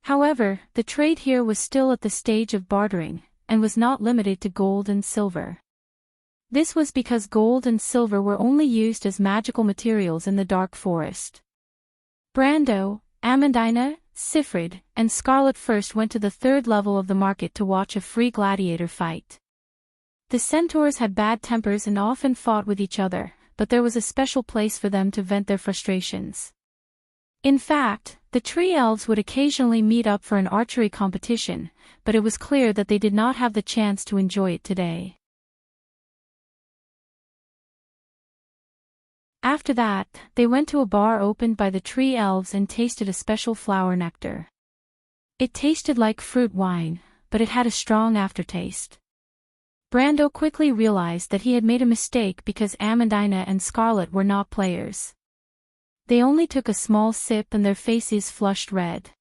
However, the trade here was still at the stage of bartering, and was not limited to gold and silver. This was because gold and silver were only used as magical materials in the dark forest. Brando, Amandina, Sifrid, and Scarlet first went to the 3rd level of the market to watch a free gladiator fight. The centaurs had bad tempers and often fought with each other, but there was a special place for them to vent their frustrations. In fact, the tree elves would occasionally meet up for an archery competition, but it was clear that they did not have the chance to enjoy it today. After that, they went to a bar opened by the tree elves and tasted a special flower nectar. It tasted like fruit wine, but it had a strong aftertaste. Brando quickly realized that he had made a mistake because Amandina and Scarlet were not players. They only took a small sip and their faces flushed red.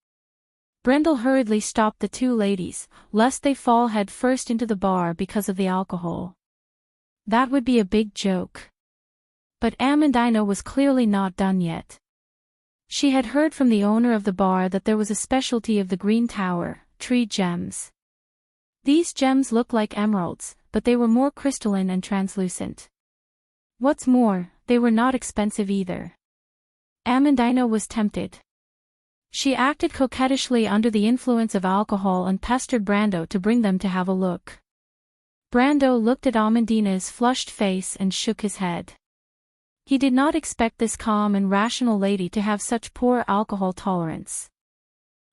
Brando hurriedly stopped the 2 ladies, lest they fall head first into the bar because of the alcohol. That would be a big joke. But Amandina was clearly not done yet. She had heard from the owner of the bar that there was a specialty of the Green Tower, tree gems. These gems looked like emeralds, but they were more crystalline and translucent. What's more, they were not expensive either. Amandina was tempted. She acted coquettishly under the influence of alcohol and pestered Brando to bring them to have a look. Brando looked at Amandina's flushed face and shook his head. He did not expect this calm and rational lady to have such poor alcohol tolerance.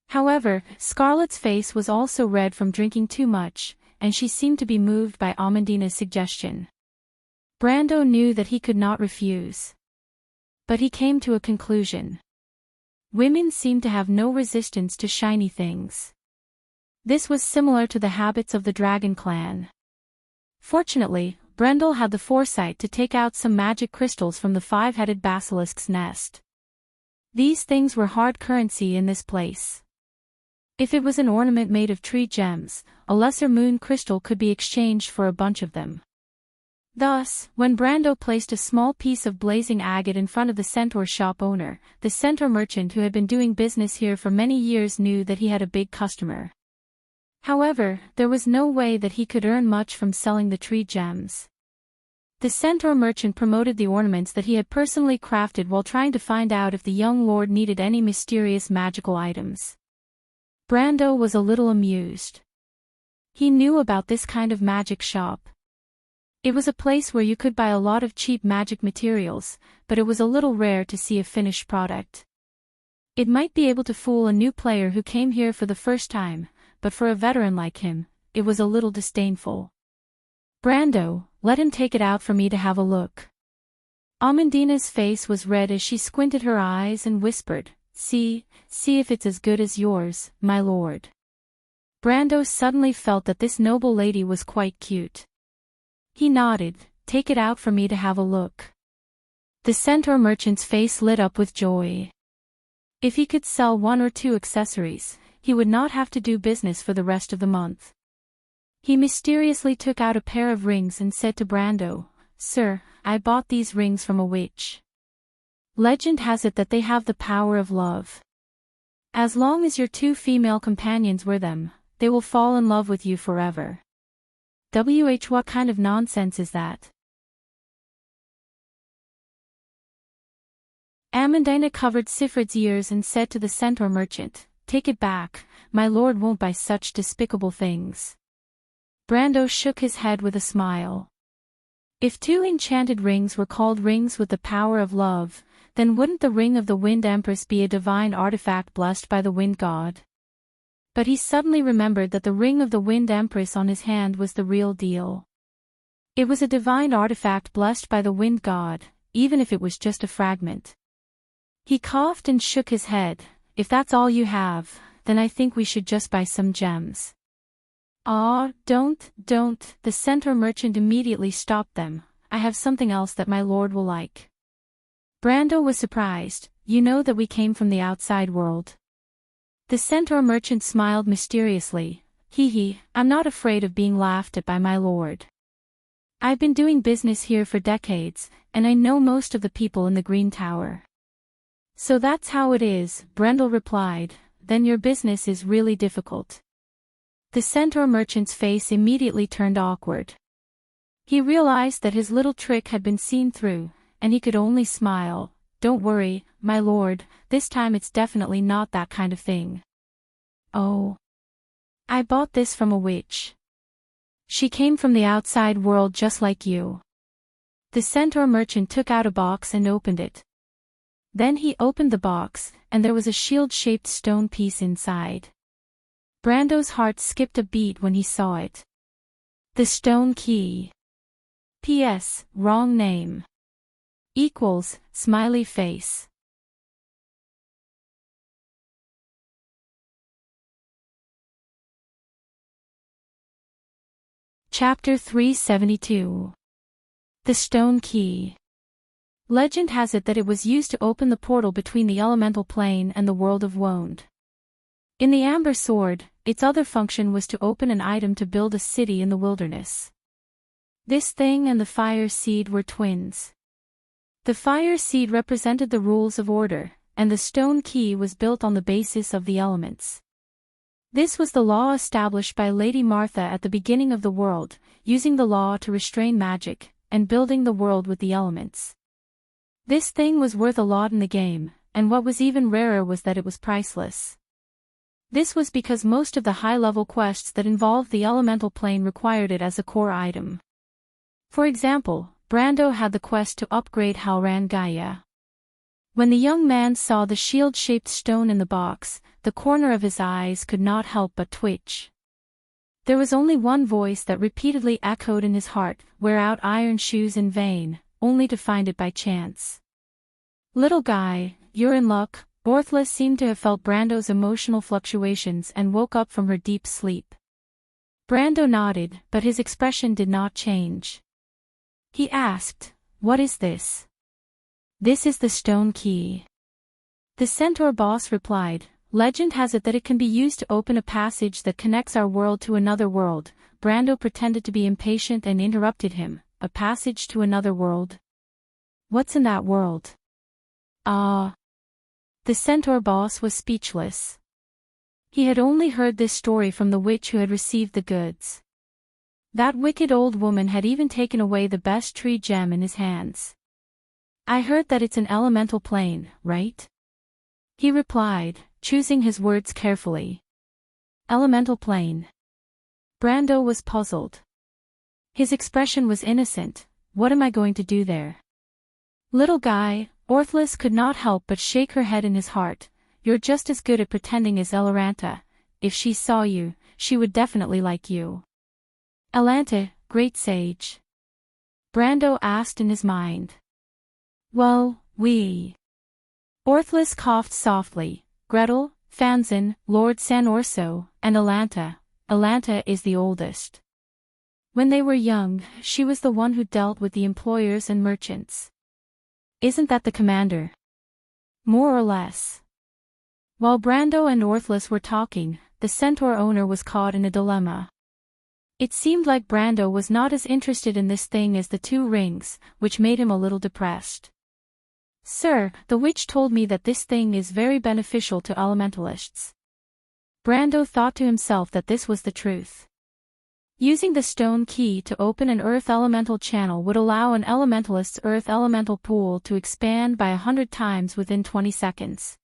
However, Scarlet's face was also red from drinking too much, and she seemed to be moved by Amandina's suggestion. Brando knew that he could not refuse. But he came to a conclusion. Women seemed to have no resistance to shiny things. This was similar to the habits of the Dragon Clan. Fortunately, Brendel had the foresight to take out some magic crystals from the 5-headed basilisk's nest. These things were hard currency in this place. If it was an ornament made of tree gems, a lesser moon crystal could be exchanged for a bunch of them. Thus, when Brando placed a small piece of blazing agate in front of the centaur shop owner, the centaur merchant who had been doing business here for many years knew that he had a big customer. However, there was no way that he could earn much from selling the tree gems. The centaur merchant promoted the ornaments that he had personally crafted while trying to find out if the young lord needed any mysterious magical items. Brando was a little amused. He knew about this kind of magic shop. It was a place where you could buy a lot of cheap magic materials, but it was a little rare to see a finished product. It might be able to fool a new player who came here for the first time, but for a veteran like him, it was a little disdainful. Brando, let him take it out for me to have a look. Amandina's face was red as she squinted her eyes and whispered, see if it's as good as yours, my lord. Brando suddenly felt that this noble lady was quite cute. He nodded, take it out for me to have a look. The centaur merchant's face lit up with joy. If he could sell 1 or 2 accessories, he would not have to do business for the rest of the month. He mysteriously took out a pair of rings and said to Brando, Sir, I bought these rings from a witch. Legend has it that they have the power of love. As long as your 2 female companions wear them, they will fall in love with you forever. What kind of nonsense is that? Amandina covered Sifrid's ears and said to the centaur merchant, take it back, my lord won't buy such despicable things. Brando shook his head with a smile. If 2 enchanted rings were called rings with the power of love, then wouldn't the ring of the Wind Empress be a divine artifact blessed by the Wind God? But he suddenly remembered that the ring of the Wind Empress on his hand was the real deal. It was a divine artifact blessed by the Wind God, even if it was just a fragment. He coughed and shook his head, if that's all you have, then I think we should just buy some gems. Ah, don't, the centaur merchant immediately stopped them, I have something else that my lord will like. Brando was surprised, you know that we came from the outside world. The centaur merchant smiled mysteriously, I'm not afraid of being laughed at by my lord. I've been doing business here for decades, and I know most of the people in the Green Tower. So that's how it is, Brendel replied, then your business is really difficult. The centaur merchant's face immediately turned awkward. He realized that his little trick had been seen through, and he could only smile. Don't worry, my lord, this time it's definitely not that kind of thing. Oh. I bought this from a witch. She came from the outside world just like you. The centaur merchant took out a box and opened it. Then he opened the box, and there was a shield-shaped stone piece inside. Brando's heart skipped a beat when he saw it. The stone key. P.S. Wrong name. Equals, smiley face. Chapter 372. The Stone Key. Legend has it that it was used to open the portal between the elemental plane and the world of Woned. In the Amber Sword, its other function was to open an item to build a city in the wilderness. This thing and the Fire Seed were twins. The Fire Seed represented the rules of order, and the Stone Key was built on the basis of the elements. This was the law established by Lady Martha at the beginning of the world, using the law to restrain magic, and building the world with the elements. This thing was worth a lot in the game, and what was even rarer was that it was priceless. This was because most of the high-level quests that involved the elemental plane required it as a core item. For example, Brando had the quest to upgrade Halran Gaia. When the young man saw the shield-shaped stone in the box, the corner of his eyes could not help but twitch. There was only one voice that repeatedly echoed in his heart, wear out iron shoes in vain, only to find it by chance. Little guy, you're in luck. Orthla seemed to have felt Brando's emotional fluctuations and woke up from her deep sleep. Brando nodded, but his expression did not change. He asked, "What is this?" "This is the stone key." The centaur boss replied, "Legend has it that it can be used to open a passage that connects our world to another world." Brando pretended to be impatient and interrupted him, "A passage to another world? What's in that world?" The centaur boss was speechless. He had only heard this story from the witch who had received the goods. That wicked old woman had even taken away the best tree gem in his hands. I heard that it's an elemental plane, right? He replied, choosing his words carefully. Elemental plane. Brando was puzzled. His expression was innocent. What am I going to do there? Little guy, Orthlis could not help but shake her head in his heart. You're just as good at pretending as Eloranta. If she saw you, she would definitely like you. Elanta, great sage? Brando asked in his mind. Well, Orthlis coughed softly. Gretel, Fanzin, Lord San Orso, and Elanta. Elanta is the oldest. When they were young, she was the one who dealt with the employers and merchants. Isn't that the commander? More or less. While Brando and Orthlis were talking, the centaur owner was caught in a dilemma. It seemed like Brando was not as interested in this thing as the 2 rings, which made him a little depressed. Sir, the witch told me that this thing is very beneficial to elementalists. Brando thought to himself that this was the truth. Using the stone key to open an earth elemental channel would allow an elementalist's earth elemental pool to expand by 100 times within 20 seconds.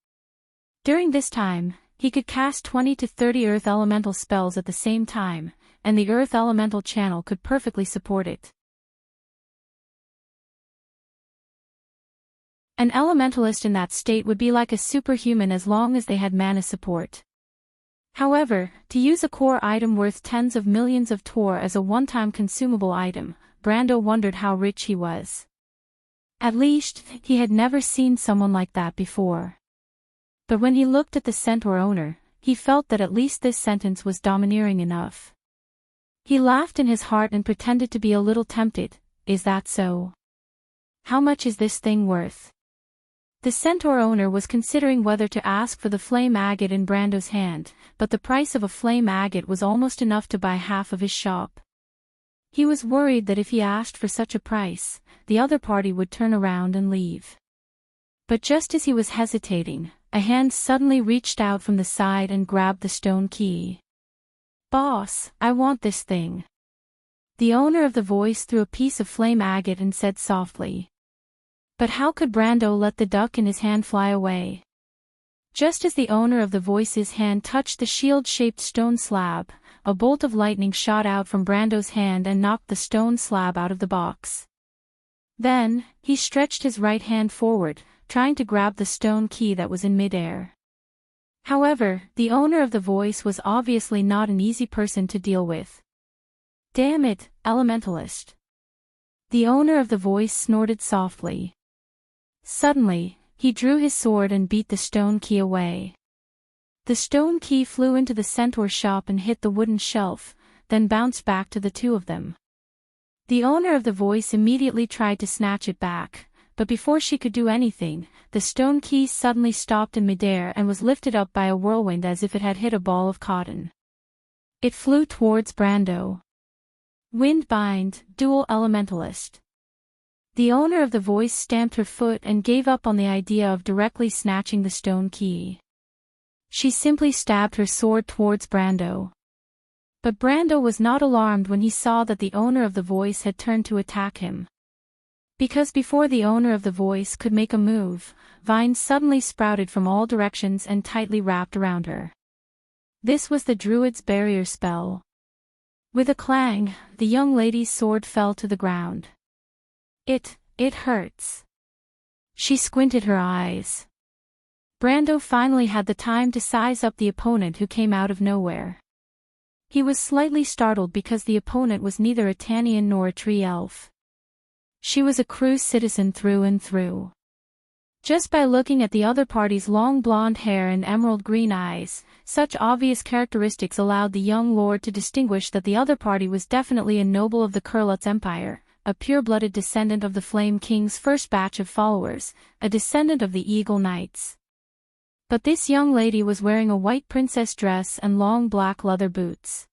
During this time, he could cast 20 to 30 earth elemental spells at the same time, and the earth elemental channel could perfectly support it. An elementalist in that state would be like a superhuman as long as they had mana support. However, to use a core item worth tens of millions of Tor as a one-time consumable item, Brando wondered how rich he was. At least, he had never seen someone like that before. But when he looked at the centaur owner, he felt that at least this sentence was domineering enough. He laughed in his heart and pretended to be a little tempted. Is that so? How much is this thing worth? The centaur owner was considering whether to ask for the flame agate in Brando's hand, but the price of a flame agate was almost enough to buy half of his shop. He was worried that if he asked for such a price, the other party would turn around and leave. But just as he was hesitating, a hand suddenly reached out from the side and grabbed the stone key. Boss, I want this thing. The owner of the voice threw a piece of flame agate and said softly. But how could Brando let the duck in his hand fly away? Just as the owner of the voice's hand touched the shield-shaped stone slab, a bolt of lightning shot out from Brando's hand and knocked the stone slab out of the box. Then, he stretched his right hand forward, trying to grab the stone key that was in midair. However, the owner of the voice was obviously not an easy person to deal with. Damn it, elementalist. The owner of the voice snorted softly. Suddenly, he drew his sword and beat the stone key away. The stone key flew into the centaur shop and hit the wooden shelf, then bounced back to the 2 of them. The owner of the voice immediately tried to snatch it back, but before she could do anything, the stone key suddenly stopped in midair and was lifted up by a whirlwind as if it had hit a ball of cotton. It flew towards Brando. Windbind, dual elementalist. The owner of the voice stamped her foot and gave up on the idea of directly snatching the stone key. She simply stabbed her sword towards Brando. But Brando was not alarmed when he saw that the owner of the voice had turned to attack him. Because before the owner of the voice could make a move, vines suddenly sprouted from all directions and tightly wrapped around her. This was the druid's barrier spell. With a clang, the young lady's sword fell to the ground. It hurts. She squinted her eyes. Brando finally had the time to size up the opponent who came out of nowhere. He was slightly startled because the opponent was neither a Tanian nor a tree elf. She was a Crew citizen through and through. Just by looking at the other party's long blonde hair and emerald green eyes, such obvious characteristics allowed the young lord to distinguish that the other party was definitely a noble of the Kurlutz Empire, a pure-blooded descendant of the Flame King's first batch of followers, a descendant of the Eagle Knights. But this young lady was wearing a white princess dress and long black leather boots.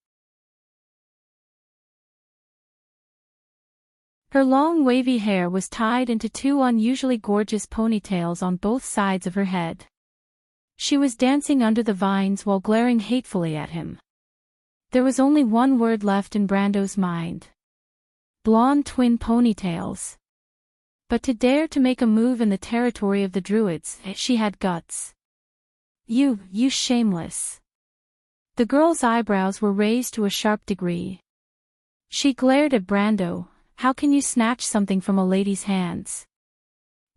Her long wavy hair was tied into 2 unusually gorgeous ponytails on both sides of her head. She was dancing under the vines while glaring hatefully at him. There was only one word left in Brando's mind. Blonde twin ponytails. But to dare to make a move in the territory of the Druids, she had guts. You shameless. The girl's eyebrows were raised to a sharp degree. She glared at Brando. How can you snatch something from a lady's hands?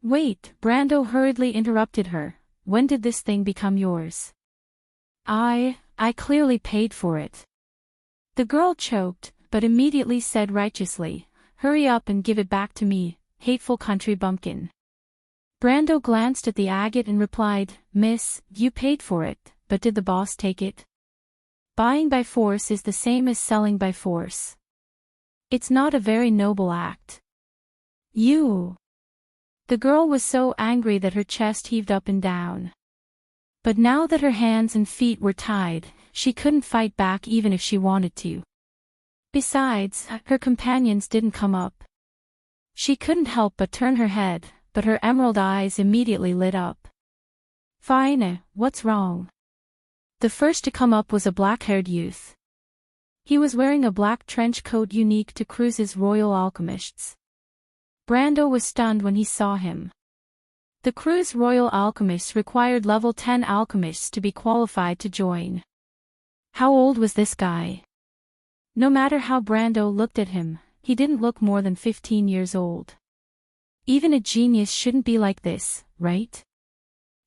Wait, Brando hurriedly interrupted her. When did this thing become yours? I clearly paid for it. The girl choked, but immediately said righteously, hurry up and give it back to me, hateful country bumpkin. Brando glanced at the agate and replied, Miss, you paid for it, but did the boss take it? Buying by force is the same as selling by force. It's not a very noble act. You. The girl was so angry that her chest heaved up and down. But now that her hands and feet were tied, she couldn't fight back even if she wanted to. Besides, her companions didn't come up. She couldn't help but turn her head, but her emerald eyes immediately lit up. Fine, what's wrong? The first to come up was a black-haired youth. He was wearing a black trench coat unique to Cruz's Royal Alchemists. Brando was stunned when he saw him. The Cruz Royal Alchemists required level 10 alchemists to be qualified to join. How old was this guy? No matter how Brando looked at him, he didn't look more than 15 years old. Even a genius shouldn't be like this, right?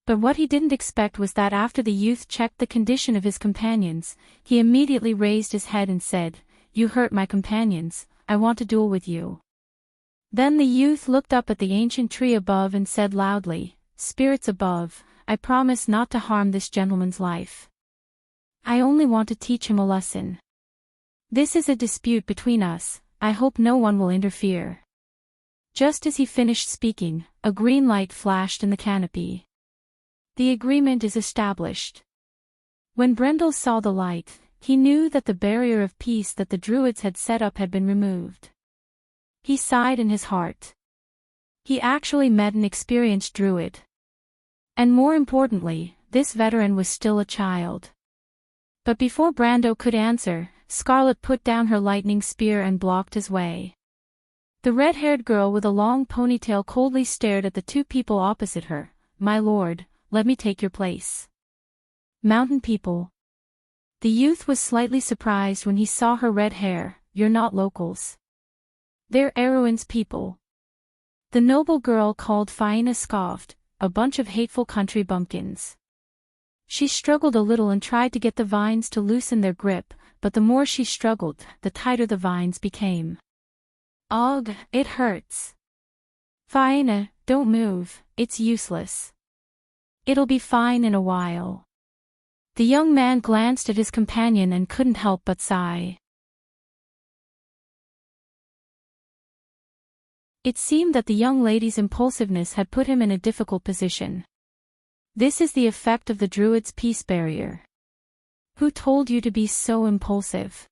But what he didn't expect was that after the youth checked the condition of his companions, he immediately raised his head and said, You hurt my companions, I want to duel with you. Then the youth looked up at the ancient tree above and said loudly, Spirits above, I promise not to harm this gentleman's life. I only want to teach him a lesson. This is a dispute between us, I hope no one will interfere. Just as he finished speaking, a green light flashed in the canopy. The agreement is established. When Brendel saw the light, he knew that the barrier of peace that the Druids had set up had been removed. He sighed in his heart. He actually met an experienced Druid. And more importantly, this veteran was still a child. But before Brando could answer, Scarlet put down her lightning spear and blocked his way. The red-haired girl with a long ponytail coldly stared at the two people opposite her. My lord, let me take your place. Mountain people. The youth was slightly surprised when he saw her red hair. You're not locals. They're Erewhon's people. The noble girl called Faina scoffed, a bunch of hateful country bumpkins. She struggled a little and tried to get the vines to loosen their grip, but the more she struggled, the tighter the vines became. Ugh, it hurts. Faina, don't move, it's useless. It'll be fine in a while. The young man glanced at his companion and couldn't help but sigh. It seemed that the young lady's impulsiveness had put him in a difficult position. This is the effect of the Druid's peace barrier. Who told you to be so impulsive?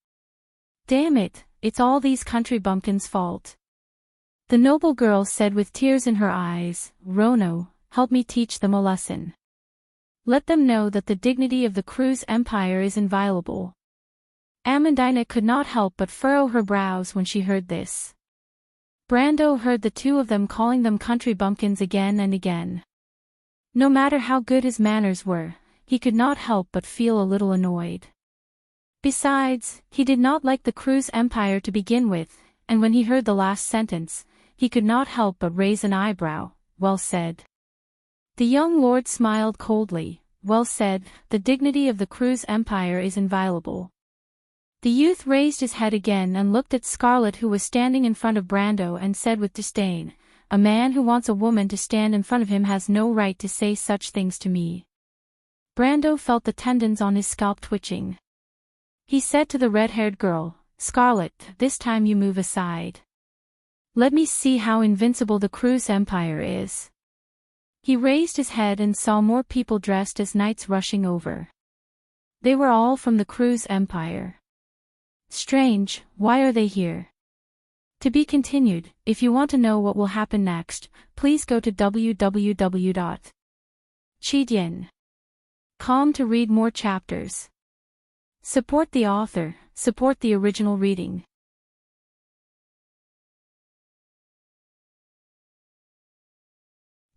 Damn it, it's all these country bumpkins' fault. The noble girl said with tears in her eyes, Rono, help me teach them a lesson. Let them know that the dignity of the Cruz Empire is inviolable. Amandina could not help but furrow her brows when she heard this. Brando heard the two of them calling them country bumpkins again and again. No matter how good his manners were, he could not help but feel a little annoyed. Besides, he did not like the Cruz Empire to begin with, and when he heard the last sentence, he could not help but raise an eyebrow. Well said. The young lord smiled coldly. Well said, the dignity of the Cruz Empire is inviolable. The youth raised his head again and looked at Scarlet, who was standing in front of Brando, and said with disdain, A man who wants a woman to stand in front of him has no right to say such things to me. Brando felt the tendons on his scalp twitching. He said to the red-haired girl, Scarlet, this time you move aside. Let me see how invincible the Cruz Empire is. He raised his head and saw more people dressed as knights rushing over. They were all from the Cruz Empire. Strange, why are they here? To be continued. If you want to know what will happen next, please go to www.chidien.com to read more chapters. Support the author. support the original reading.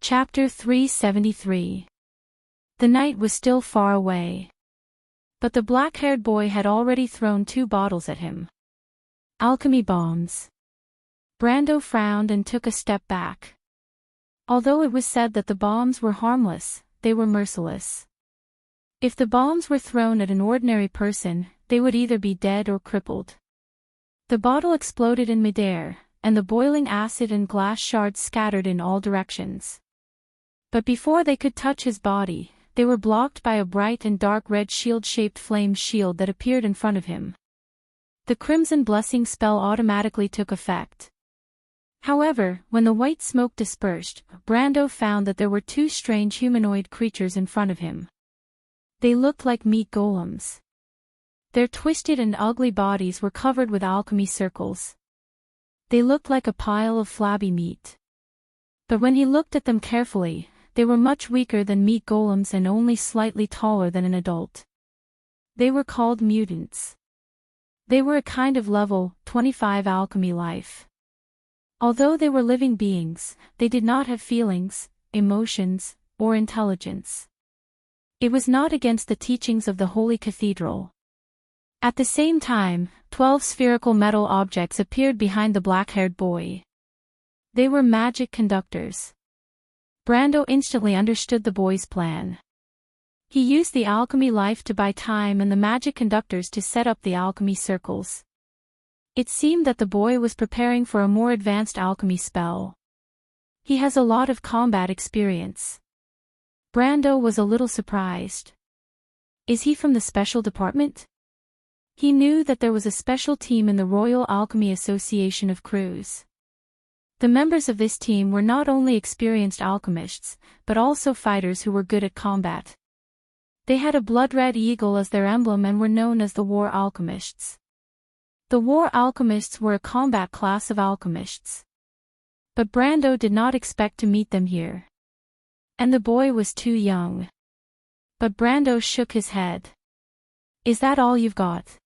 Chapter 373. The night was still far away. But the black-haired boy had already thrown 2 bottles at him. Alchemy bombs. Brando frowned and took a step back. Although it was said that the bombs were harmless, they were merciless. If the bombs were thrown at an ordinary person, they would either be dead or crippled. The bottle exploded in midair, and the boiling acid and glass shards scattered in all directions. But before they could touch his body, they were blocked by a bright and dark red shield-shaped flame shield that appeared in front of him. The Crimson Blessing spell automatically took effect. However, when the white smoke dispersed, Brando found that there were 2 strange humanoid creatures in front of him. They looked like meat golems. Their twisted and ugly bodies were covered with alchemy circles. They looked like a pile of flabby meat. But when he looked at them carefully, they were much weaker than meat golems and only slightly taller than an adult. They were called mutants. They were a kind of level 25 alchemy life. Although they were living beings, they did not have feelings, emotions, or intelligence. It was not against the teachings of the Holy Cathedral. At the same time, 12 spherical metal objects appeared behind the black-haired boy. They were magic conductors. Brando instantly understood the boy's plan. He used the alchemy life to buy time and the magic conductors to set up the alchemy circles. It seemed that the boy was preparing for a more advanced alchemy spell. He has a lot of combat experience. Brando was a little surprised. Is he from the special department? He knew that there was a special team in the Royal Alchemy Association of Crews. The members of this team were not only experienced alchemists, but also fighters who were good at combat. They had a blood-red eagle as their emblem and were known as the War Alchemists. The War Alchemists were a combat class of alchemists. But Brando did not expect to meet them here. And the boy was too young. But Brando shook his head. Is that all you've got?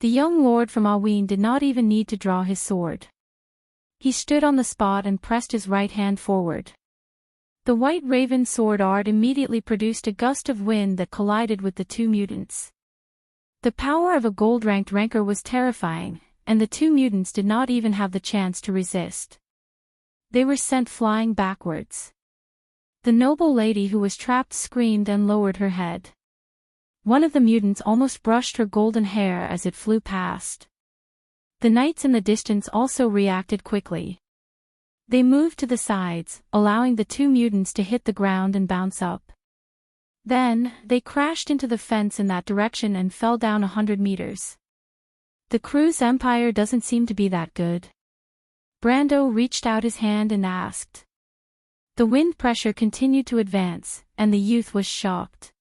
The young lord from Aween did not even need to draw his sword. He stood on the spot and pressed his right hand forward. The white raven sword art immediately produced a gust of wind that collided with the 2 mutants. The power of a gold-ranked ranker was terrifying, and the 2 mutants did not even have the chance to resist. They were sent flying backwards. The noble lady who was trapped screamed and lowered her head. One of the mutants almost brushed her golden hair as it flew past. The knights in the distance also reacted quickly. They moved to the sides, allowing the 2 mutants to hit the ground and bounce up. Then, they crashed into the fence in that direction and fell down 100 meters. The crew's empire doesn't seem to be that good. Brando reached out his hand and asked. The wind pressure continued to advance, and the youth was shocked.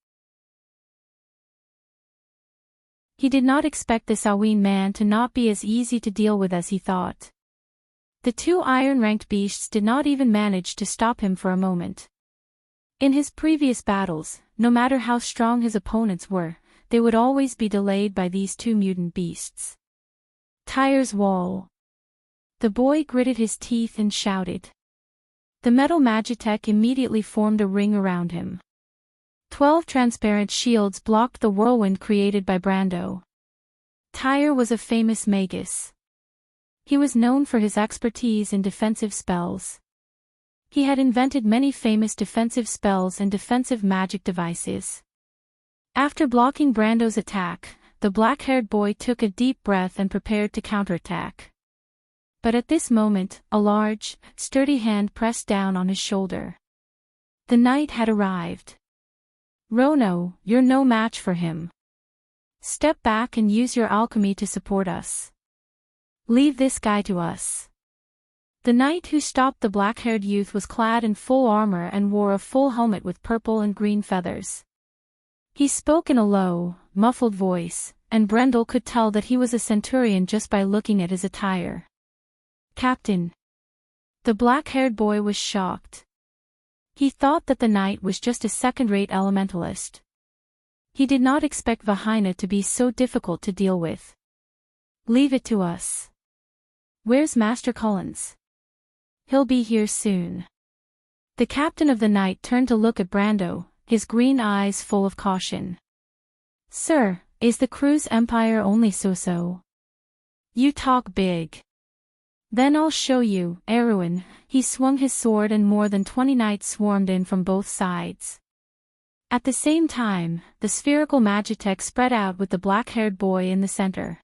He did not expect this Aween man to not be as easy to deal with as he thought. The 2 iron-ranked beasts did not even manage to stop him for a moment. In his previous battles, no matter how strong his opponents were, they would always be delayed by these 2 mutant beasts. Tyre's wall. The boy gritted his teeth and shouted. The metal magitech immediately formed a ring around him. 12 transparent shields blocked the whirlwind created by Brando. Tyre was a famous magus. He was known for his expertise in defensive spells. He had invented many famous defensive spells and defensive magic devices. After blocking Brando's attack, the black-haired boy took a deep breath and prepared to counterattack. But at this moment, a large, sturdy hand pressed down on his shoulder. The knight had arrived. Rono, you're no match for him. Step back and use your alchemy to support us. Leave this guy to us. The knight who stopped the black-haired youth was clad in full armor and wore a full helmet with purple and green feathers. He spoke in a low, muffled voice, and Brendel could tell that he was a centurion just by looking at his attire. Captain. The black-haired boy was shocked. He thought that the knight was just a second-rate elementalist. He did not expect Vahina to be so difficult to deal with. Leave it to us. Where's Master Collins? He'll be here soon. The captain of the knight turned to look at Brando, his green eyes full of caution. Sir, is the Cruz Empire only so-so? You talk big. Then I'll show you, Erwin. He swung his sword and more than 20 knights swarmed in from both sides. At the same time, the spherical magitech spread out with the black-haired boy in the center.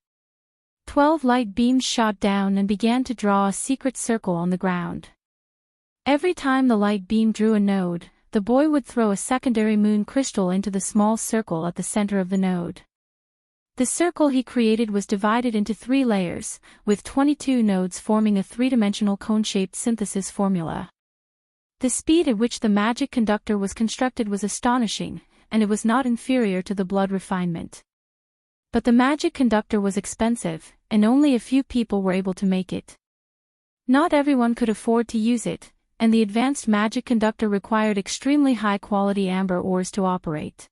12 light beams shot down and began to draw a secret circle on the ground. Every time the light beam drew a node, the boy would throw a secondary moon crystal into the small circle at the center of the node. The circle he created was divided into 3 layers, with 22 nodes forming a 3-dimensional cone-shaped synthesis formula. The speed at which the magic conductor was constructed was astonishing, and it was not inferior to the blood refinement. But the magic conductor was expensive, and only a few people were able to make it. Not everyone could afford to use it, and the advanced magic conductor required extremely high-quality amber ores to operate.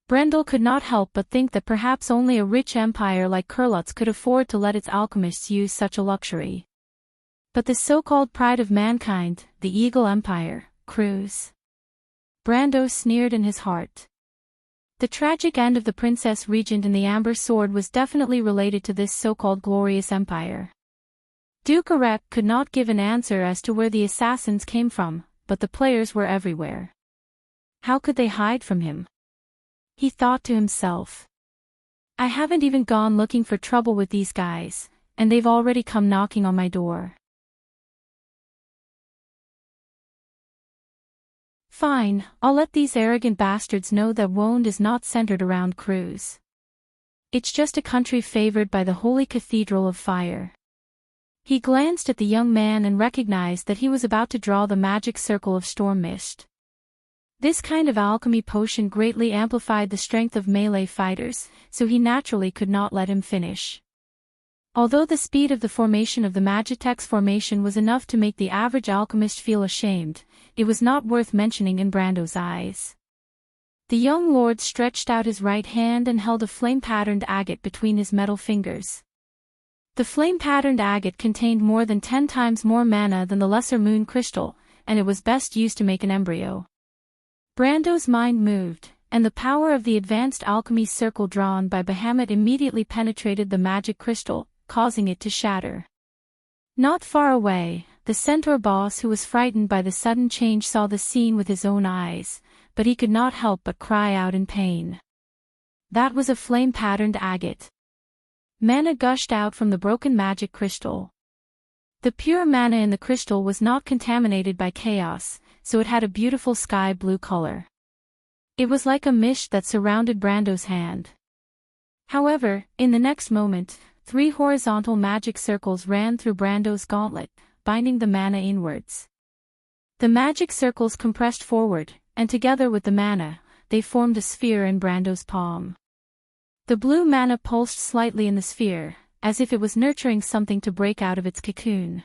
Brendel could not help but think that perhaps only a rich empire like Kurlutz could afford to let its alchemists use such a luxury. But the so-called pride of mankind, the Eagle Empire, Cruz. Brando sneered in his heart. The tragic end of the Princess Regent and the Amber Sword was definitely related to this so-called glorious empire. Duke Arek could not give an answer as to where the assassins came from, but the players were everywhere. How could they hide from him? He thought to himself. I haven't even gone looking for trouble with these guys, and they've already come knocking on my door. Fine, I'll let these arrogant bastards know that Wonde is not centered around Cruz. It's just a country favored by the Holy Cathedral of Fire. He glanced at the young man and recognized that he was about to draw the magic circle of storm mist. This kind of alchemy potion greatly amplified the strength of melee fighters, so he naturally could not let him finish. Although the speed of the formation of the Magitech's formation was enough to make the average alchemist feel ashamed, it was not worth mentioning in Brando's eyes. The young lord stretched out his right hand and held a flame-patterned agate between his metal fingers. The flame-patterned agate contained more than 10 times more mana than the lesser moon crystal, and it was best used to make an embryo. Brando's mind moved, and the power of the advanced alchemy circle drawn by Bahamut immediately penetrated the magic crystal, causing it to shatter. Not far away, the centaur boss who was frightened by the sudden change saw the scene with his own eyes, but he could not help but cry out in pain. That was a flame-patterned agate. Mana gushed out from the broken magic crystal. The pure mana in the crystal was not contaminated by chaos, so it had a beautiful sky blue color. It was like a mist that surrounded Brando's hand. However, in the next moment, 3 horizontal magic circles ran through Brando's gauntlet, binding the mana inwards. The magic circles compressed forward, and together with the mana, they formed a sphere in Brando's palm. The blue mana pulsed slightly in the sphere, as if it was nurturing something to break out of its cocoon.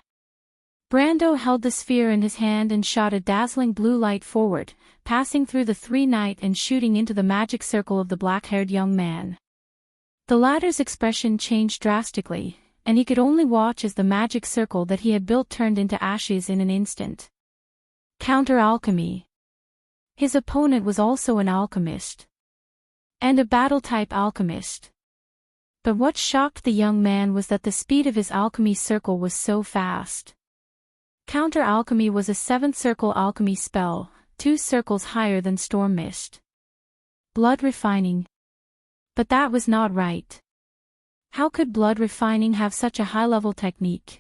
Brando held the sphere in his hand and shot a dazzling blue light forward, passing through the 3 knight and shooting into the magic circle of the black-haired young man. The latter's expression changed drastically, and he could only watch as the magic circle that he had built turned into ashes in an instant. Counter-alchemy. His opponent was also an alchemist. And a battle-type alchemist. But what shocked the young man was that the speed of his alchemy circle was so fast. Counter-alchemy was a 7th circle alchemy spell, 2 circles higher than storm mist. Blood refining. But that was not right. How could blood refining have such a high-level technique?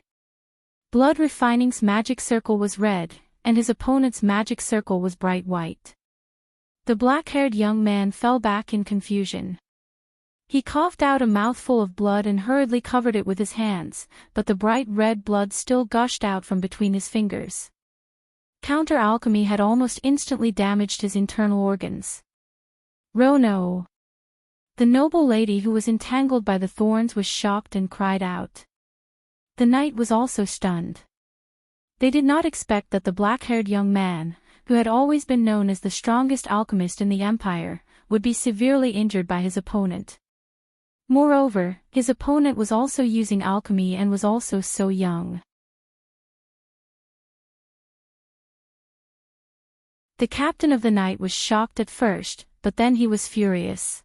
Blood refining's magic circle was red, and his opponent's magic circle was bright white. The black-haired young man fell back in confusion. He coughed out a mouthful of blood and hurriedly covered it with his hands, but the bright red blood still gushed out from between his fingers. Counter-alchemy had almost instantly damaged his internal organs. Rono! The noble lady who was entangled by the thorns was shocked and cried out. The knight was also stunned. They did not expect that the black-haired young man, who had always been known as the strongest alchemist in the empire, would be severely injured by his opponent. Moreover, his opponent was also using alchemy and was also so young. The captain of the knight was shocked at first, but then he was furious.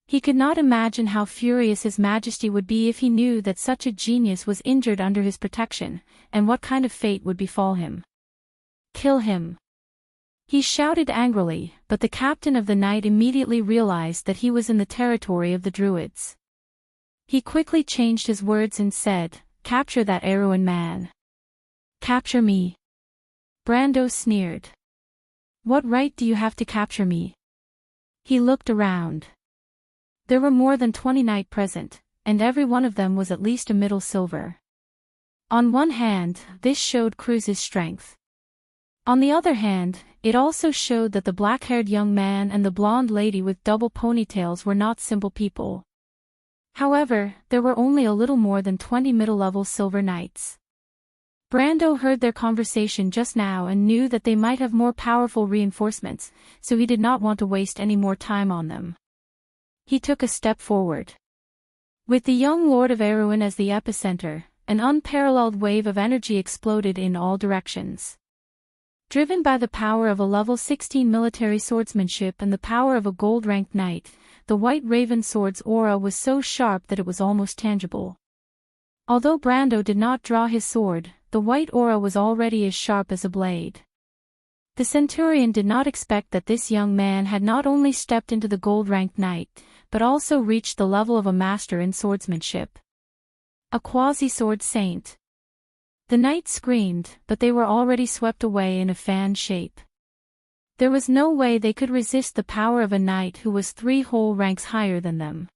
He could not imagine how furious His Majesty would be if he knew that such a genius was injured under his protection, and what kind of fate would befall him. Kill him! He shouted angrily, but the captain of the knight immediately realized that he was in the territory of the Druids. He quickly changed his words and said, "Capture that Erewhon man." "Capture me?" Brando sneered. "What right do you have to capture me?" He looked around. There were more than 20 knights present, and every one of them was at least a middle silver. On one hand, this showed Cruz's strength. On the other hand, it also showed that the black-haired young man and the blonde lady with double ponytails were not simple people. However, there were only a little more than 20 middle-level silver knights. Brando heard their conversation just now and knew that they might have more powerful reinforcements, so he did not want to waste any more time on them. He took a step forward. With the young Lord of Erewhon as the epicenter, an unparalleled wave of energy exploded in all directions. Driven by the power of a level 16 military swordsmanship and the power of a gold-ranked knight, the White Raven sword's aura was so sharp that it was almost tangible. Although Brando did not draw his sword, the white aura was already as sharp as a blade. The centurion did not expect that this young man had not only stepped into the gold-ranked knight, but also reached the level of a master in swordsmanship. A quasi-sword saint. The knights screamed, but they were already swept away in a fan shape. There was no way they could resist the power of a knight who was 3 whole ranks higher than them.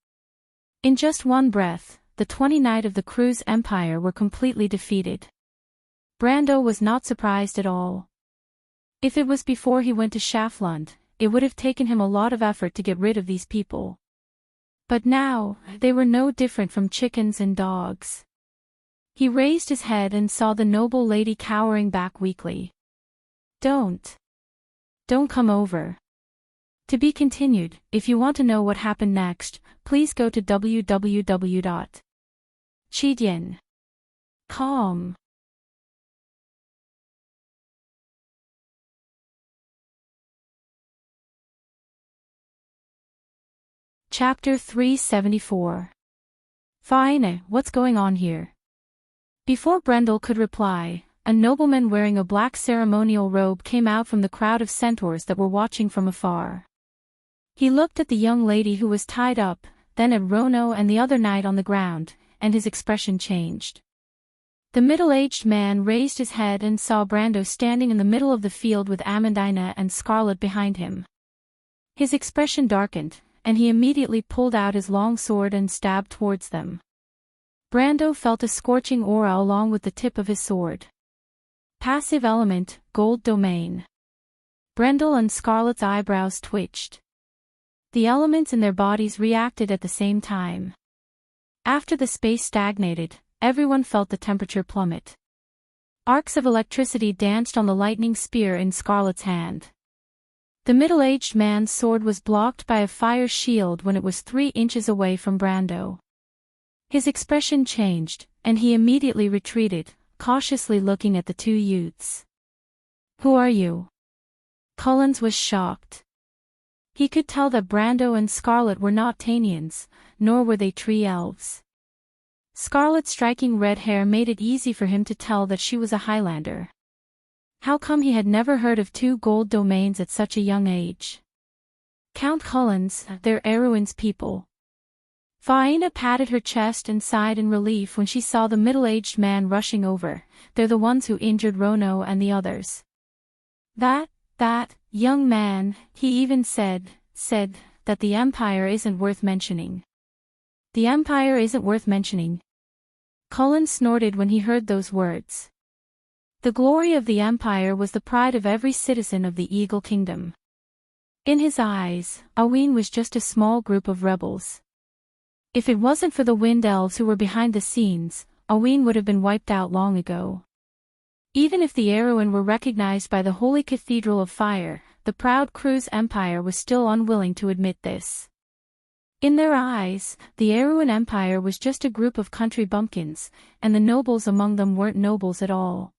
In just one breath, the 20 knights of the Cruz Empire were completely defeated. Brando was not surprised at all. If it was before he went to Schaflund, it would have taken him a lot of effort to get rid of these people. But now, they were no different from chickens and dogs. He raised his head and saw the noble lady cowering back weakly. Don't come over." To be continued. If you want to know what happened next, please go to www.chidian.com. Chapter 374. Fine, what's going on here? Before Brendel could reply, a nobleman wearing a black ceremonial robe came out from the crowd of centaurs that were watching from afar. He looked at the young lady who was tied up, then at Rono and the other knight on the ground, and his expression changed. The middle-aged man raised his head and saw Brando standing in the middle of the field with Amandina and Scarlet behind him. His expression darkened, and he immediately pulled out his long sword and stabbed towards them. Brando felt a scorching aura along with the tip of his sword. Passive element, gold domain. Brendel and Scarlet's eyebrows twitched. The elements in their bodies reacted at the same time. After the space stagnated, everyone felt the temperature plummet. Arcs of electricity danced on the lightning spear in Scarlet's hand. The middle-aged man's sword was blocked by a fire shield when it was 3 inches away from Brando. His expression changed, and he immediately retreated, cautiously looking at the 2 youths. "Who are you?" Cullens was shocked. He could tell that Brando and Scarlet were not Tanians, nor were they tree elves. Scarlet's striking red hair made it easy for him to tell that she was a Highlander. How come he had never heard of 2 gold domains at such a young age? Count Cullens, they're Erewhon's people. Faina patted her chest and sighed in relief when she saw the middle-aged man rushing over. They're the ones who injured Rono and the others. That young man, he even said that the Empire isn't worth mentioning. The Empire isn't worth mentioning. Cullen snorted when he heard those words. The glory of the Empire was the pride of every citizen of the Eagle Kingdom. In his eyes, Aween was just a small group of rebels. If it wasn't for the Wind Elves who were behind the scenes, Aween would have been wiped out long ago. Even if the Erewhon were recognized by the Holy Cathedral of Fire, the proud Cruz Empire was still unwilling to admit this. In their eyes, the Erewhon Empire was just a group of country bumpkins, and the nobles among them weren't nobles at all.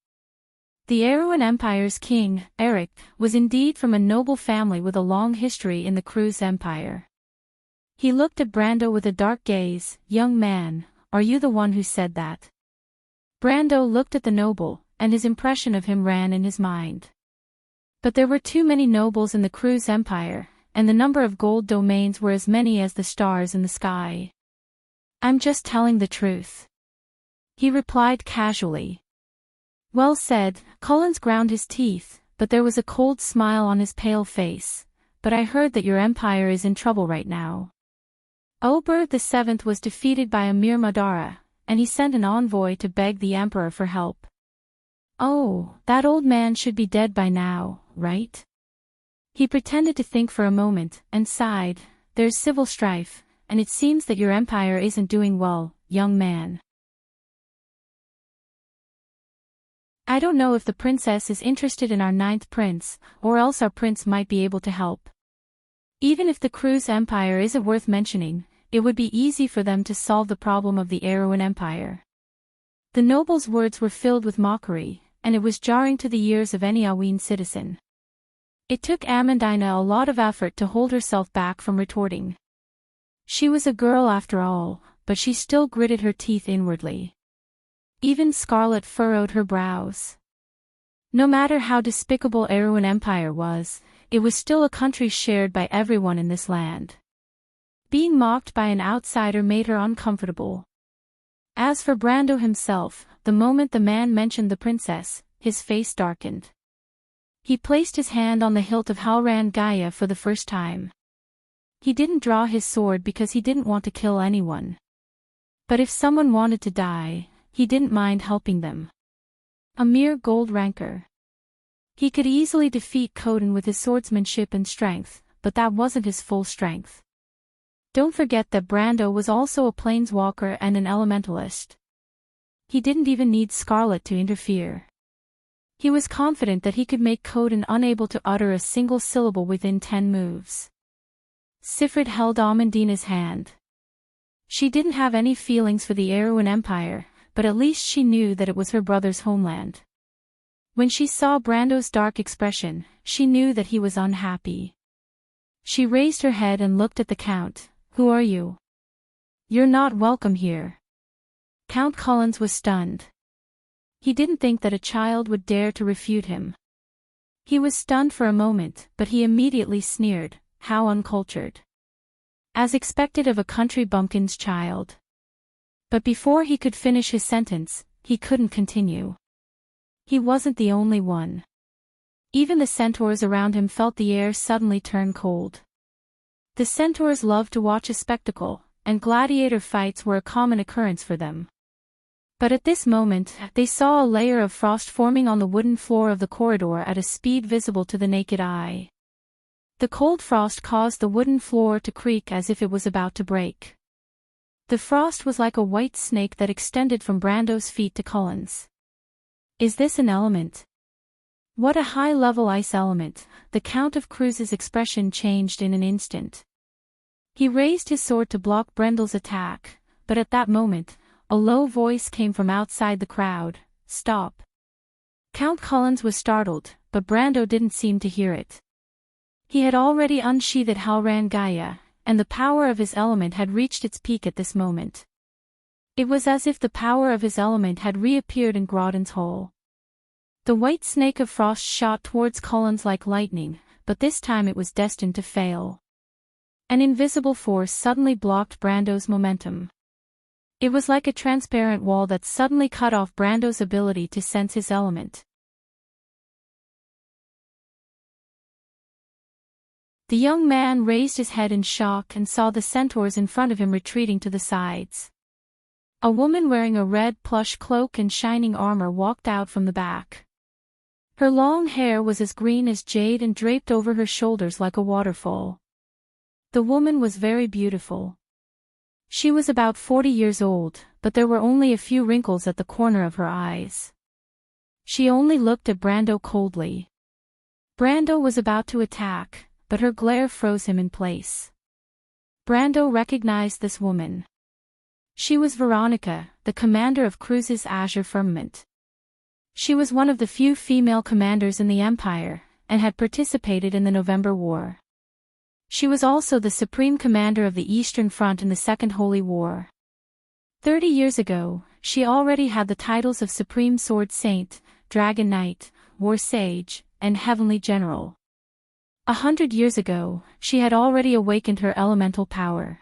The Erewhon Empire's king, Eric, was indeed from a noble family with a long history in the Cruz Empire. He looked at Brando with a dark gaze. "Young man, are you the one who said that?" Brando looked at the noble, and his impression of him ran in his mind. But there were too many nobles in the Cruz Empire, and the number of gold domains were as many as the stars in the sky. "I'm just telling the truth," he replied casually. "Well said." Collins ground his teeth, but there was a cold smile on his pale face. "But I heard that your empire is in trouble right now." Ober VII was defeated by Amir Madara, and he sent an envoy to beg the emperor for help. "Oh, that old man should be dead by now, right?" He pretended to think for a moment, and sighed. "There's civil strife, and it seems that your empire isn't doing well, young man. I don't know if the princess is interested in our 9th prince, or else our prince might be able to help. Even if the Cruz Empire isn't worth mentioning, it would be easy for them to solve the problem of the Erewhon Empire." The noble's words were filled with mockery, and it was jarring to the ears of any Awin citizen. It took Amandina a lot of effort to hold herself back from retorting. She was a girl after all, but she still gritted her teeth inwardly. Even Scarlet furrowed her brows. No matter how despicable Erewhon Empire was, it was still a country shared by everyone in this land. Being mocked by an outsider made her uncomfortable. As for Brando himself, the moment the man mentioned the princess, his face darkened. He placed his hand on the hilt of Halran Gaia for the first time. He didn't draw his sword because he didn't want to kill anyone. But if someone wanted to die, he didn't mind helping them. A mere gold rancor. He could easily defeat Khodan with his swordsmanship and strength, but that wasn't his full strength. Don't forget that Brando was also a planeswalker and an elementalist. He didn't even need Scarlet to interfere. He was confident that he could make Khodan unable to utter a single syllable within 10 moves. Sifrit held Amandina's hand. She didn't have any feelings for the Erewhon Empire, but at least she knew that it was her brother's homeland. When she saw Brando's dark expression, she knew that he was unhappy. She raised her head and looked at the Count. "Who are you? You're not welcome here." Count Collins was stunned. He didn't think that a child would dare to refute him. He was stunned for a moment, but he immediately sneered. How uncultured. As expected of a country bumpkin's child. But before he could finish his sentence, he couldn't continue. He wasn't the only one. Even the centaurs around him felt the air suddenly turn cold. The centaurs loved to watch a spectacle, and gladiator fights were a common occurrence for them. But at this moment, they saw a layer of frost forming on the wooden floor of the corridor at a speed visible to the naked eye. The cold frost caused the wooden floor to creak as if it was about to break. The frost was like a white snake that extended from Brando's feet to Collins. "Is this an element?" "What a high-level ice element." The Count of Cruz's expression changed in an instant. He raised his sword to block Brendel's attack, but at that moment, a low voice came from outside the crowd. "Stop." Count Collins was startled, but Brando didn't seem to hear it. He had already unsheathed Halran Gaia, and the power of his element had reached its peak at this moment. It was as if the power of his element had reappeared in Groudon's hole. The white snake of frost shot towards Collins like lightning, but this time it was destined to fail. An invisible force suddenly blocked Brando's momentum. It was like a transparent wall that suddenly cut off Brando's ability to sense his element. The young man raised his head in shock and saw the centaurs in front of him retreating to the sides. A woman wearing a red plush cloak and shining armor walked out from the back. Her long hair was as green as jade and draped over her shoulders like a waterfall. The woman was very beautiful. She was about 40 years old, but there were only a few wrinkles at the corner of her eyes. She only looked at Brando coldly. Brando was about to attack, but her glare froze him in place. Brando recognized this woman. She was Veronica, the commander of Cruz's Azure Firmament. She was one of the few female commanders in the Empire, and had participated in the November War. She was also the supreme commander of the Eastern Front in the Second Holy War. 30 years ago, she already had the titles of Supreme Sword Saint, Dragon Knight, War Sage, and Heavenly General. 100 years ago, she had already awakened her elemental power.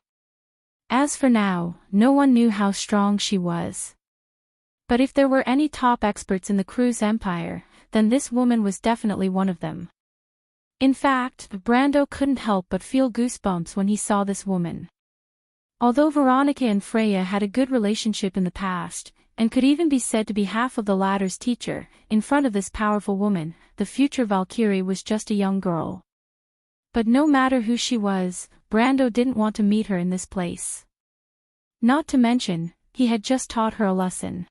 As for now, no one knew how strong she was. But if there were any top experts in the Cruz Empire, then this woman was definitely one of them. In fact, Brando couldn't help but feel goosebumps when he saw this woman. Although Veronica and Freya had a good relationship in the past, and could even be said to be half of the latter's teacher, in front of this powerful woman, the future Valkyrie was just a young girl. But no matter who she was, Brando didn't want to meet her in this place. Not to mention, he had just taught her a lesson.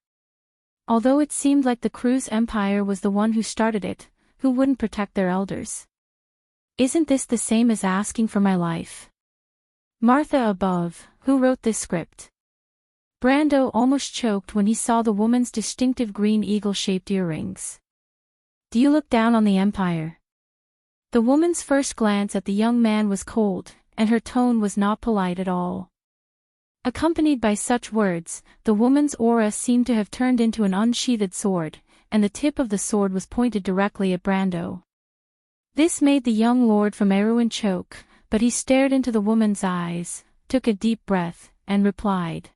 Although it seemed like the Cruz Empire was the one who started it, who wouldn't protect their elders? Isn't this the same as asking for my life? Martha above, who wrote this script? Brando almost choked when he saw the woman's distinctive green eagle-shaped earrings. Do you look down on the Empire? The woman's first glance at the young man was cold, and her tone was not polite at all. Accompanied by such words, the woman's aura seemed to have turned into an unsheathed sword, and the tip of the sword was pointed directly at Brando. This made the young lord from Erewhon choke, but he stared into the woman's eyes, took a deep breath, and replied.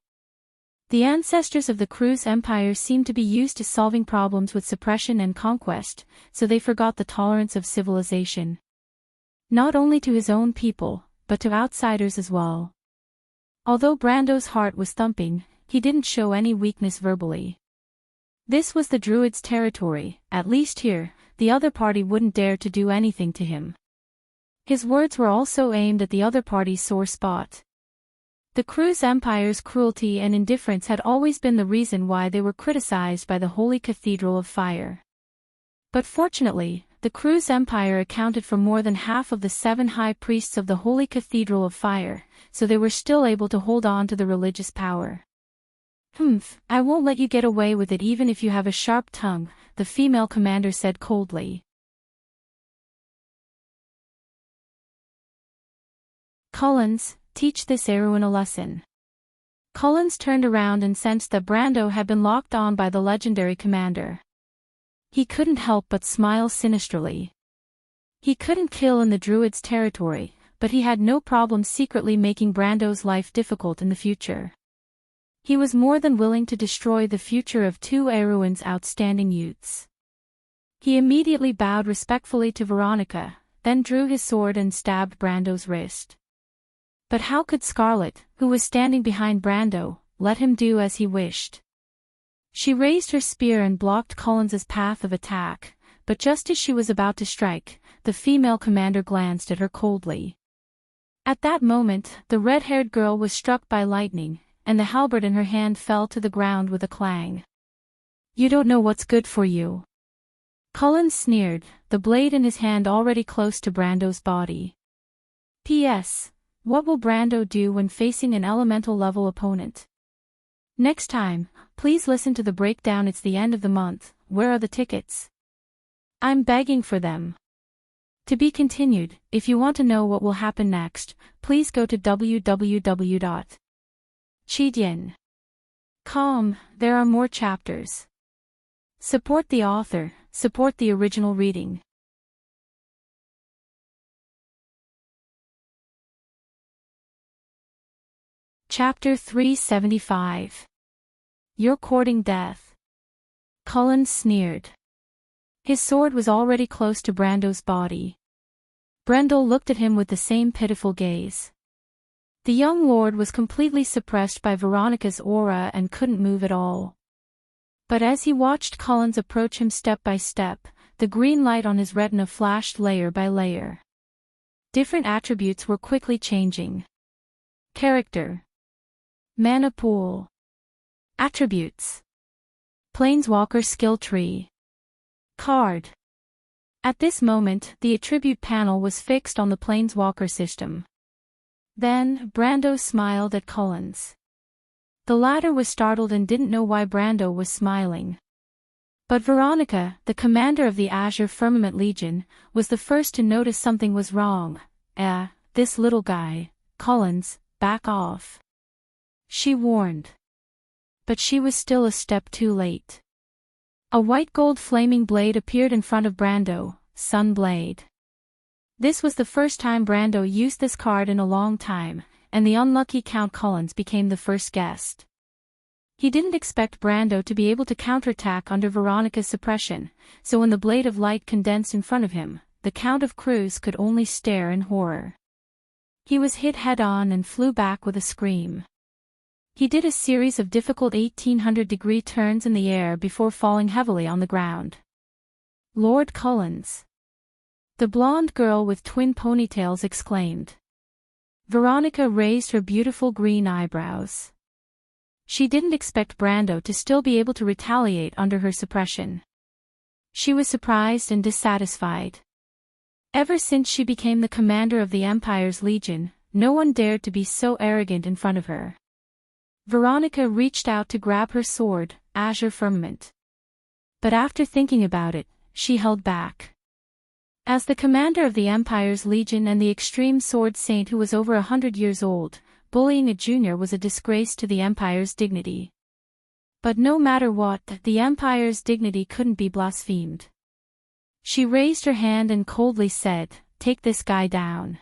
The ancestors of the Cruz Empire seemed to be used to solving problems with suppression and conquest, so they forgot the tolerance of civilization. Not only to his own people, but to outsiders as well. Although Brando's heart was thumping, he didn't show any weakness verbally. This was the Druid's territory, at least here, the other party wouldn't dare to do anything to him. His words were also aimed at the other party's sore spot. The Cruz Empire's cruelty and indifference had always been the reason why they were criticized by the Holy Cathedral of Fire. But fortunately, the Cruz Empire accounted for more than half of the 7 high priests of the Holy Cathedral of Fire, so they were still able to hold on to the religious power. I won't let you get away with it even if you have a sharp tongue, the female commander said coldly. Collins, teach this Erewhon a lesson. Collins turned around and sensed that Brando had been locked on by the legendary commander. He couldn't help but smile sinisterly. He couldn't kill in the Druid's territory, but he had no problem secretly making Brando's life difficult in the future. He was more than willing to destroy the future of 2 Erewhon's outstanding youths. He immediately bowed respectfully to Veronica, then drew his sword and stabbed Brando's wrist. But how could Scarlet, who was standing behind Brando, let him do as he wished? She raised her spear and blocked Collins's path of attack, but just as she was about to strike, the female commander glanced at her coldly. At that moment, the red-haired girl was struck by lightning, and the halberd in her hand fell to the ground with a clang. You don't know what's good for you. Collins sneered, the blade in his hand already close to Brando's body. P.S. What will Brando do when facing an elemental-level opponent? Next time, please listen to the breakdown. It's the end of the month, where are the tickets? I'm begging for them. To be continued. If you want to know what will happen next, please go to www.chidian.com. There are more chapters. Support the author, support the original reading. Chapter 375. You're courting death. Collins sneered. His sword was already close to Brando's body. Brendel looked at him with the same pitiful gaze. The young lord was completely suppressed by Veronica's aura and couldn't move at all. But as he watched Collins approach him step by step, the green light on his retina flashed layer by layer. Different attributes were quickly changing. Character. Mana pool. Attributes. Planeswalker skill tree. Card. At this moment, the attribute panel was fixed on the Planeswalker system. Then, Brando smiled at Collins. The latter was startled and didn't know why Brando was smiling. But Veronica, the commander of the Azure Firmament Legion, was the first to notice something was wrong. This little guy, Collins, back off," she warned. But she was still a step too late. A white gold flaming blade appeared in front of Brando, Sun Blade. This was the first time Brando used this card in a long time, and the unlucky Count Collins became the first guest. He didn't expect Brando to be able to counterattack under Veronica's suppression, so when the blade of light condensed in front of him, the Count of Cruz could only stare in horror. He was hit head-on and flew back with a scream. He did a series of difficult 1800-degree turns in the air before falling heavily on the ground. "Lord Collins!" the blonde girl with twin ponytails exclaimed. Veronica raised her beautiful green eyebrows. She didn't expect Brando to still be able to retaliate under her suppression. She was surprised and dissatisfied. Ever since she became the commander of the Empire's Legion, no one dared to be so arrogant in front of her. Veronica reached out to grab her sword, Azure Firmament. But after thinking about it, she held back. As the commander of the Empire's Legion and the extreme sword saint who was over 100 years old, bullying a junior was a disgrace to the Empire's dignity. But no matter what, the Empire's dignity couldn't be blasphemed. She raised her hand and coldly said, "Take this guy down."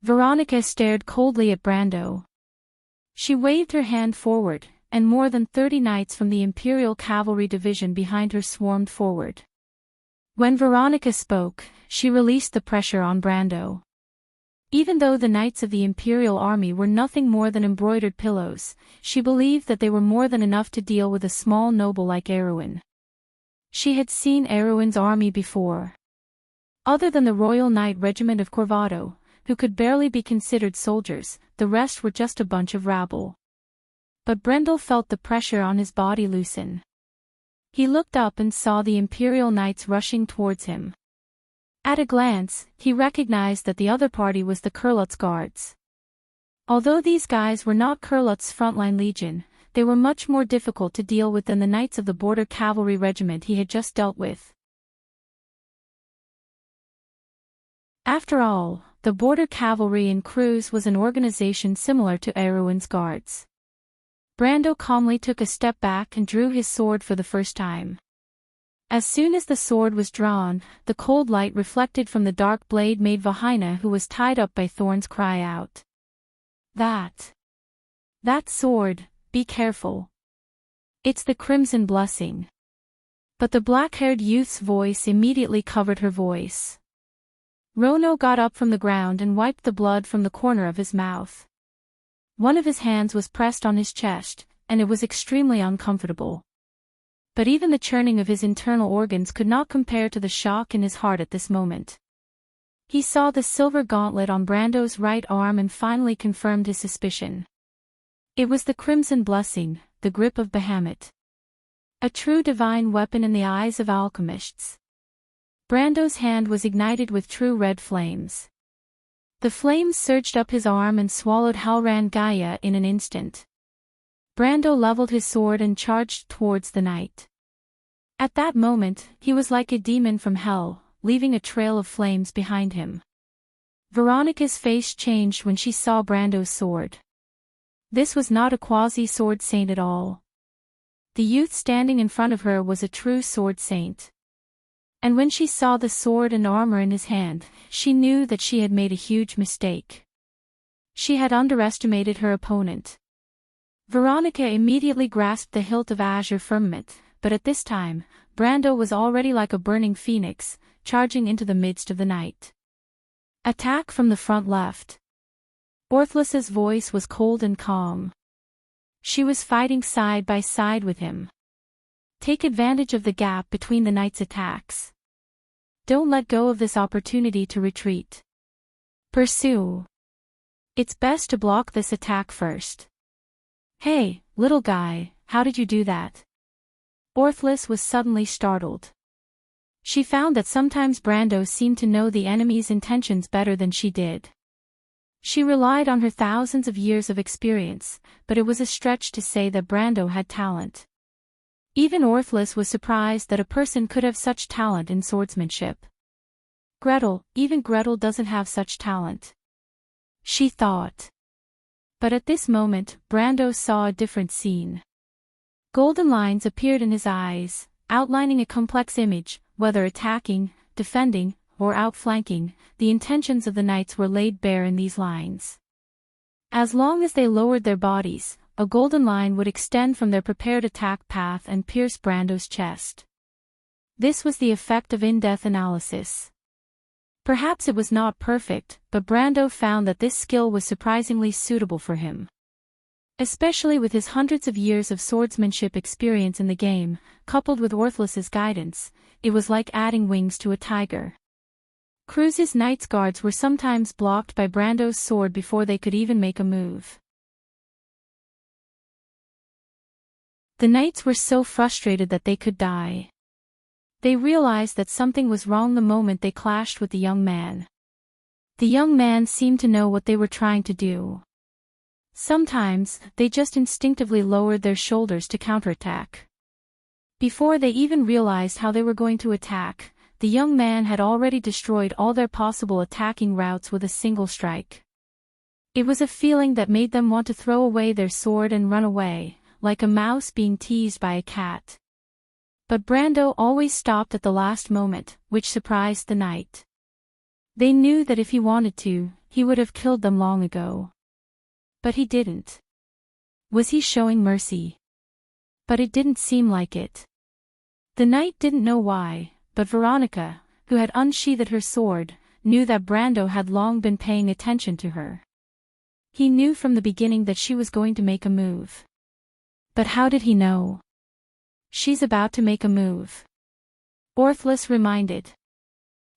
Veronica stared coldly at Brando. She waved her hand forward, and more than 30 knights from the Imperial Cavalry Division behind her swarmed forward. When Veronica spoke, she released the pressure on Brando. Even though the knights of the Imperial Army were nothing more than embroidered pillows, she believed that they were more than enough to deal with a small noble like Erwin. She had seen Erwin's army before. Other than the Royal Knight Regiment of Corvado, who could barely be considered soldiers, the rest were just a bunch of rabble. But Brendel felt the pressure on his body loosen. He looked up and saw the Imperial Knights rushing towards him. At a glance, he recognized that the other party was the Kurlutz Guards. Although these guys were not Kurlutz's frontline legion, they were much more difficult to deal with than the Knights of the Border Cavalry Regiment he had just dealt with. After all, the Border Cavalry in Cruz was an organization similar to Erwin's Guards. Brando calmly took a step back and drew his sword for the first time. As soon as the sword was drawn, the cold light reflected from the dark blade made Vahina, who was tied up by thorns, cry out. That sword, be careful. It's the Crimson Blessing." But the black-haired youth's voice immediately covered her voice. Rono got up from the ground and wiped the blood from the corner of his mouth. One of his hands was pressed on his chest, and it was extremely uncomfortable. But even the churning of his internal organs could not compare to the shock in his heart at this moment. He saw the silver gauntlet on Brando's right arm and finally confirmed his suspicion. It was the Crimson Blessing, the grip of Bahamut. A true divine weapon in the eyes of alchemists. Brando's hand was ignited with true red flames. The flames surged up his arm and swallowed Halran Gaia in an instant. Brando leveled his sword and charged towards the knight. At that moment, he was like a demon from hell, leaving a trail of flames behind him. Veronica's face changed when she saw Brando's sword. This was not a quasi-sword saint at all. The youth standing in front of her was a true sword saint. And when she saw the sword and armor in his hand, she knew that she had made a huge mistake. She had underestimated her opponent. Veronica immediately grasped the hilt of Azure Firmament, but at this time, Brando was already like a burning phoenix, charging into the midst of the night. Attack from the front left. Orthlis's voice was cold and calm. She was fighting side by side with him. Take advantage of the gap between the knight's attacks. Don't let go of this opportunity to retreat. Pursue. It's best to block this attack first. Hey, little guy, how did you do that? Orthlis was suddenly startled. She found that sometimes Brando seemed to know the enemy's intentions better than she did. She relied on her thousands of years of experience, but it was a stretch to say that Brando had talent. Even Orthless was surprised that a person could have such talent in swordsmanship. Even Gretel doesn't have such talent, she thought. But at this moment, Brando saw a different scene. Golden lines appeared in his eyes, outlining a complex image. Whether attacking, defending, or outflanking, the intentions of the knights were laid bare in these lines. As long as they lowered their bodies, a golden line would extend from their prepared attack path and pierce Brando's chest. This was the effect of in-depth analysis. Perhaps it was not perfect, but Brando found that this skill was surprisingly suitable for him. Especially with his hundreds of years of swordsmanship experience in the game, coupled with Orthless's guidance, it was like adding wings to a tiger. Cruz's Knights Guards were sometimes blocked by Brando's sword before they could even make a move. The knights were so frustrated that they could die. They realized that something was wrong the moment they clashed with the young man. The young man seemed to know what they were trying to do. Sometimes, they just instinctively lowered their shoulders to counterattack. Before they even realized how they were going to attack, the young man had already destroyed all their possible attacking routes with a single strike. It was a feeling that made them want to throw away their sword and run away, like a mouse being teased by a cat. But Brando always stopped at the last moment, which surprised the knight. They knew that if he wanted to, he would have killed them long ago. But he didn't. Was he showing mercy? But it didn't seem like it. The knight didn't know why, but Veronica, who had unsheathed her sword, knew that Brando had long been paying attention to her. He knew from the beginning that she was going to make a move. But how did he know? She's about to make a move. Orthless reminded.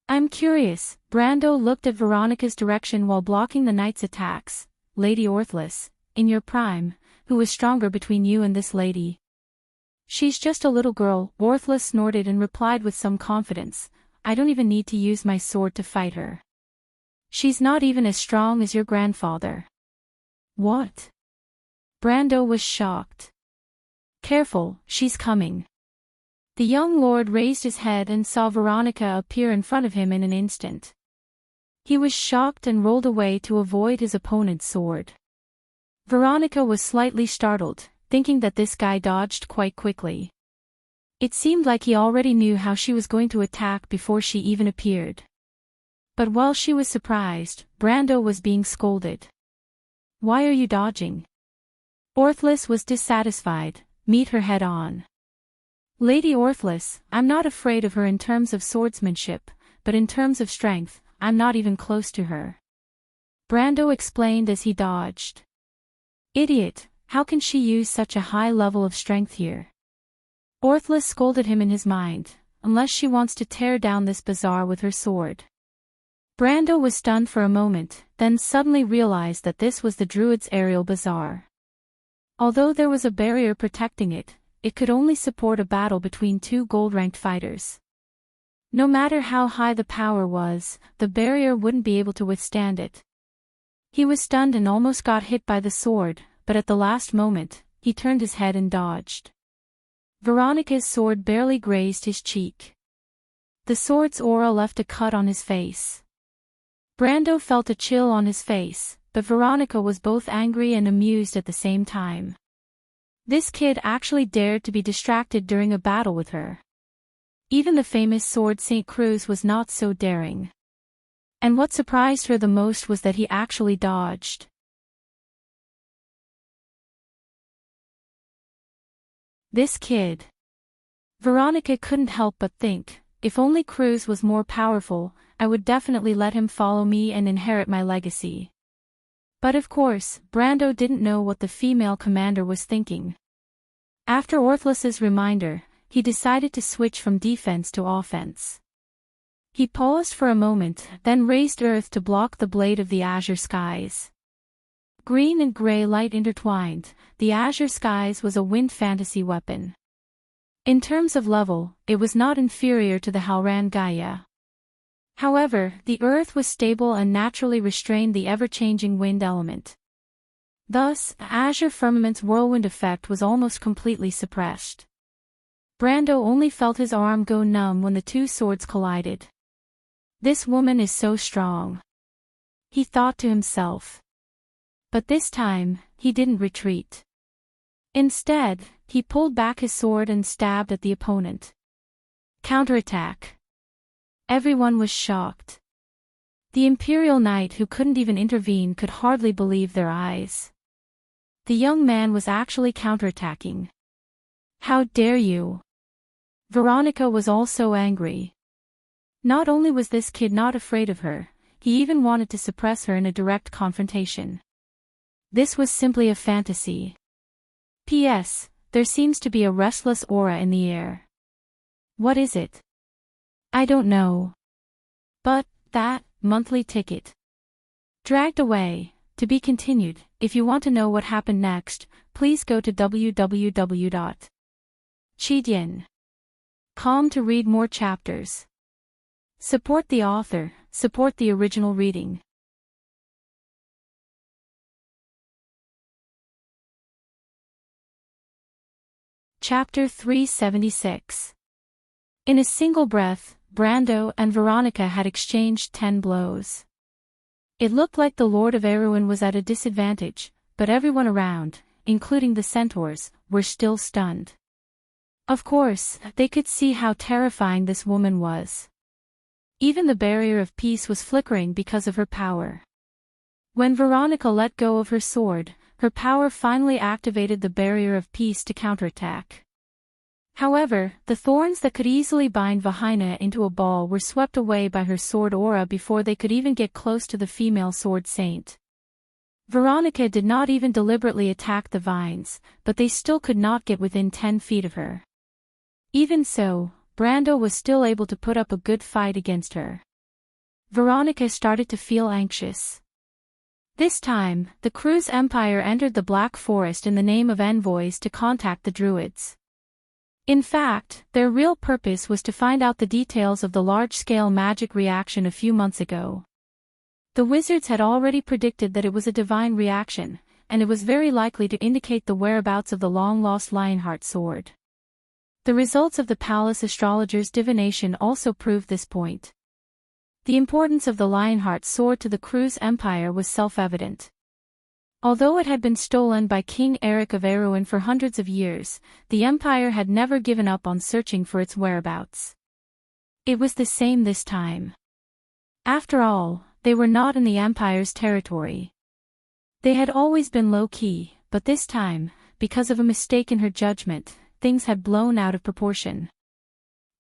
I'm curious. Brando looked at Veronica's direction while blocking the knight's attacks. Lady Orthless, in your prime, who was stronger between you and this lady? She's just a little girl, Orthless snorted and replied with some confidence. I don't even need to use my sword to fight her. She's not even as strong as your grandfather. What? Brando was shocked. Careful, she's coming. The young lord raised his head and saw Veronica appear in front of him in an instant. He was shocked and rolled away to avoid his opponent's sword. Veronica was slightly startled, thinking that this guy dodged quite quickly. It seemed like he already knew how she was going to attack before she even appeared. But while she was surprised, Brando was being scolded. Why are you dodging? Orthless was dissatisfied. Meet her head on. Lady Orthless, I'm not afraid of her in terms of swordsmanship, but in terms of strength, I'm not even close to her. Brando explained as he dodged. Idiot, how can she use such a high level of strength here? Orthless scolded him in his mind, unless she wants to tear down this bazaar with her sword. Brando was stunned for a moment, then suddenly realized that this was the Druid's aerial bazaar. Although there was a barrier protecting it, it could only support a battle between two gold-ranked fighters. No matter how high the power was, the barrier wouldn't be able to withstand it. He was stunned and almost got hit by the sword, but at the last moment, he turned his head and dodged. Veronica's sword barely grazed his cheek. The sword's aura left a cut on his face. Brando felt a chill on his face, but Veronica was both angry and amused at the same time. This kid actually dared to be distracted during a battle with her. Even the famous sword St. Cruz was not so daring. And what surprised her the most was that he actually dodged. This kid. Veronica couldn't help but think, if only Cruz was more powerful, I would definitely let him follow me and inherit my legacy. But of course, Brando didn't know what the female commander was thinking. After Orthless's reminder, he decided to switch from defense to offense. He paused for a moment, then raised earth to block the blade of the azure skies. Green and gray light intertwined, the azure skies was a wind fantasy weapon. In terms of level, it was not inferior to the Halran Gaia. However, the earth was stable and naturally restrained the ever-changing wind element. Thus, the azure firmament's whirlwind effect was almost completely suppressed. Brando only felt his arm go numb when the two swords collided. This woman is so strong, he thought to himself. But this time, he didn't retreat. Instead, he pulled back his sword and stabbed at the opponent. Counterattack. Everyone was shocked. The Imperial Knight who couldn't even intervene could hardly believe their eyes. The young man was actually counterattacking. How dare you? Veronica was also angry. Not only was this kid not afraid of her, he even wanted to suppress her in a direct confrontation. This was simply a fantasy. P.S. There seems to be a restless aura in the air. What is it? I don't know. But, that, monthly ticket. Dragged away, to be continued. If you want to know what happened next, please go to www.chidian.com to read more chapters. Support the author, support the original reading. Chapter 376. In a single breath, Brando and Veronica had exchanged 10 blows. It looked like the Lord of Erewhon was at a disadvantage, but everyone around, including the centaurs, were still stunned. Of course, they could see how terrifying this woman was. Even the barrier of peace was flickering because of her power. When Veronica let go of her sword, her power finally activated the barrier of peace to counterattack. However, the thorns that could easily bind Vahina into a ball were swept away by her sword aura before they could even get close to the female sword saint. Veronica did not even deliberately attack the vines, but they still could not get within 10 feet of her. Even so, Brando was still able to put up a good fight against her. Veronica started to feel anxious. This time, the Cruz Empire entered the Black Forest in the name of envoys to contact the Druids. In fact, their real purpose was to find out the details of the large-scale magic reaction a few months ago. The wizards had already predicted that it was a divine reaction, and it was very likely to indicate the whereabouts of the long-lost Lionheart sword. The results of the palace astrologer's divination also proved this point. The importance of the Lionheart sword to the Cruz Empire was self-evident. Although it had been stolen by King Eric of Erewhon for hundreds of years, the Empire had never given up on searching for its whereabouts. It was the same this time. After all, they were not in the Empire's territory. They had always been low-key, but this time, because of a mistake in her judgment, things had blown out of proportion.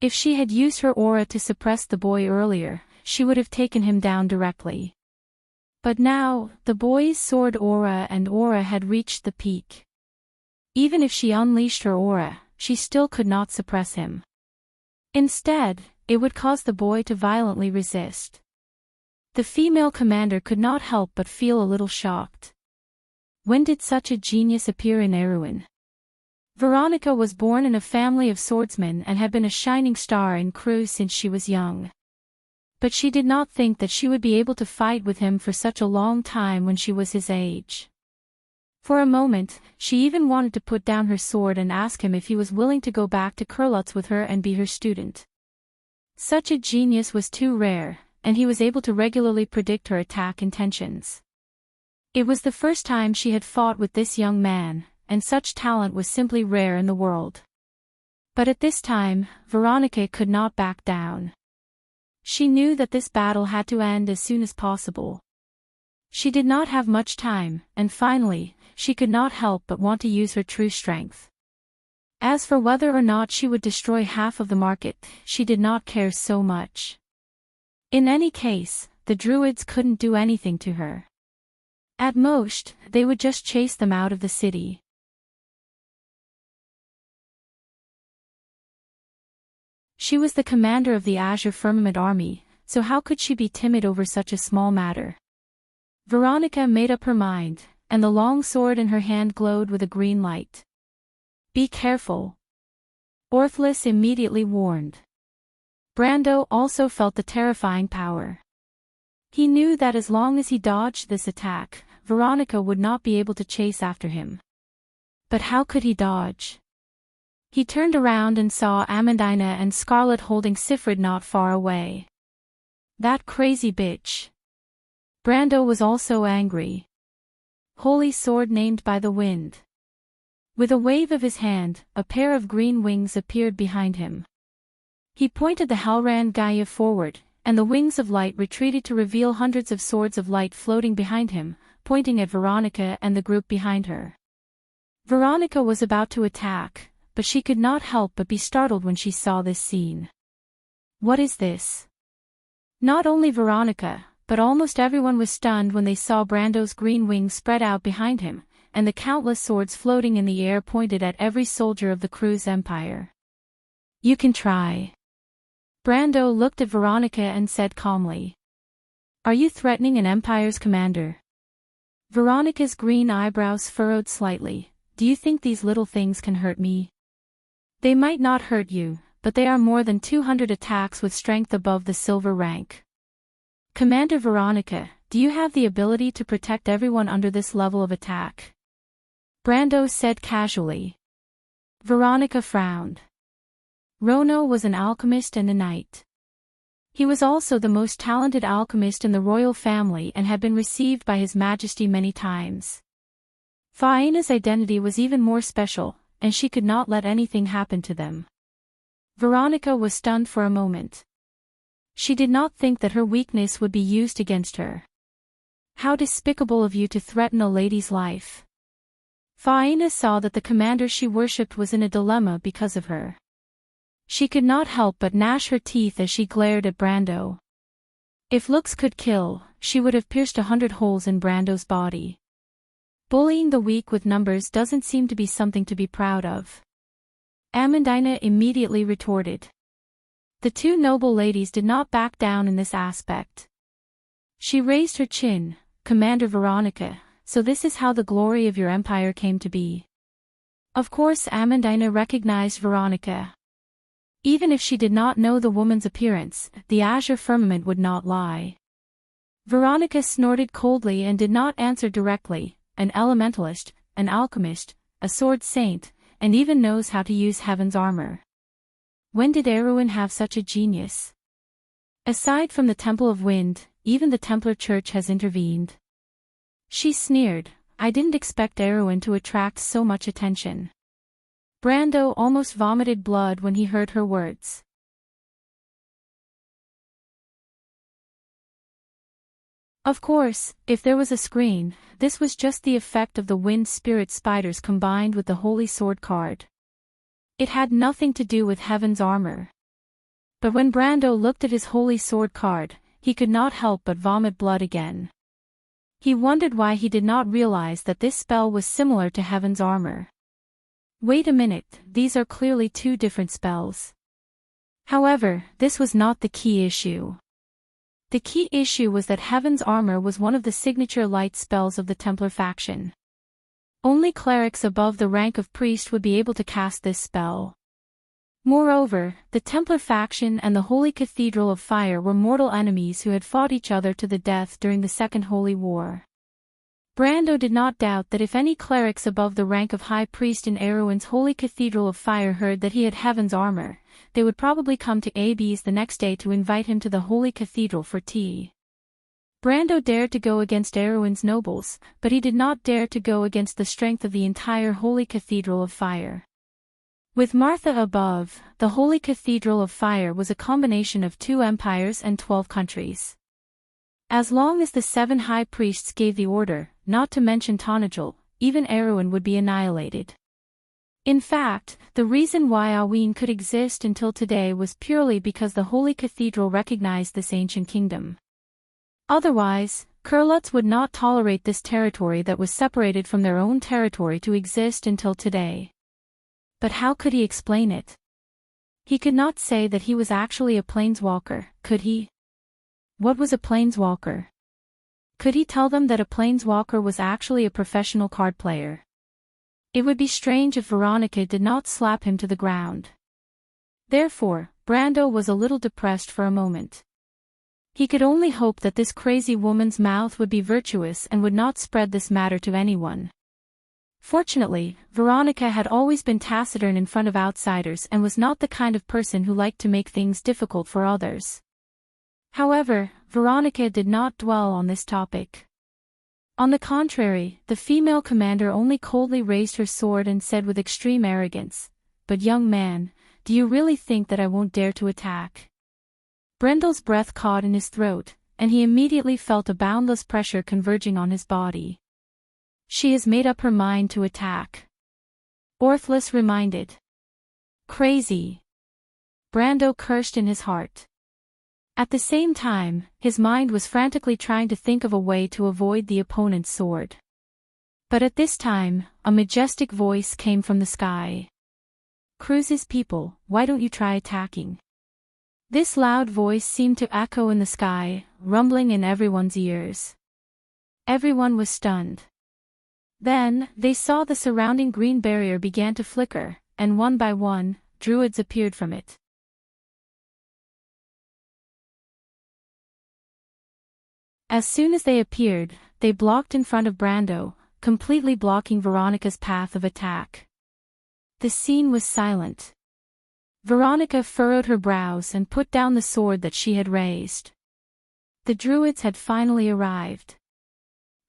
If she had used her aura to suppress the boy earlier, she would have taken him down directly. But now, the boy's sword aura had reached the peak. Even if she unleashed her aura, she still could not suppress him. Instead, it would cause the boy to violently resist. The female commander could not help but feel a little shocked. When did such a genius appear in Erewhon? Veronica was born in a family of swordsmen and had been a shining star in Cruz since she was young. But she did not think that she would be able to fight with him for such a long time when she was his age. For a moment, she even wanted to put down her sword and ask him if he was willing to go back to Kurlutz with her and be her student. Such a genius was too rare, and he was able to regularly predict her attack intentions. It was the first time she had fought with this young man, and such talent was simply rare in the world. But at this time, Veronica could not back down. She knew that this battle had to end as soon as possible. She did not have much time, and finally, she could not help but want to use her true strength. As for whether or not she would destroy half of the market, she did not care so much. In any case, the Druids couldn't do anything to her. At most, they would just chase them out of the city. She was the commander of the Azure Firmament army, so how could she be timid over such a small matter? Veronica made up her mind, and the long sword in her hand glowed with a green light. Be careful. Orthless immediately warned. Brando also felt the terrifying power. He knew that as long as he dodged this attack, Veronica would not be able to chase after him. But how could he dodge? He turned around and saw Amandina and Scarlet holding Sifrid not far away. That crazy bitch. Brando was also angry. Holy sword named by the wind. With a wave of his hand, a pair of green wings appeared behind him. He pointed the Halran Gaia forward, and the wings of light retreated to reveal hundreds of swords of light floating behind him, pointing at Veronica and the group behind her. Veronica was about to attack, but she could not help but be startled when she saw this scene. What is this? Not only Veronica, but almost everyone was stunned when they saw Brando's green wings spread out behind him, and the countless swords floating in the air pointed at every soldier of the crew's empire. You can try. Brando looked at Veronica and said calmly. Are you threatening an empire's commander? Veronica's green eyebrows furrowed slightly. Do you think these little things can hurt me? They might not hurt you, but they are more than 200 attacks with strength above the silver rank. Commander Veronica, do you have the ability to protect everyone under this level of attack? Brando said casually. Veronica frowned. Rono was an alchemist and a knight. He was also the most talented alchemist in the royal family and had been received by His Majesty many times. Faina's identity was even more special, and she could not let anything happen to them. Veronica was stunned for a moment. She did not think that her weakness would be used against her. How despicable of you to threaten a lady's life. Faina saw that the commander she worshipped was in a dilemma because of her. She could not help but gnash her teeth as she glared at Brando. If looks could kill, she would have pierced 100 holes in Brando's body. Bullying the weak with numbers doesn't seem to be something to be proud of. Amandina immediately retorted. The two noble ladies did not back down in this aspect. She raised her chin. Commander Veronica, so this is how the glory of your empire came to be. Of course Amandina recognized Veronica. Even if she did not know the woman's appearance, the azure firmament would not lie. Veronica snorted coldly and did not answer directly. An elementalist, an alchemist, a sword saint, and even knows how to use heaven's armor. When did Erwin have such a genius? Aside from the Temple of Wind, even the Templar Church has intervened. She sneered. I didn't expect Erwin to attract so much attention. Brando almost vomited blood when he heard her words. Of course, if there was a screen, this was just the effect of the wind spirit spiders combined with the Holy Sword card. It had nothing to do with heaven's armor. But when Brando looked at his Holy Sword card, he could not help but vomit blood again. He wondered why he did not realize that this spell was similar to heaven's armor. Wait a minute, these are clearly two different spells. However, this was not the key issue. The key issue was that Heaven's Armor was one of the signature light spells of the Templar faction. Only clerics above the rank of priest would be able to cast this spell. Moreover, the Templar faction and the Holy Cathedral of Fire were mortal enemies who had fought each other to the death during the Second Holy War. Brando did not doubt that if any clerics above the rank of High Priest in Erwin's Holy Cathedral of Fire heard that he had Heaven's Armor, they would probably come to Ab's the next day to invite him to the Holy Cathedral for tea. Brando dared to go against Erwin's nobles, but he did not dare to go against the strength of the entire Holy Cathedral of Fire. With Martha above, the Holy Cathedral of Fire was a combination of 2 empires and 12 countries. As long as the 7 high priests gave the order, not to mention Tonajul, even Erwin would be annihilated. In fact, the reason why Awin could exist until today was purely because the Holy Cathedral recognized this ancient kingdom. Otherwise, Kurlutz would not tolerate this territory that was separated from their own territory to exist until today. But how could he explain it? He could not say that he was actually a planeswalker, could he? What was a planeswalker? Could he tell them that a planeswalker was actually a professional card player? It would be strange if Veronica did not slap him to the ground. Therefore, Brando was a little depressed for a moment. He could only hope that this crazy woman's mouth would be virtuous and would not spread this matter to anyone. Fortunately, Veronica had always been taciturn in front of outsiders and was not the kind of person who liked to make things difficult for others. However, Veronica did not dwell on this topic. On the contrary, the female commander only coldly raised her sword and said with extreme arrogance, "But young man, do you really think that I won't dare to attack?" Brendel's breath caught in his throat, and he immediately felt a boundless pressure converging on his body. She has made up her mind to attack. Orthless reminded. Crazy. Brando cursed in his heart. At the same time, his mind was frantically trying to think of a way to avoid the opponent's sword. But at this time, a majestic voice came from the sky. "Cruise's people, why don't you try attacking?" This loud voice seemed to echo in the sky, rumbling in everyone's ears. Everyone was stunned. Then, they saw the surrounding green barrier began to flicker, and one by one, druids appeared from it. As soon as they appeared, they blocked in front of Brando, completely blocking Veronica's path of attack. The scene was silent. Veronica furrowed her brows and put down the sword that she had raised. The druids had finally arrived.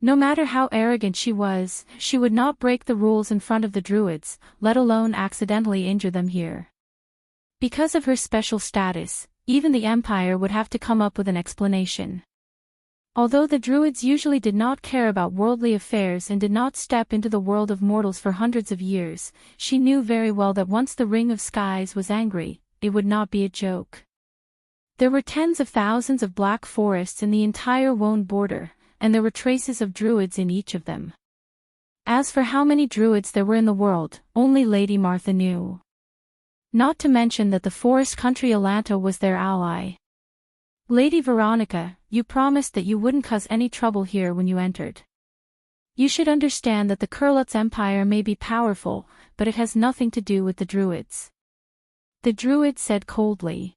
No matter how arrogant she was, she would not break the rules in front of the druids, let alone accidentally injure them here. Because of her special status, even the Empire would have to come up with an explanation. Although the druids usually did not care about worldly affairs and did not step into the world of mortals for hundreds of years, she knew very well that once the Ring of Skies was angry, it would not be a joke. There were tens of thousands of black forests in the entire Wone border, and there were traces of druids in each of them. As for how many druids there were in the world, only Lady Martha knew. Not to mention that the forest country Alanta was their ally. "Lady Veronica, you promised that you wouldn't cause any trouble here when you entered. You should understand that the Kurlutz Empire may be powerful, but it has nothing to do with the druids." The druid said coldly.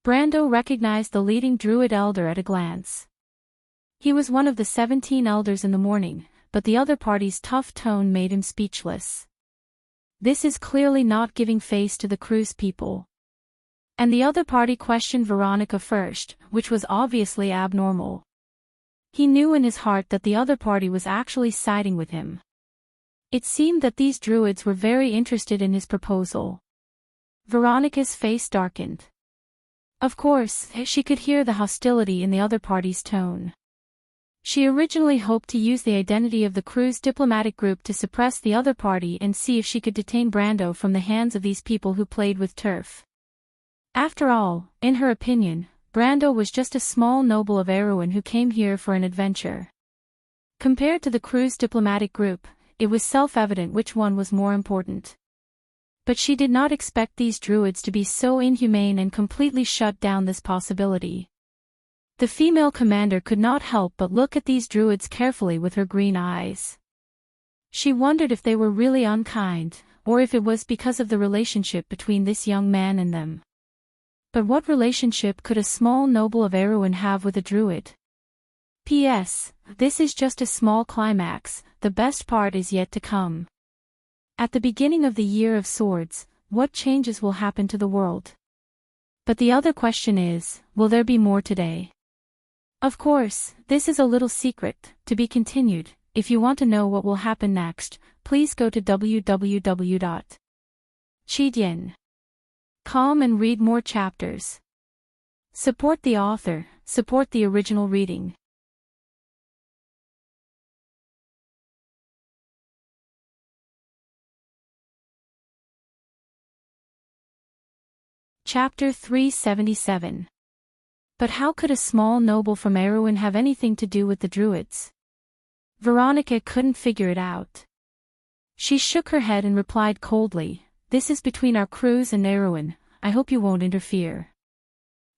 Brando recognized the leading druid elder at a glance. He was one of the 17 elders in the morning, but the other party's tough tone made him speechless. This is clearly not giving face to the Cruise people. And the other party questioned Veronica first, which was obviously abnormal. He knew in his heart that the other party was actually siding with him. It seemed that these druids were very interested in his proposal. Veronica's face darkened. Of course, she could hear the hostility in the other party's tone. She originally hoped to use the identity of the Cruise diplomatic group to suppress the other party and see if she could detain Brando from the hands of these people who played with turf. After all, in her opinion, Brando was just a small noble of Erewhon who came here for an adventure. Compared to the Cruise diplomatic group, it was self-evident which one was more important. But she did not expect these druids to be so inhumane and completely shut down this possibility. The female commander could not help but look at these druids carefully with her green eyes. She wondered if they were really unkind, or if it was because of the relationship between this young man and them. But what relationship could a small noble of Erewhon have with a druid? P.S. This is just a small climax, the best part is yet to come. At the beginning of the Year of Swords, what changes will happen to the world? But the other question is, will there be more today? Of course, this is a little secret, to be continued. If you want to know what will happen next, please go to www.chidien.com and read more chapters. Support the author, support the original reading. Chapter 377. But how could a small noble from Erewhon have anything to do with the druids? Veronica couldn't figure it out. She shook her head and replied coldly, "This is between our Cruise and Erewhon, I hope you won't interfere."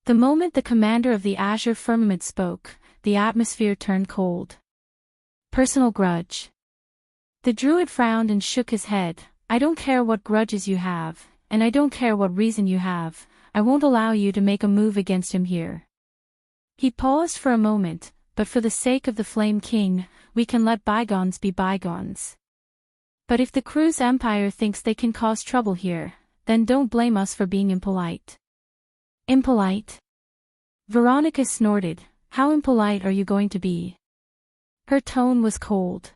The moment the commander of the Azure Firmament spoke, the atmosphere turned cold. Personal grudge. The druid frowned and shook his head. "I don't care what grudges you have, and I don't care what reason you have, I won't allow you to make a move against him here." He paused for a moment, "But for the sake of the Flame King, we can let bygones be bygones. But if the Cruise Empire thinks they can cause trouble here, then don't blame us for being impolite." "Impolite?" Veronica snorted. "How impolite are you going to be?" Her tone was cold.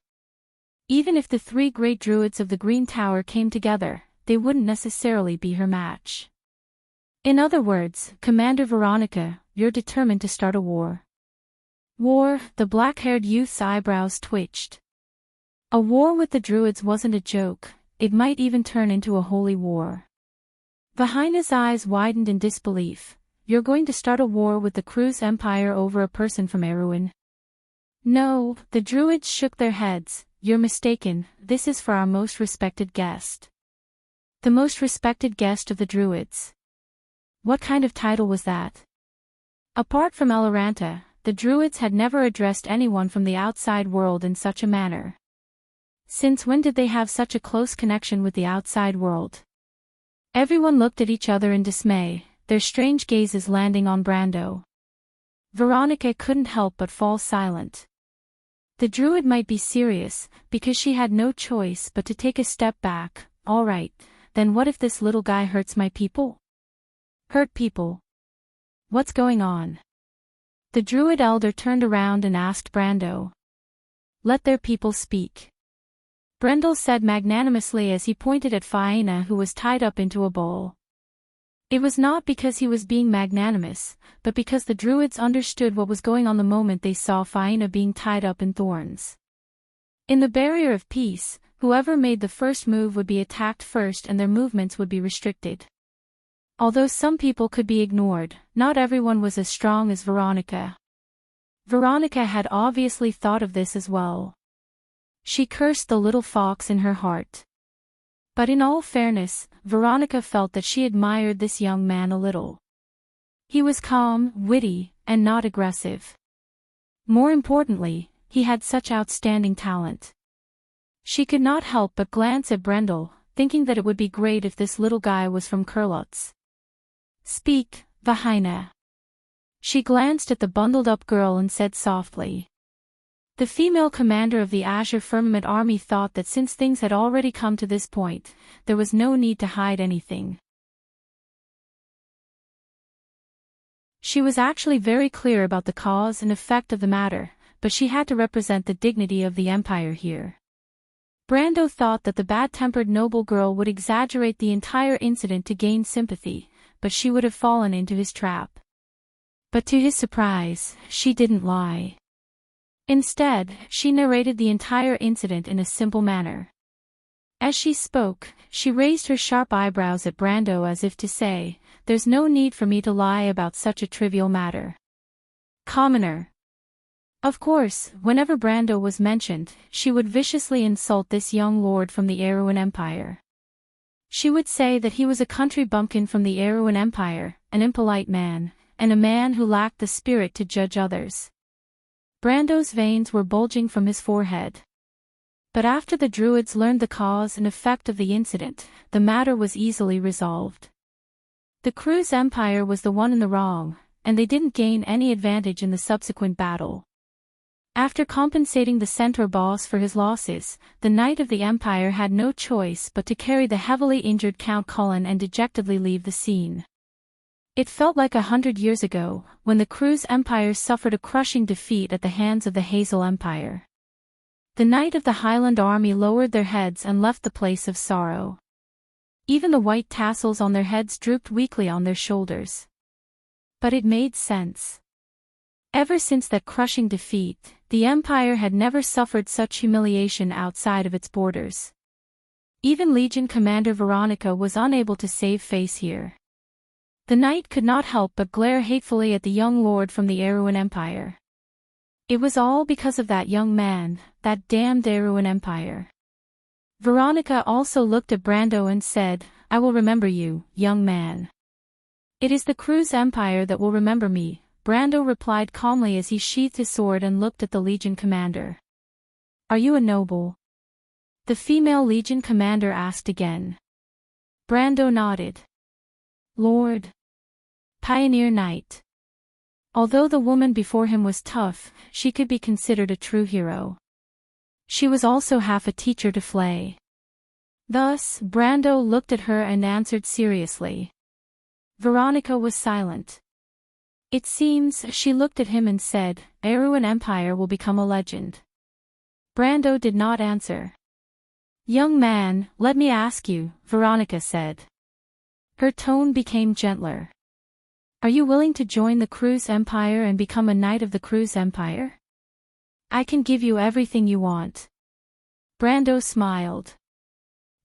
Even if the 3 great druids of the Green Tower came together, they wouldn't necessarily be her match. "In other words, Commander Veronica, you're determined to start a war." "War?" The black-haired youth's eyebrows twitched. A war with the druids wasn't a joke, it might even turn into a holy war. Vahina's eyes widened in disbelief. "You're going to start a war with the Cruise Empire over a person from Erewhon?" "No," the druids shook their heads. "You're mistaken, this is for our most respected guest." The most respected guest of the druids. What kind of title was that? Apart from Eloranta, the druids had never addressed anyone from the outside world in such a manner. Since when did they have such a close connection with the outside world? Everyone looked at each other in dismay, their strange gazes landing on Brando. Veronica couldn't help but fall silent. The druid might be serious, because she had no choice but to take a step back. "All right, then what if this little guy hurts my people?" "Hurt people? What's going on?" The druid elder turned around and asked Brando. "Let their people speak." Brendel said magnanimously as he pointed at Faina, who was tied up into a bowl. It was not because he was being magnanimous, but because the druids understood what was going on the moment they saw Faina being tied up in thorns. In the barrier of peace, whoever made the first move would be attacked first and their movements would be restricted. Although some people could be ignored, not everyone was as strong as Veronica. Veronica had obviously thought of this as well. She cursed the little fox in her heart. But in all fairness, Veronica felt that she admired this young man a little. He was calm, witty, and not aggressive. More importantly, he had such outstanding talent. She could not help but glance at Brendel, thinking that it would be great if this little guy was from Kurlutz. "Speak, Vahina." She glanced at the bundled-up girl and said softly. The female commander of the Azure Firmament army thought that since things had already come to this point, there was no need to hide anything. She was actually very clear about the cause and effect of the matter, but she had to represent the dignity of the Empire here. Brando thought that the bad-tempered noble girl would exaggerate the entire incident to gain sympathy, but she would have fallen into his trap. But to his surprise, she didn't lie. Instead, she narrated the entire incident in a simple manner. As she spoke, she raised her sharp eyebrows at Brando as if to say, "There's no need for me to lie about such a trivial matter." Commoner. Of course, whenever Brando was mentioned, she would viciously insult this young lord from the Erewhon Empire. She would say that he was a country bumpkin from the Erewhon Empire, an impolite man, and a man who lacked the spirit to judge others. Brando's veins were bulging from his forehead. But after the druids learned the cause and effect of the incident, the matter was easily resolved. The Cruise Empire was the one in the wrong, and they didn't gain any advantage in the subsequent battle. After compensating the centaur boss for his losses, the Knight of the Empire had no choice but to carry the heavily injured Count Cullen and dejectedly leave the scene. It felt like 100 years ago, when the Cruise Empire suffered a crushing defeat at the hands of the Hazel Empire. The Knight of the Highland Army lowered their heads and left the place of sorrow. Even the white tassels on their heads drooped weakly on their shoulders. But it made sense. Ever since that crushing defeat, the Empire had never suffered such humiliation outside of its borders. Even Legion Commander Veronica was unable to save face here. The knight could not help but glare hatefully at the young lord from the Erewhon Empire. It was all because of that young man, that damned Erewhon Empire. Veronica also looked at Brando and said, "I will remember you, young man." "It is the Cruise Empire that will remember me," Brando replied calmly as he sheathed his sword and looked at the Legion commander. "Are you a noble?" the female Legion commander asked again. Brando nodded. Lord. Pioneer Knight. Although the woman before him was tough, she could be considered a true hero. She was also half a teacher to Flay. Thus, Brando looked at her and answered seriously. Veronica was silent. It seems she looked at him and said, Erewhon Empire will become a legend. Brando did not answer. Young man, let me ask you, Veronica said. Her tone became gentler. Are you willing to join the Cruise Empire and become a knight of the Cruise Empire? I can give you everything you want. Brando smiled.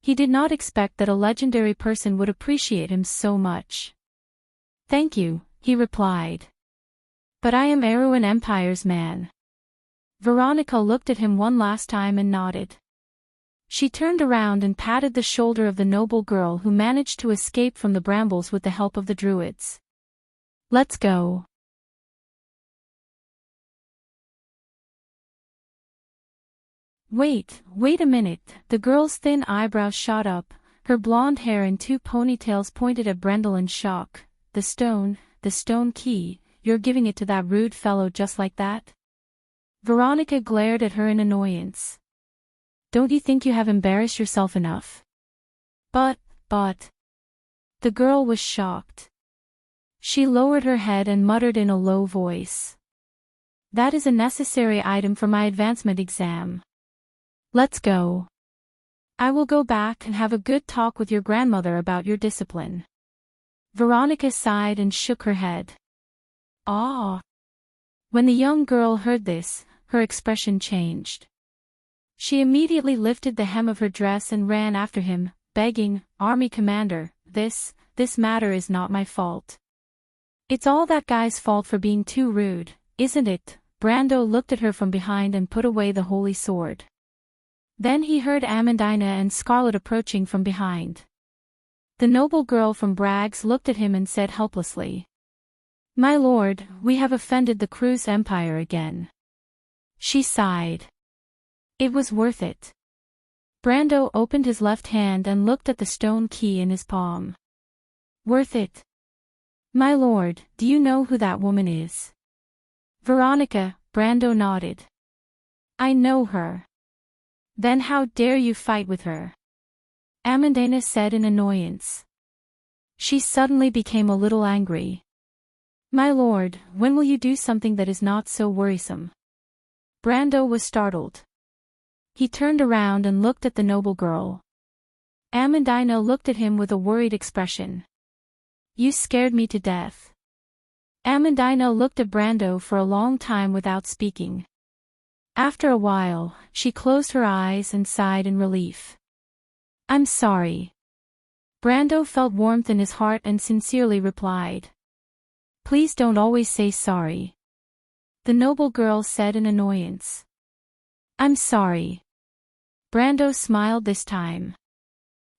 He did not expect that a legendary person would appreciate him so much. Thank you, he replied. But I am Erewhon Empire's man. Veronica looked at him one last time and nodded. She turned around and patted the shoulder of the noble girl who managed to escape from the brambles with the help of the druids. Let's go. Wait a minute. The girl's thin eyebrows shot up, her blonde hair in two ponytails pointed at Brendel in shock. The stone key, you're giving it to that rude fellow just like that? Veronica glared at her in annoyance. Don't you think you have embarrassed yourself enough? But. The girl was shocked. She lowered her head and muttered in a low voice. That is a necessary item for my advancement exam. Let's go. I will go back and have a good talk with your grandmother about your discipline. Veronica sighed and shook her head. Ah. When the young girl heard this, her expression changed. She immediately lifted the hem of her dress and ran after him, begging, Army Commander, this matter is not my fault. It's all that guy's fault for being too rude, isn't it? Brando looked at her from behind and put away the holy sword. Then he heard Amandina and Scarlet approaching from behind. The noble girl from Bragg's looked at him and said helplessly. My lord, we have offended the Cruise Empire again. She sighed. It was worth it. Brando opened his left hand and looked at the stone key in his palm. Worth it? My lord, do you know who that woman is? Veronica, Brando nodded. I know her. Then how dare you fight with her? Amandina said in annoyance. She suddenly became a little angry. My lord, when will you do something that is not so worrisome? Brando was startled. He turned around and looked at the noble girl. Amandina looked at him with a worried expression. You scared me to death. Amandina looked at Brando for a long time without speaking. After a while, she closed her eyes and sighed in relief. I'm sorry. Brando felt warmth in his heart and sincerely replied. Please don't always say sorry. The noble girl said in annoyance. I'm sorry. Brando smiled this time.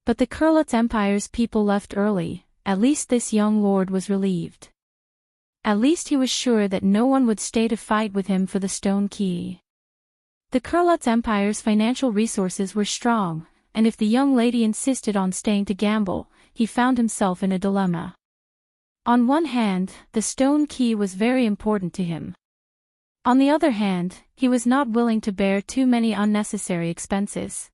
But the Kurlutz Empire's people left early, at least this young lord was relieved. At least he was sure that no one would stay to fight with him for the stone key. The Kurlutz Empire's financial resources were strong, and if the young lady insisted on staying to gamble, he found himself in a dilemma. On one hand, the stone key was very important to him. On the other hand, he was not willing to bear too many unnecessary expenses.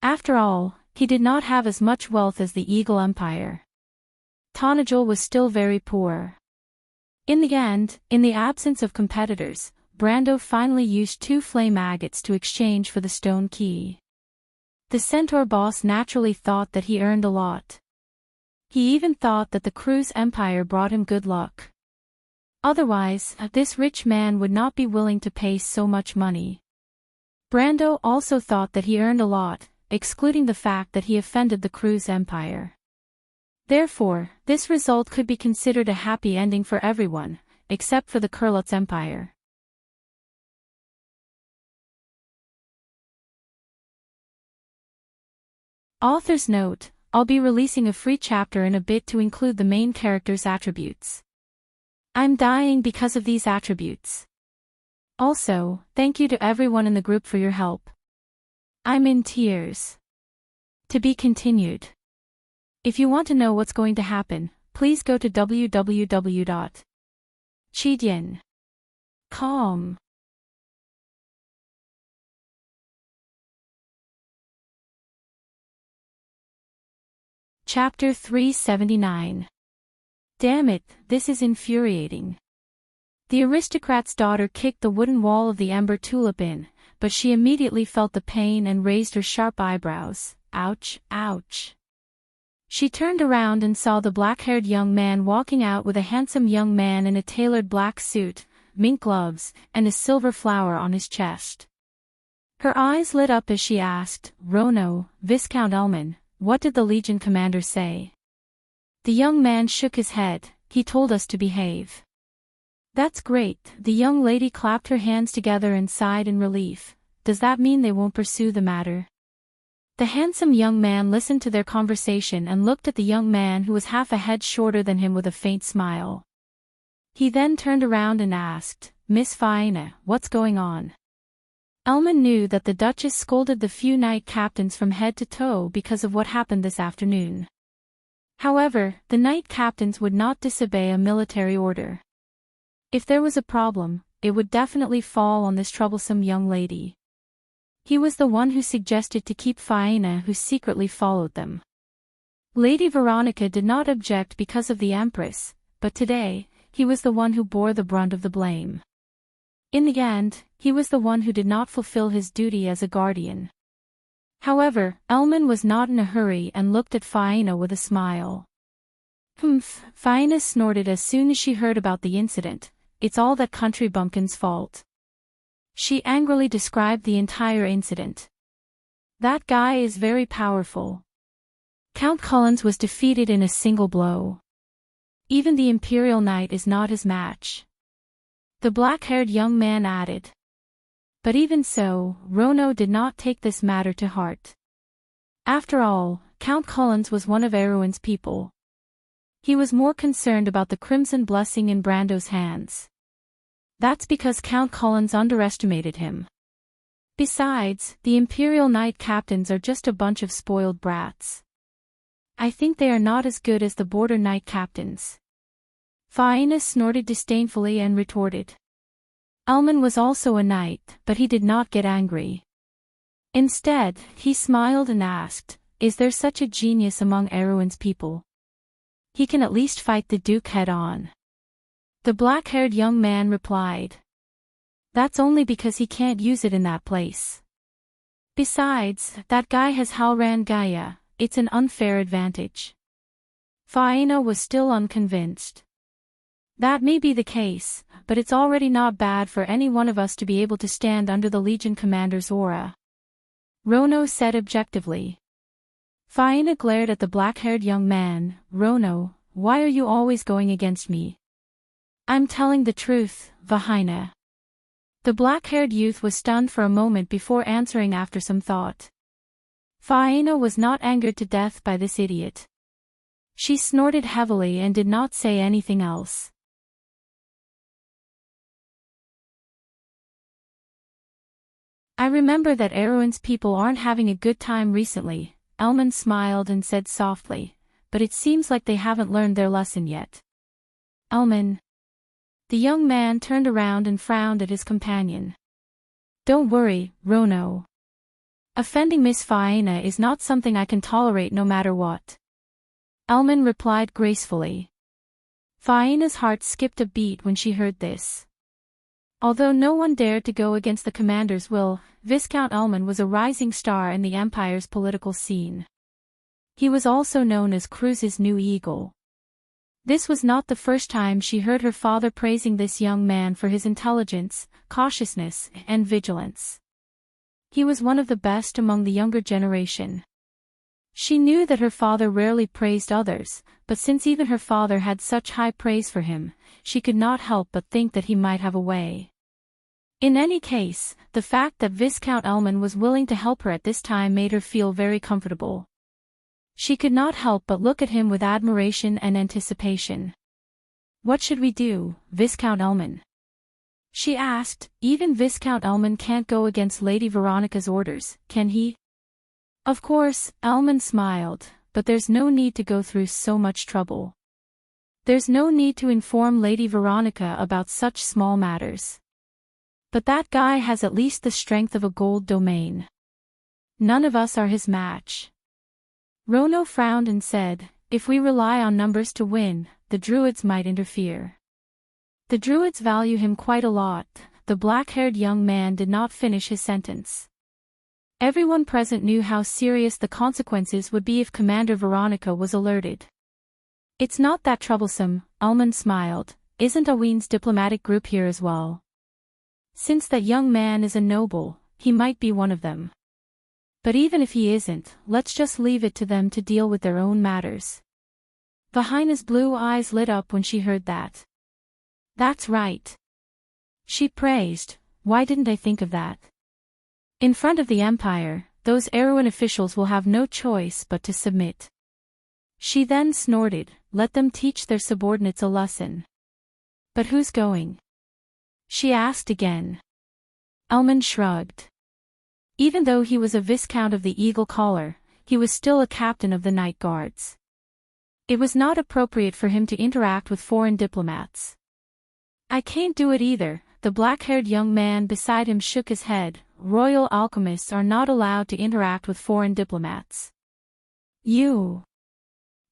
After all, he did not have as much wealth as the Eagle Empire. Tonajul was still very poor. In the end, in the absence of competitors, Brando finally used 2 flame agates to exchange for the stone key. The centaur boss naturally thought that he earned a lot. He even thought that the Cruise Empire brought him good luck. Otherwise, this rich man would not be willing to pay so much money. Brando also thought that he earned a lot, excluding the fact that he offended the Cruise Empire. Therefore, this result could be considered a happy ending for everyone, except for the Kurlutz Empire. Author's note: I'll be releasing a free chapter in a bit to include the main character's attributes. I'm dying because of these attributes. Also, thank you to everyone in the group for your help. I'm in tears. To be continued. If you want to know what's going to happen, please go to www.chidian.com. Chapter 379. Damn it, this is infuriating. The aristocrat's daughter kicked the wooden wall of the ember tulip in, but she immediately felt the pain and raised her sharp eyebrows. Ouch, ouch. She turned around and saw the black-haired young man walking out with a handsome young man in a tailored black suit, mink gloves, and a silver flower on his chest. Her eyes lit up as she asked, "Rono, Viscount Elman, what did the Legion commander say?" The young man shook his head. "He told us to behave." "That's great." The young lady clapped her hands together and sighed in relief. "Does that mean they won't pursue the matter?" The handsome young man listened to their conversation and looked at the young man who was half a head shorter than him with a faint smile. He then turned around and asked, "Miss Faina, what's going on?" Elman knew that the Duchess scolded the few knight captains from head to toe because of what happened this afternoon. However, the knight captains would not disobey a military order. If there was a problem, it would definitely fall on this troublesome young lady. He was the one who suggested to keep Faina, who secretly followed them. Lady Veronica did not object because of the Empress, but today, he was the one who bore the brunt of the blame. In the end, he was the one who did not fulfill his duty as a guardian. However, Elman was not in a hurry and looked at Faina with a smile. "Humph," Faina snorted as soon as she heard about the incident. "It's all that country bumpkin's fault." She angrily described the entire incident. "That guy is very powerful. Count Collins was defeated in a single blow. Even the Imperial Knight is not his match." The black-haired young man added. But even so, Rono did not take this matter to heart. After all, Count Collins was one of Erwin's people. He was more concerned about the crimson blessing in Brando's hands. That's because Count Collins underestimated him. Besides, the Imperial Knight captains are just a bunch of spoiled brats. I think they are not as good as the Border Knight captains. Faina snorted disdainfully and retorted. Elman was also a knight, but he did not get angry. Instead, he smiled and asked, "Is there such a genius among Erwin's people? He can at least fight the Duke head-on." The black-haired young man replied. "That's only because he can't use it in that place. Besides, that guy has Halran Gaia, it's an unfair advantage." Faina was still unconvinced. "That may be the case, but it's already not bad for any one of us to be able to stand under the Legion commander's aura," Rono said objectively. Faina glared at the black-haired young man. "Rono, why are you always going against me?" "I'm telling the truth, Vahina." The black-haired youth was stunned for a moment before answering after some thought. Faina was not angered to death by this idiot. She snorted heavily and did not say anything else. "I remember that Erwin's people aren't having a good time recently," Elman smiled and said softly, "but it seems like they haven't learned their lesson yet." "Elman." The young man turned around and frowned at his companion. "Don't worry, Rono. Offending Miss Faina is not something I can tolerate no matter what." Elman replied gracefully. Faina's heart skipped a beat when she heard this. Although no one dared to go against the commander's will, Viscount Elman was a rising star in the Empire's political scene. He was also known as Cruz's new eagle. This was not the first time she heard her father praising this young man for his intelligence, cautiousness, and vigilance. He was one of the best among the younger generation. She knew that her father rarely praised others, but since even her father had such high praise for him, she could not help but think that he might have a way. In any case, the fact that Viscount Elman was willing to help her at this time made her feel very comfortable. She could not help but look at him with admiration and anticipation. "What should we do, Viscount Elman?" she asked. "Even Viscount Elman can't go against Lady Veronica's orders, can he?" Of course, Elman smiled, but there's no need to go through so much trouble. There's no need to inform Lady Veronica about such small matters. But that guy has at least the strength of a gold domain. None of us are his match. Rono frowned and said, if we rely on numbers to win, the Druids might interfere. The Druids value him quite a lot. The black-haired young man did not finish his sentence. Everyone present knew how serious the consequences would be if Commander Veronica was alerted. It's not that troublesome, Ullman smiled. Isn't Aween's diplomatic group here as well? Since that young man is a noble, he might be one of them. But even if he isn't, let's just leave it to them to deal with their own matters. Vahina's blue eyes lit up when she heard that. That's right. She praised, why didn't I think of that? In front of the Empire, those Erewhon officials will have no choice but to submit. She then snorted, let them teach their subordinates a lesson. But who's going? She asked again. Ullman shrugged. Even though he was a Viscount of the Eagle Collar, he was still a captain of the Night Guards. It was not appropriate for him to interact with foreign diplomats. I can't do it either, the black-haired young man beside him shook his head. Royal alchemists are not allowed to interact with foreign diplomats. You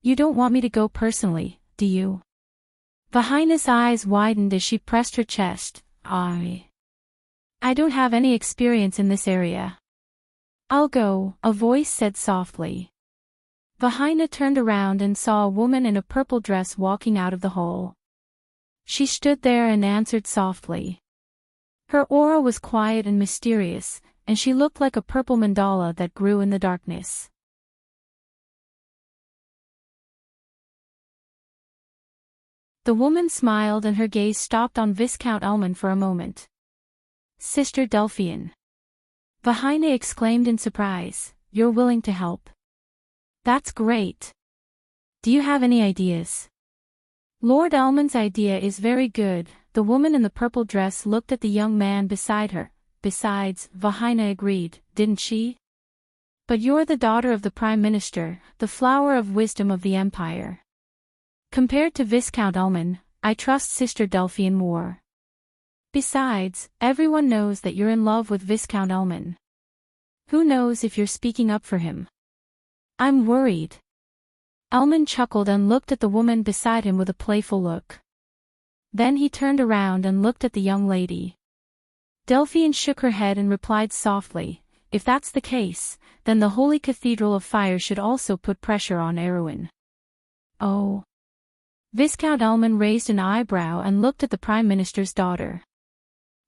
don't want me to go personally, do you? Vahina's eyes widened as she pressed her chest. I don't have any experience in this area. I'll go, a voice said softly. Vahina turned around and saw a woman in a purple dress walking out of the hall. She stood there and answered softly. Her aura was quiet and mysterious, and she looked like a purple mandala that grew in the darkness. The woman smiled and her gaze stopped on Viscount Ullman for a moment. Sister Delphian. Vahina exclaimed in surprise, you're willing to help? That's great. Do you have any ideas? Lord Ullman's idea is very good, the woman in the purple dress looked at the young man beside her. Besides, Vahina agreed, didn't she? But you're the daughter of the Prime Minister, the flower of wisdom of the Empire. Compared to Viscount Ullman, I trust Sister Delphian more. Besides, everyone knows that you're in love with Viscount Ullman. Who knows if you're speaking up for him? I'm worried. Ullman chuckled and looked at the woman beside him with a playful look. Then he turned around and looked at the young lady. Delphian shook her head and replied softly, if that's the case, then the Holy Cathedral of Fire should also put pressure on Erewhon. Oh. Viscount Ullman raised an eyebrow and looked at the Prime Minister's daughter.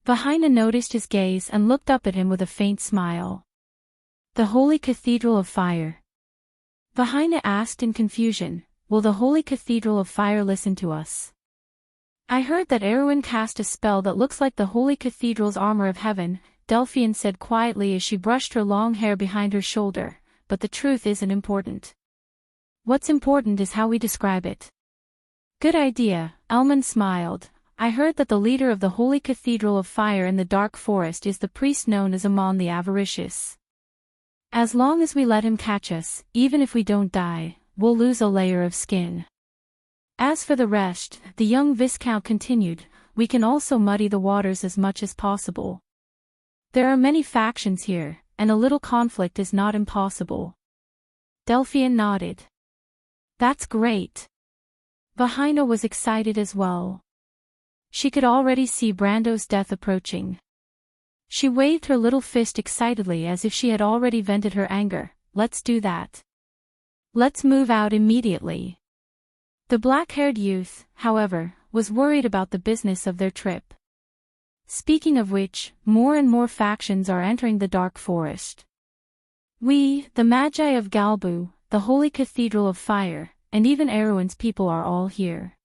Vahina noticed his gaze and looked up at him with a faint smile. The Holy Cathedral of Fire. Vahina asked in confusion, will the Holy Cathedral of Fire listen to us? I heard that Erewhon cast a spell that looks like the Holy Cathedral's armor of heaven, Delphian said quietly as she brushed her long hair behind her shoulder, but the truth isn't important. What's important is how we describe it. Good idea, Ullman smiled. I heard that the leader of the Holy Cathedral of Fire in the Dark Forest is the priest known as Amon the Avaricious. As long as we let him catch us, even if we don't die, we'll lose a layer of skin. As for the rest, the young Viscount continued, we can also muddy the waters as much as possible. There are many factions here, and a little conflict is not impossible. Delphian nodded. That's great. Vahina was excited as well. She could already see Brando's death approaching. She waved her little fist excitedly as if she had already vented her anger. Let's do that. Let's move out immediately. The black-haired youth, however, was worried about the business of their trip. Speaking of which, more and more factions are entering the Dark Forest. We, the Magi of Galbu, the Holy Cathedral of Fire, and even Erewhon's people are all here.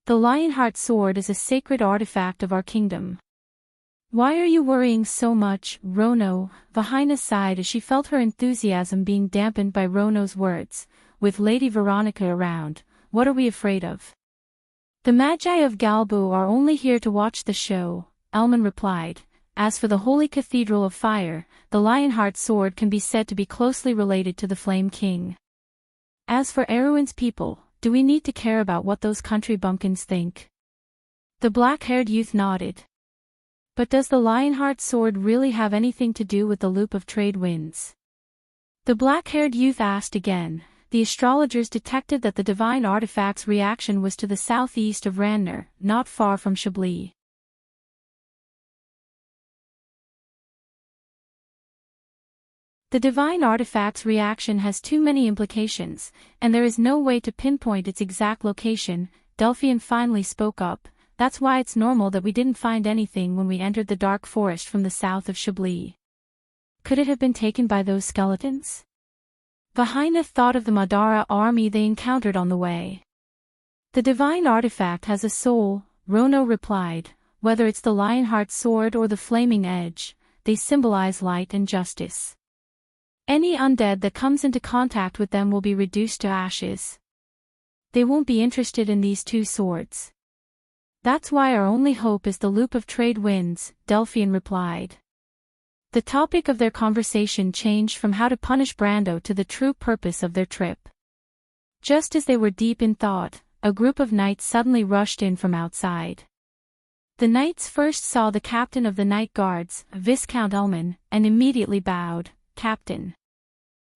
The Lionheart sword is a sacred artifact of our kingdom. Why are you worrying so much, Rono? Vahina sighed as she felt her enthusiasm being dampened by Rono's words. With Lady Veronica around, what are we afraid of? The Magi of Galbu are only here to watch the show, Ullman replied. As for the Holy Cathedral of Fire, the Lionheart sword can be said to be closely related to the Flame King. As for Erwin's people, do we need to care about what those country bumpkins think? The black-haired youth nodded. But does the Lionheart sword really have anything to do with the loop of trade winds? The black-haired youth asked again. The astrologers detected that the divine artifact's reaction was to the southeast of Ranner, not far from Chablis. The divine artifact's reaction has too many implications, and there is no way to pinpoint its exact location. Delphian finally spoke up. That's why it's normal that we didn't find anything when we entered the dark forest from the south of Chablis. Could it have been taken by those skeletons? Vahinah thought of the Madara army they encountered on the way. The divine artifact has a soul, Rono replied. Whether it's the Lionheart sword or the flaming edge, they symbolize light and justice. Any undead that comes into contact with them will be reduced to ashes. They won't be interested in these two swords. That's why our only hope is the loop of trade winds, Delphian replied. The topic of their conversation changed from how to punish Brando to the true purpose of their trip. Just as they were deep in thought, a group of knights suddenly rushed in from outside. The knights first saw the captain of the Night Guards, Viscount Elman, and immediately bowed. Captain.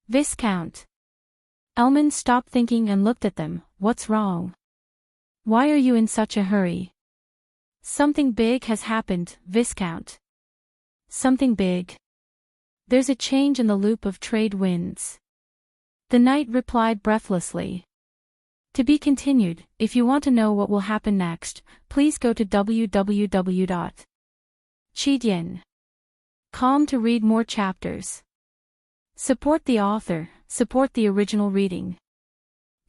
Viscount. Elman stopped thinking and looked at them. What's wrong? Why are you in such a hurry? Something big has happened, Viscount. Something big. There's a change in the loop of trade winds. The knight replied breathlessly. To be continued. If you want to know what will happen next, please go to www.chidian.com to read more chapters. Support the author, support the original reading.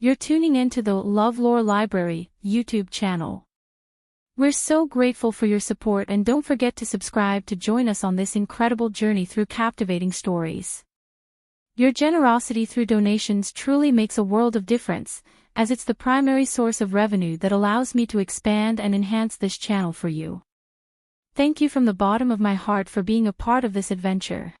You're tuning in to the LoveLore Library YouTube channel. We're so grateful for your support, and don't forget to subscribe to join us on this incredible journey through captivating stories. Your generosity through donations truly makes a world of difference, as it's the primary source of revenue that allows me to expand and enhance this channel for you. Thank you from the bottom of my heart for being a part of this adventure.